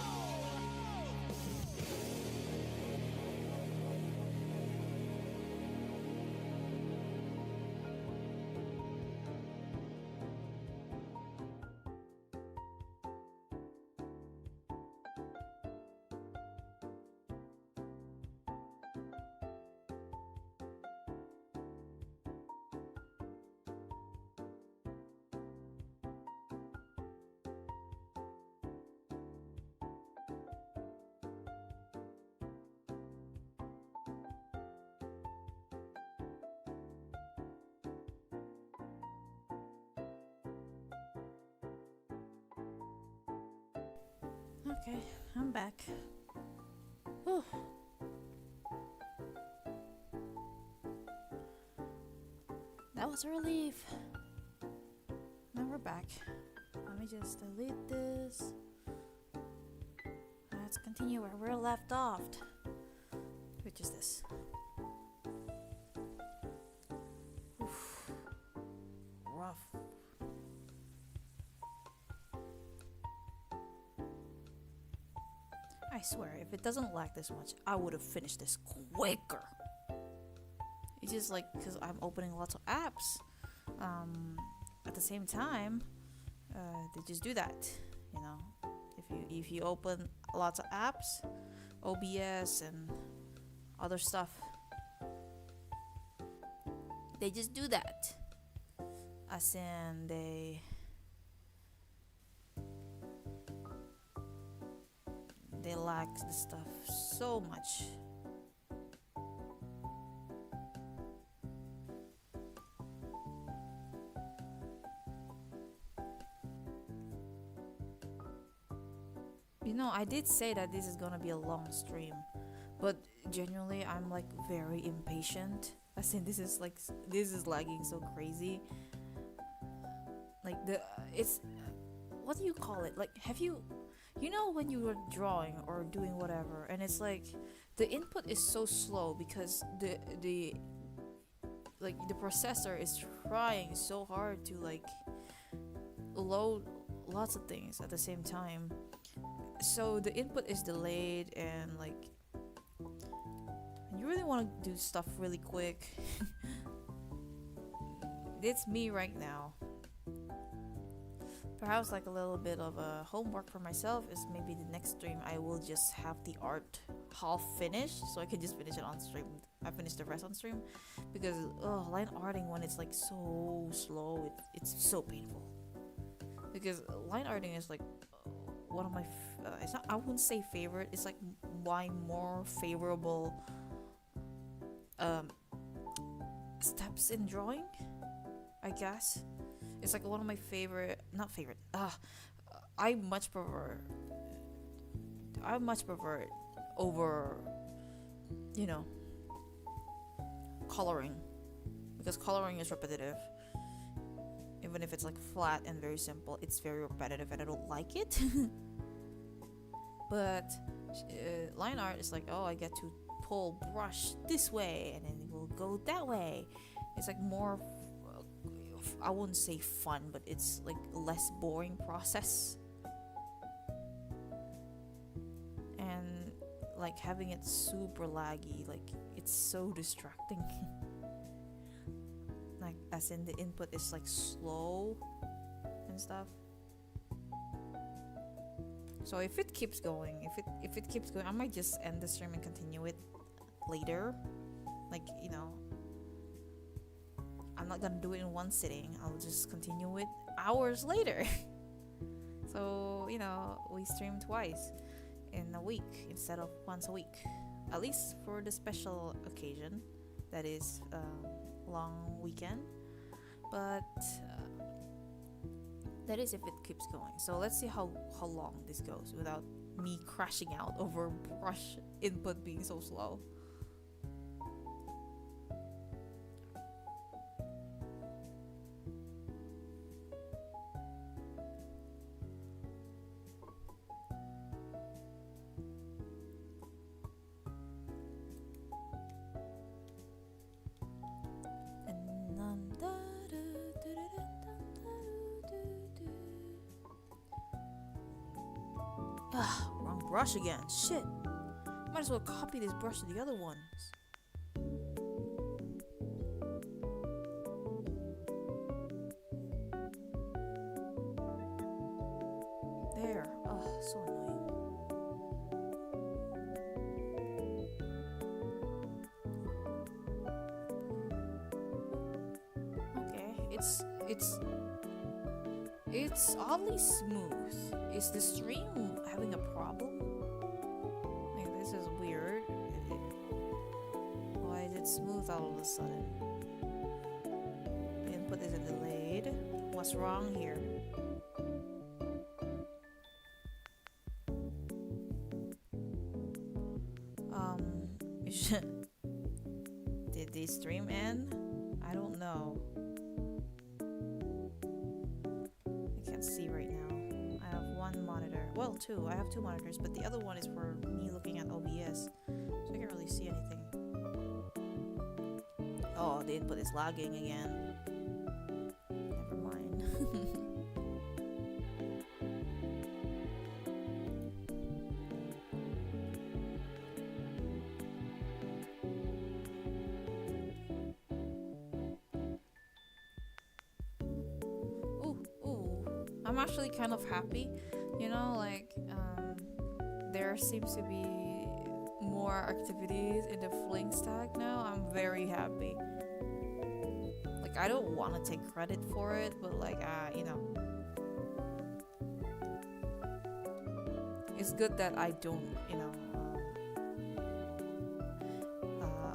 Okay, I'm back. Whew. That was a relief. Now we're back. Let me just delete this. Let's continue where we're left off. which is this. Oof. Rough. I swear, if it doesn't lag this much, I would have finished this quicker. It's just like because I'm opening lots of apps at the same time. They just do that, you know. If you open lots of apps, OBS and other stuff, they just do that. As in they lag the stuff so much. You know, I did say that this is gonna be a long stream, but genuinely I'm like very impatient. I think this is lagging so crazy. Like it's what do you call it? Like have you know when you were drawing or doing whatever and it's like the input is so slow because the processor is trying so hard to like load lots of things at the same time. So the input is delayed and like you really want to do stuff really quick. It's me right now. Perhaps like a little bit of a homework for myself is maybe the next stream I will just have the art half finished so I can just finish it on stream. I finish the rest on stream because line arting when it's like so slow, it's so painful. Because line arting is like one of my it's not, I wouldn't say favorite, it's like my more favorable steps in drawing, I guess. It's like one of my favorite, not favorite. I much prefer it over, you know, coloring, because coloring is repetitive. Even if it's like flat and very simple, it's very repetitive and I don't like it. But line art is like, I get to pull brush this way and then it will go that way. It's like more I wouldn't say fun, but it's like less boring process. And like having it super laggy, like it's so distracting. Like as in the input is like slow and stuff. So if it keeps going, if it keeps going, I might just end the stream and continue it later. Like, you know, I'm not gonna do it in one sitting. I'll just continue it hours later. So, you know, we stream twice in a week instead of once a week. At least for the special occasion, that is long weekend. But that is if it keeps going. So let's see how long this goes without me crashing out over brush input being so slow. Wrong brush again. Shit. Might as well copy this brush to the other ones. There. So annoying. Okay, it's oddly smooth. Is the stream having a problem? Like, this is weird. Why is it smooth all of a sudden? The input is delayed. What's wrong here? Did the stream end? I don't know. I can't see right now. I have one monitor. Well, two. I have two monitors, but the other one is for me looking at OBS. So I can't really really see anything. Oh, the input is lagging again. Never mind. Ooh. I'm actually kind of happy. You know, like, there seems to be more activities in the fling stack now. I'm very happy. Like, I don't want to take credit for it, but like, you know, it's good that I don't, you know,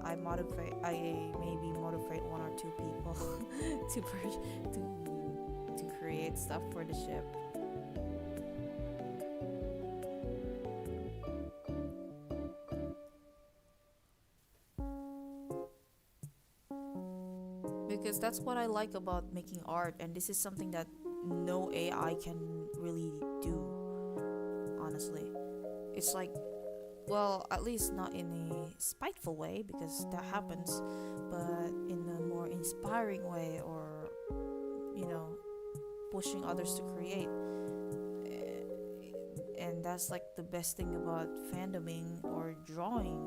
I maybe motivate one or two people to create stuff for the ship. Because that's what I like about making art, and this is something that no AI can really do, honestly. It's like, well, at least not in a spiteful way, because that happens, but in a more inspiring way, or, you know, pushing others to create. And that's like the best thing about fandoming or drawing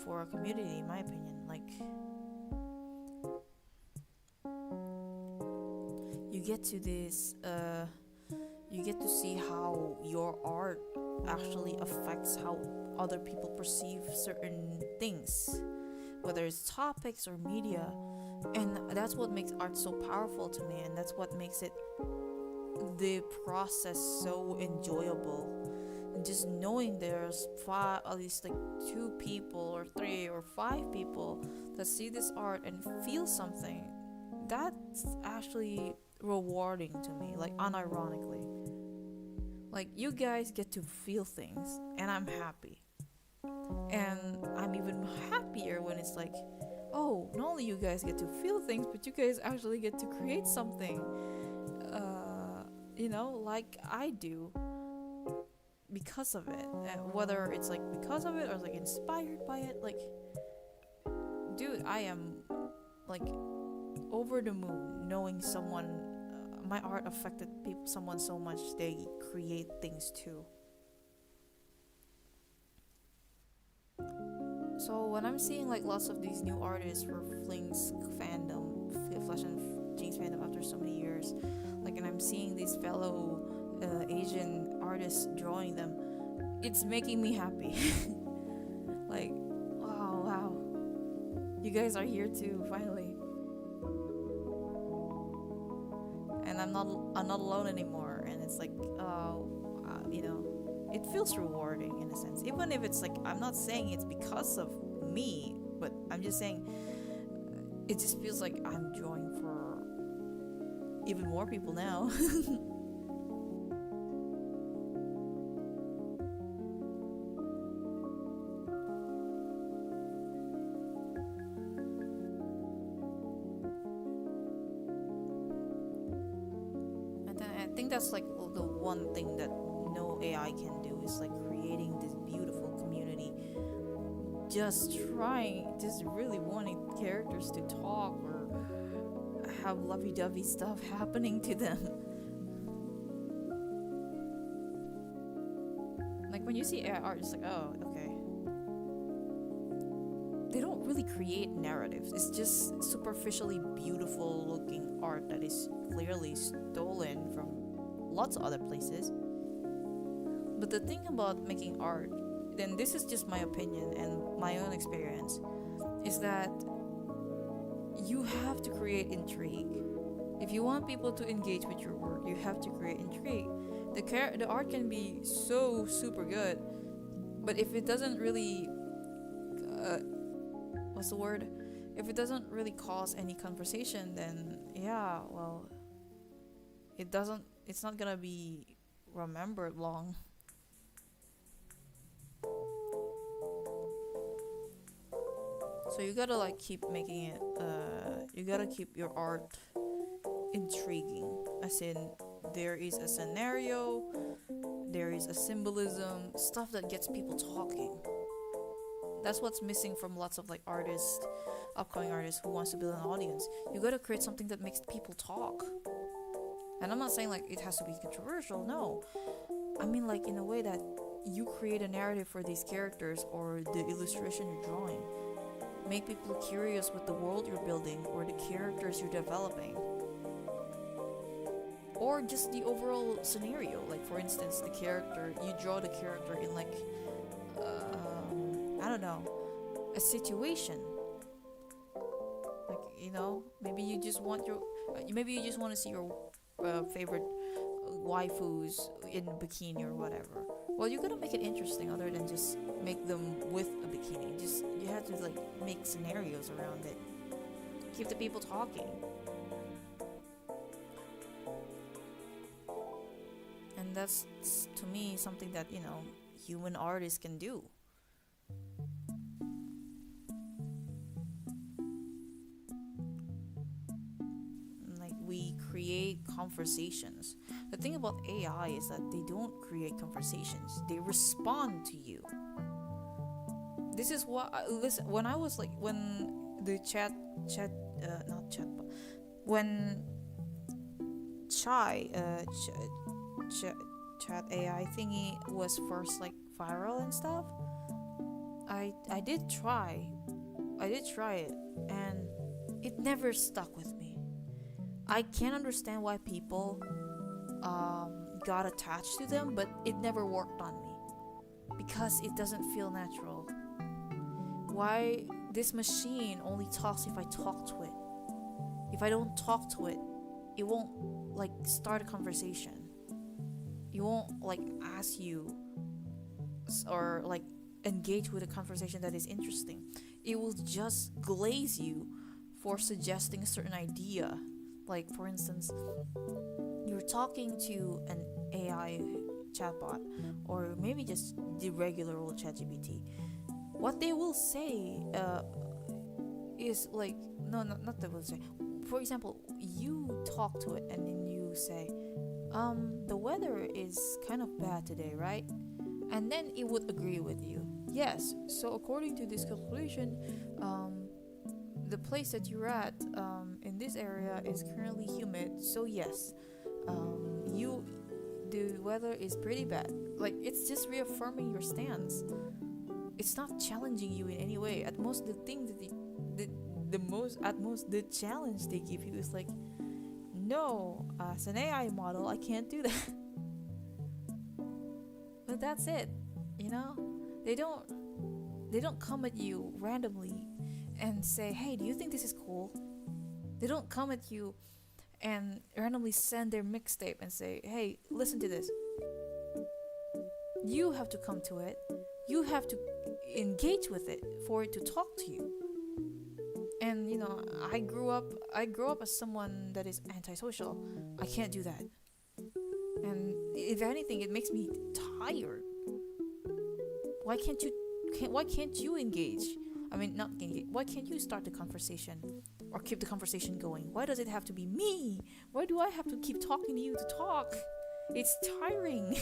for a community, in my opinion. Like, you get to this you get to see how your art actually affects how other people perceive certain things, whether it's topics or media. And that's what makes art so powerful to me, and that's what makes it, the process, so enjoyable. And just knowing there's at least like 2 people or 3 or 5 people that see this art and feel something, that's actually rewarding to me, like, unironically. Like, you guys get to feel things, and I'm happy. And I'm even happier when it's like, oh, not only you guys get to feel things, but you guys actually get to create something, you know, like I do, because of it. Whether it's like because of it or like inspired by it, like, dude, I am like over the moon knowing someone, my art affected someone so much they create things too. So when I'm seeing like lots of these new artists for Fling's fandom, Flash and Jinx fandom after so many years, like, and I'm seeing these fellow Asian artists drawing them, it's making me happy. Like, wow, you guys are here too, finally. And I'm not alone anymore, and it's like, you know, it feels rewarding in a sense, even if it's like, I'm not saying it's because of me, but I'm just saying it just feels like I'm drawing for even more people now. I think that's like the one thing that no AI can do, is like creating this beautiful community. Just really wanting characters to talk or have lovey-dovey stuff happening to them. Like, when you see AI art, it's like, oh, okay. They don't really create narratives. It's just superficially beautiful looking art that is clearly stolen from lots of other places. But the thing about making art, then this is just my opinion and my own experience, is that you have to create intrigue. If you want people to engage with your work, you have to create intrigue. The art can be so super good, but if it doesn't really if it doesn't really cause any conversation, then yeah, well, it's not gonna be remembered long. So you gotta like keep making it, you gotta keep your art intriguing, as in there is a scenario, there is a symbolism, stuff that gets people talking. that's what's missing from lots of like artists, upcoming artists who wants to build an audience. You gotta create something that makes people talk. And I'm not saying like it has to be controversial, no. I mean like in a way that you create a narrative for these characters or the illustration you're drawing. Make people curious with the world you're building or the characters you're developing. Or just the overall scenario. Like for instance, the character, you draw the character in like, I don't know, a situation. Like, you know, maybe you just want to see your favorite waifus in a bikini or whatever. Well, you gotta make it interesting other than just make them with a bikini. You have to like make scenarios around it. Keep the people talking. And that's, to me, something that, you know, human artists can do. Like, we create conversations. The thing about AI is that they don't create conversations. They respond to you. This is what, listen, when I was like, when the when chat AI thingy was first like viral and stuff, I did try it, and it never stuck with me. I can't understand why people got attached to them, but it never worked on me because it doesn't feel natural. Why this machine only talks if I talk to it? If I don't talk to it, it won't like start a conversation. It won't like ask you or like engage with a conversation that is interesting. It will just glaze you for suggesting a certain idea. Like for instance, you're talking to an AI chatbot or maybe just the regular old ChatGPT. What they will say is like, no, not they will say. For example, you talk to it and then you say, the weather is kind of bad today, right? And then it would agree with you. Yes, so according to this calculation, the place that you're at in this area is currently humid. So yes, the weather is pretty bad. Like, it's just reaffirming your stance. It's not challenging you in any way. At most, the thing that the challenge they give you is like, no, as an AI model, I can't do that. But that's it, you know. They don't come at you randomly and say, hey, do you think this is cool? They don't come at you and randomly send their mixtape and say, hey, listen to this. You have to come to it. You have to engage with it for it to talk to you. And you know, I grew up as someone that is antisocial. I can't do that. And if anything, it makes me tired. Why can't you engage? I mean, not engage. Why can't you start the conversation or keep the conversation going? Why does it have to be me? Why do I have to keep talking to you to talk? It's tiring.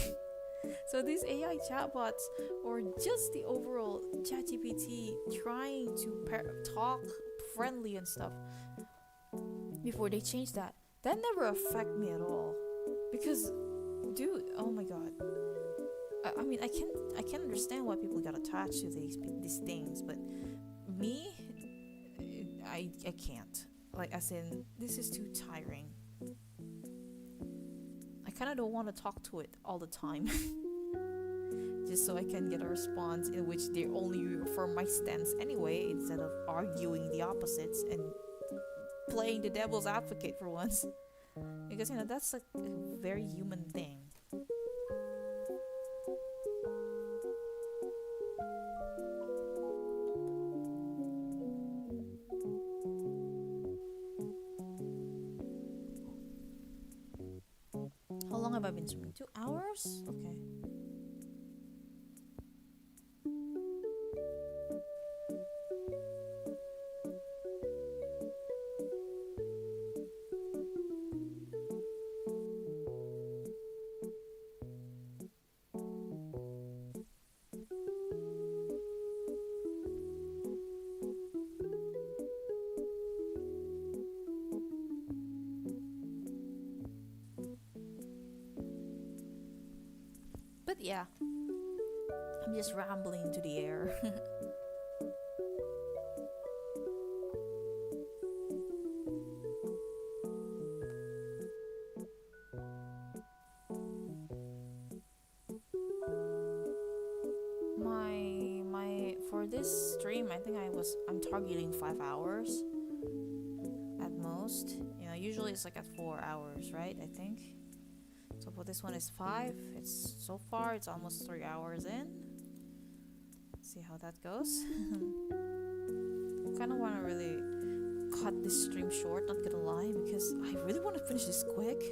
So these AI chatbots or just the overall ChatGPT trying to talk friendly and stuff, before they change that never affect me at all. Because, dude, oh my god. I mean, I can understand why people got attached to these things, but me, I can't. Like, as in, this is too tiring. I kind of don't want to talk to it all the time. Just so I can get a response in which they only reaffirm my stance anyway, instead of arguing the opposites and playing the devil's advocate for once. Because, you know, that's like a very human thing. How long have I been streaming? 2 hours? Okay. But yeah, I'm just rambling to the air. my for this stream, I think I'm targeting 5 hours at most. Usually it's like at 4 hours, right? I think. So for this one is 5. It's so far it's almost 3 hours in. Let's see how that goes. Kind of want to really cut this stream short, not gonna lie, because I really want to finish this quick.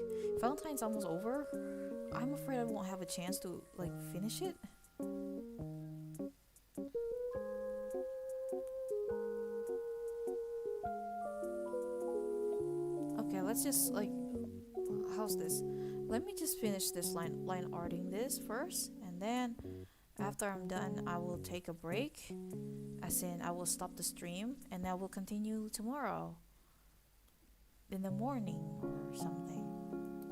Valentine's almost over. I'm afraid I won't have a chance to like finish it. Okay, let's just like, how's this? Let me just finish this line arting this first, and then after I'm done, I will take a break. As in, I will stop the stream, and I will continue tomorrow in the morning or something.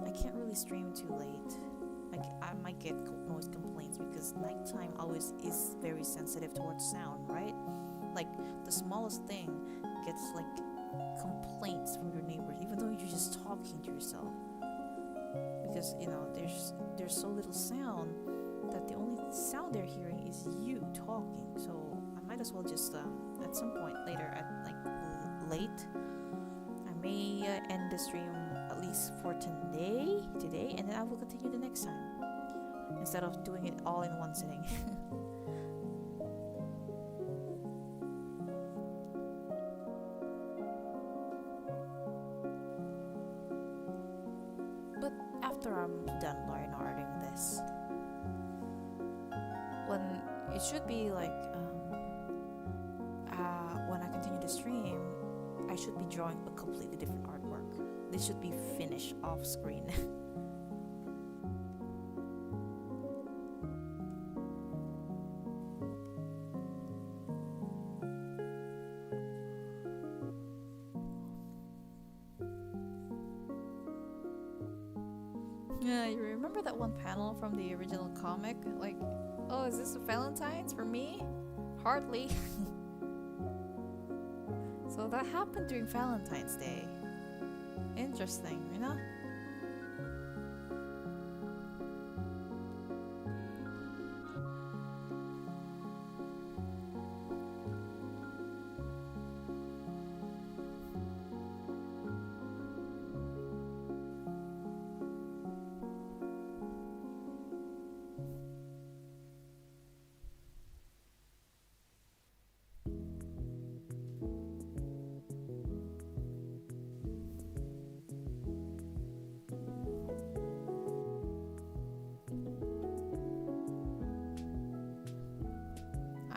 I can't really stream too late. Like, I might get noise complaints because nighttime always is very sensitive towards sound, right? Like, the smallest thing gets like complaints from your neighbors, even though you're just talking to yourself. Because there's so little sound that the only sound they're hearing is you talking. So I might as well just at some point later, at like late, I may end the stream at least for today, and then I will continue the next time instead of doing it all in one sitting. But after I'm done arting this, when it should be like when I continue the stream, I should be drawing a completely different artwork. This should be finished off screen. Yeah, you remember that one panel from the original comic? Like, oh, is this a Valentine's for me? Hardly. So that happened during Valentine's Day. Interesting, you know?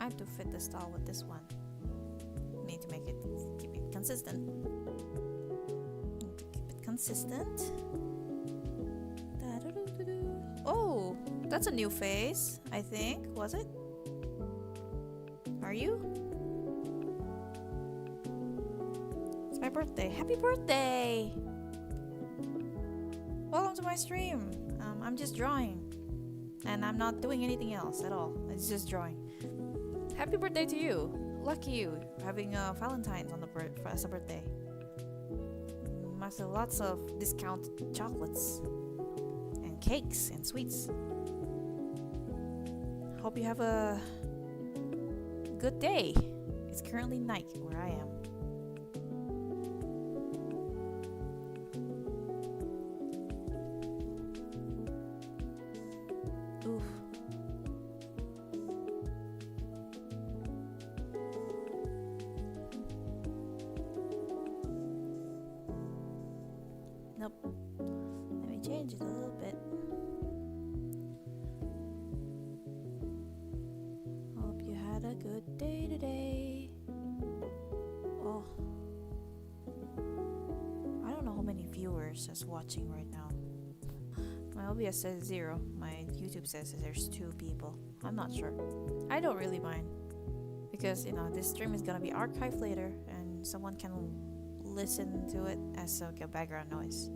I have to fit the style with this one. Need to keep it consistent. Keep it consistent. Oh, that's a new face, I think. Was it? Are you? It's my birthday. Happy birthday! Welcome to my stream. I'm just drawing. And I'm not doing anything else at all. It's just drawing. Happy birthday to you. Lucky you, having Valentine's on as a birthday. Must have lots of discounted chocolates and cakes and sweets. Hope you have a good day. It's currently night where I am. Oof. Nope. Let me change it a little bit. Hope you had a good day today. Oh. I don't know how many viewers is watching right now. My OBS says 0. My YouTube says there's 2 people. I'm not sure. I don't really mind. Because, this stream is gonna be archived later and someone can listen to it as a background noise.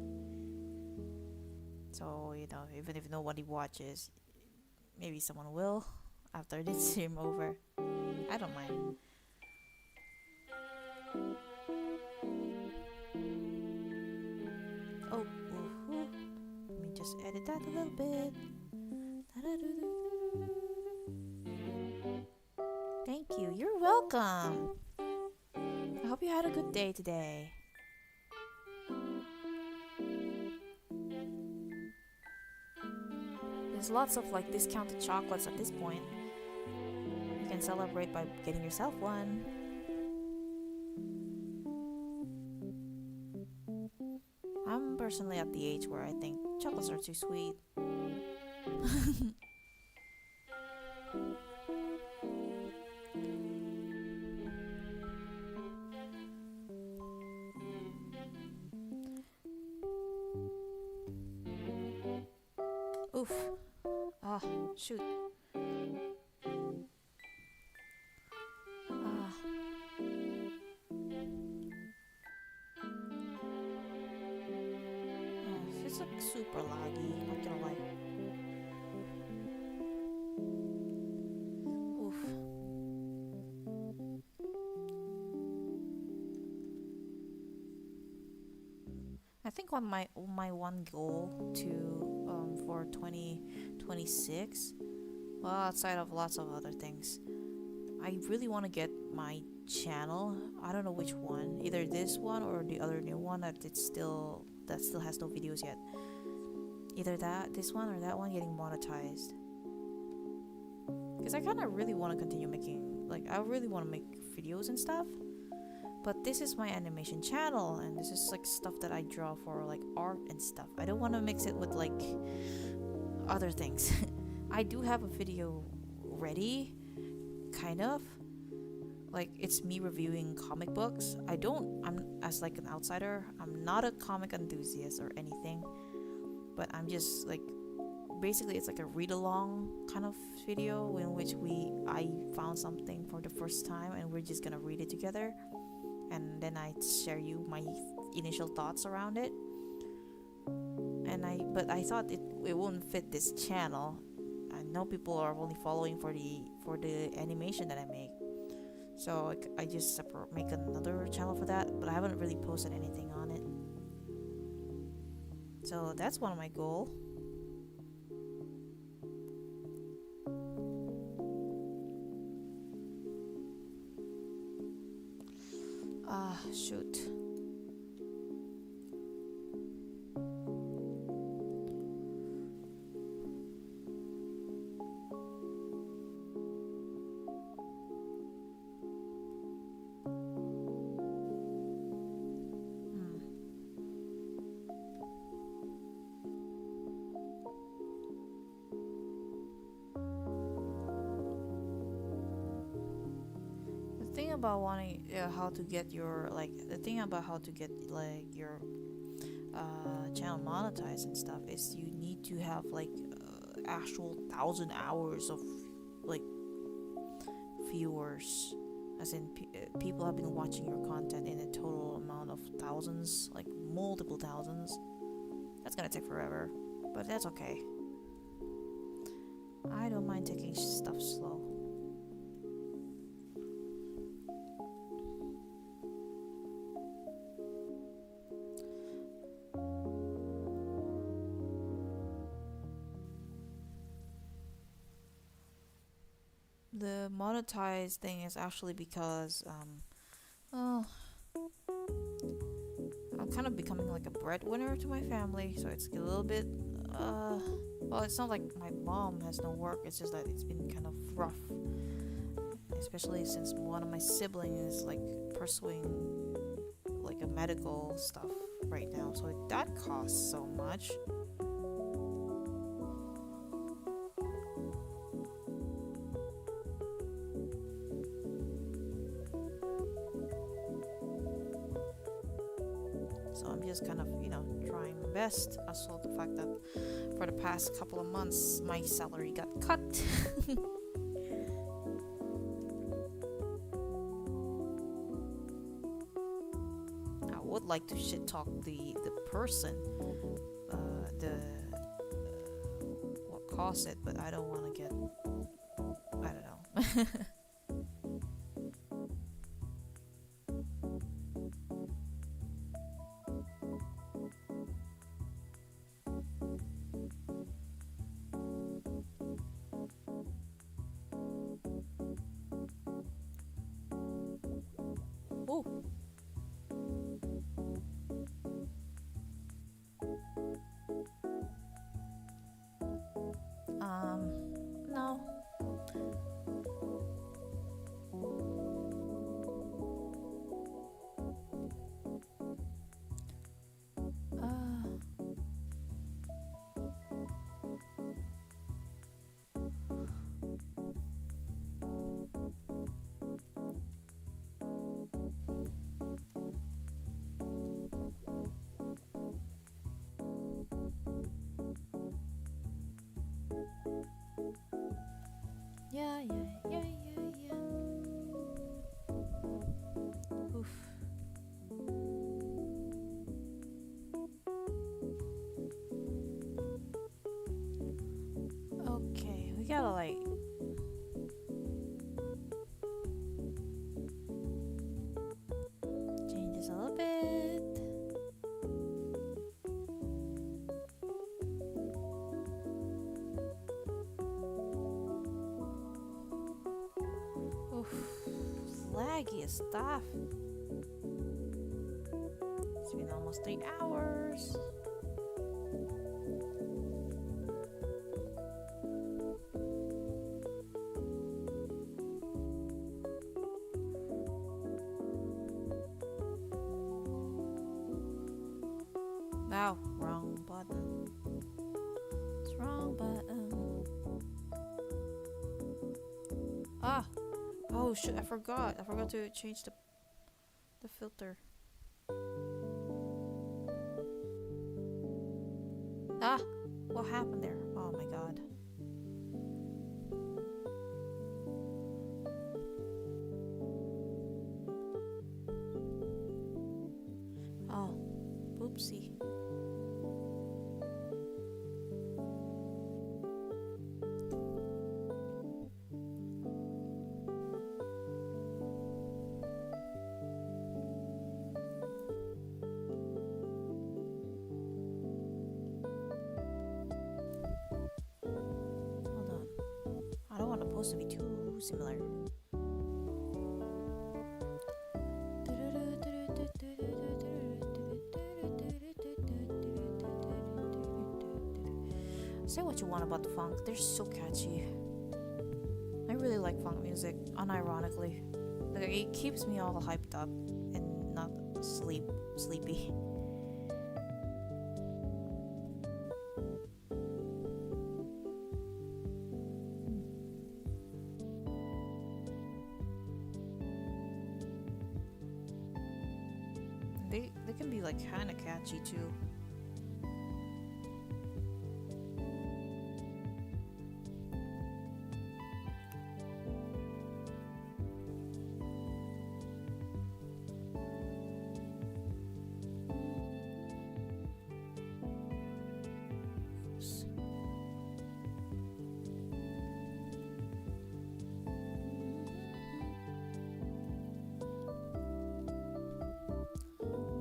So, even if nobody watches, maybe someone will after this stream over. I don't mind. Oh, ooh. Let me just edit that a little bit. Thank you. You're welcome. I hope you had a good day today. There's lots of like discounted chocolates at this point. You can celebrate by getting yourself one. I'm personally at the age where I think chocolates are too sweet. Oof. Ah, shoot. Ah. It's like super laggy, not gonna lie. Oof. I think on my one goal to for 2026, well, outside of lots of other things, I really want to get my channel. I don't know which one, either this one or the other new one that still has no videos yet. Either this one or that one getting monetized. Because I kind of really want to continue making, like, I really want to make videos and stuff. But this is my animation channel, and this is like stuff that I draw for like art and stuff. I don't want to mix it with like other things. I do have a video ready, kind of. Like, it's me reviewing comic books. I'm as like an outsider, I'm not a comic enthusiast or anything. But I'm just like, basically it's like a read-along kind of video in which I found something for the first time and we're just gonna read it together. And then I share you my initial thoughts around it. But I thought it wouldn't fit this channel. I know people are only following for the animation that I make. So I just make another channel for that, but I haven't really posted anything on it. So that's one of my goals. Shoot. About wanting how to get your channel monetized and stuff is you need to have like actual 1,000 hours of like viewers, as in people have been watching your content in a total amount of thousands, like multiple thousands. That's gonna take forever, but that's okay. I don't mind taking stuff slow. The monetized thing is actually because I'm kind of becoming like a breadwinner to my family, so it's a little bit well, it's not like my mom has no work, it's just that it's been kind of rough, especially since one of my siblings is like pursuing like a medical stuff right now, so that costs so much. So I'm just kind of, trying my best. Also, the fact that for the past couple of months, my salary got cut. I would like to shit talk the person, what cause it, but I don't want to get. I don't know. Oh. No. Yeah. Oof. Okay, we gotta like change this a little bit. Oof, laggy stuff. It's been almost 3 hours. Wow, wrong button. It's wrong button. Ah! Oh shoot, I forgot. I forgot to change the filter. Ah! What happened there? Oh my god. Oh, oopsie. Hold on. I don't want the post to be too similar. Say what you want about the funk, they're so catchy. I really like funk music, unironically. Like, it keeps me all hyped up and not sleepy. They can be like kind of catchy too.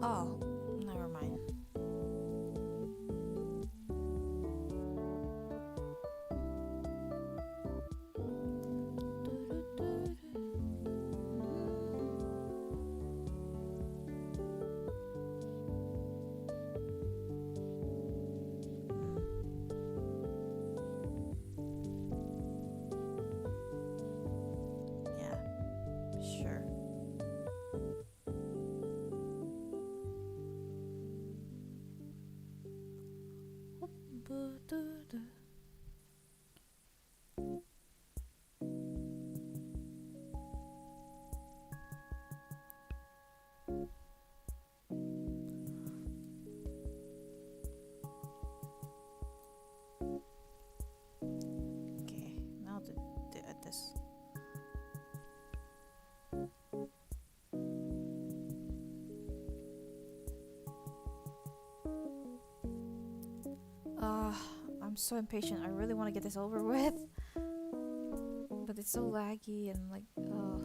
Oh, never mind. Yeah, sure. I'm so impatient. I really want to get this over with. But it's so laggy and like, oof.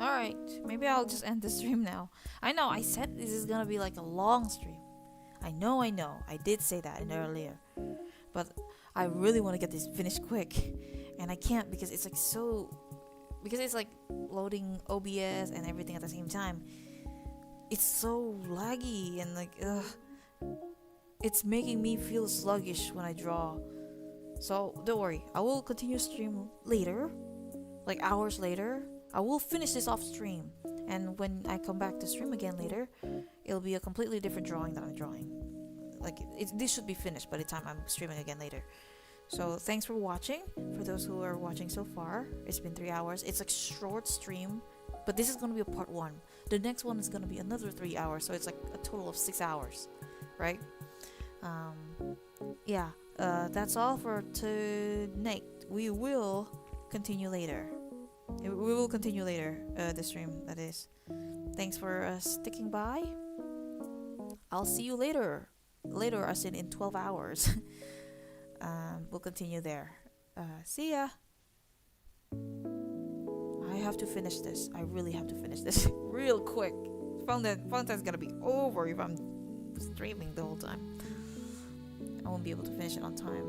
Alright, maybe I'll just end the stream now. I know, I said this is gonna be like a long stream. I know. I did say that in earlier. But I really want to get this finished quick. And I can't because it's like so... Because it's like loading OBS and everything at the same time. It's so laggy and like, it's making me feel sluggish when I draw. So don't worry, I will continue stream later. Like hours later. I will finish this off stream, and when I come back to stream again later, it'll be a completely different drawing that I'm drawing. Like this should be finished by the time I'm streaming again later. So thanks for watching. For those who are watching so far, it's been 3 hours. It's a short stream, but this is gonna be a part 1. The next one is gonna be another 3 hours, so it's like a total of 6 hours, right? Yeah. That's all for tonight. We will continue later. We will continue later, the stream, that is. Thanks for sticking by. I'll see you later. Later, as in 12 hours. We'll continue there. See ya. I have to finish this. I really have to finish this real quick. Valentine's gonna be over if I'm streaming the whole time. I won't be able to finish it on time.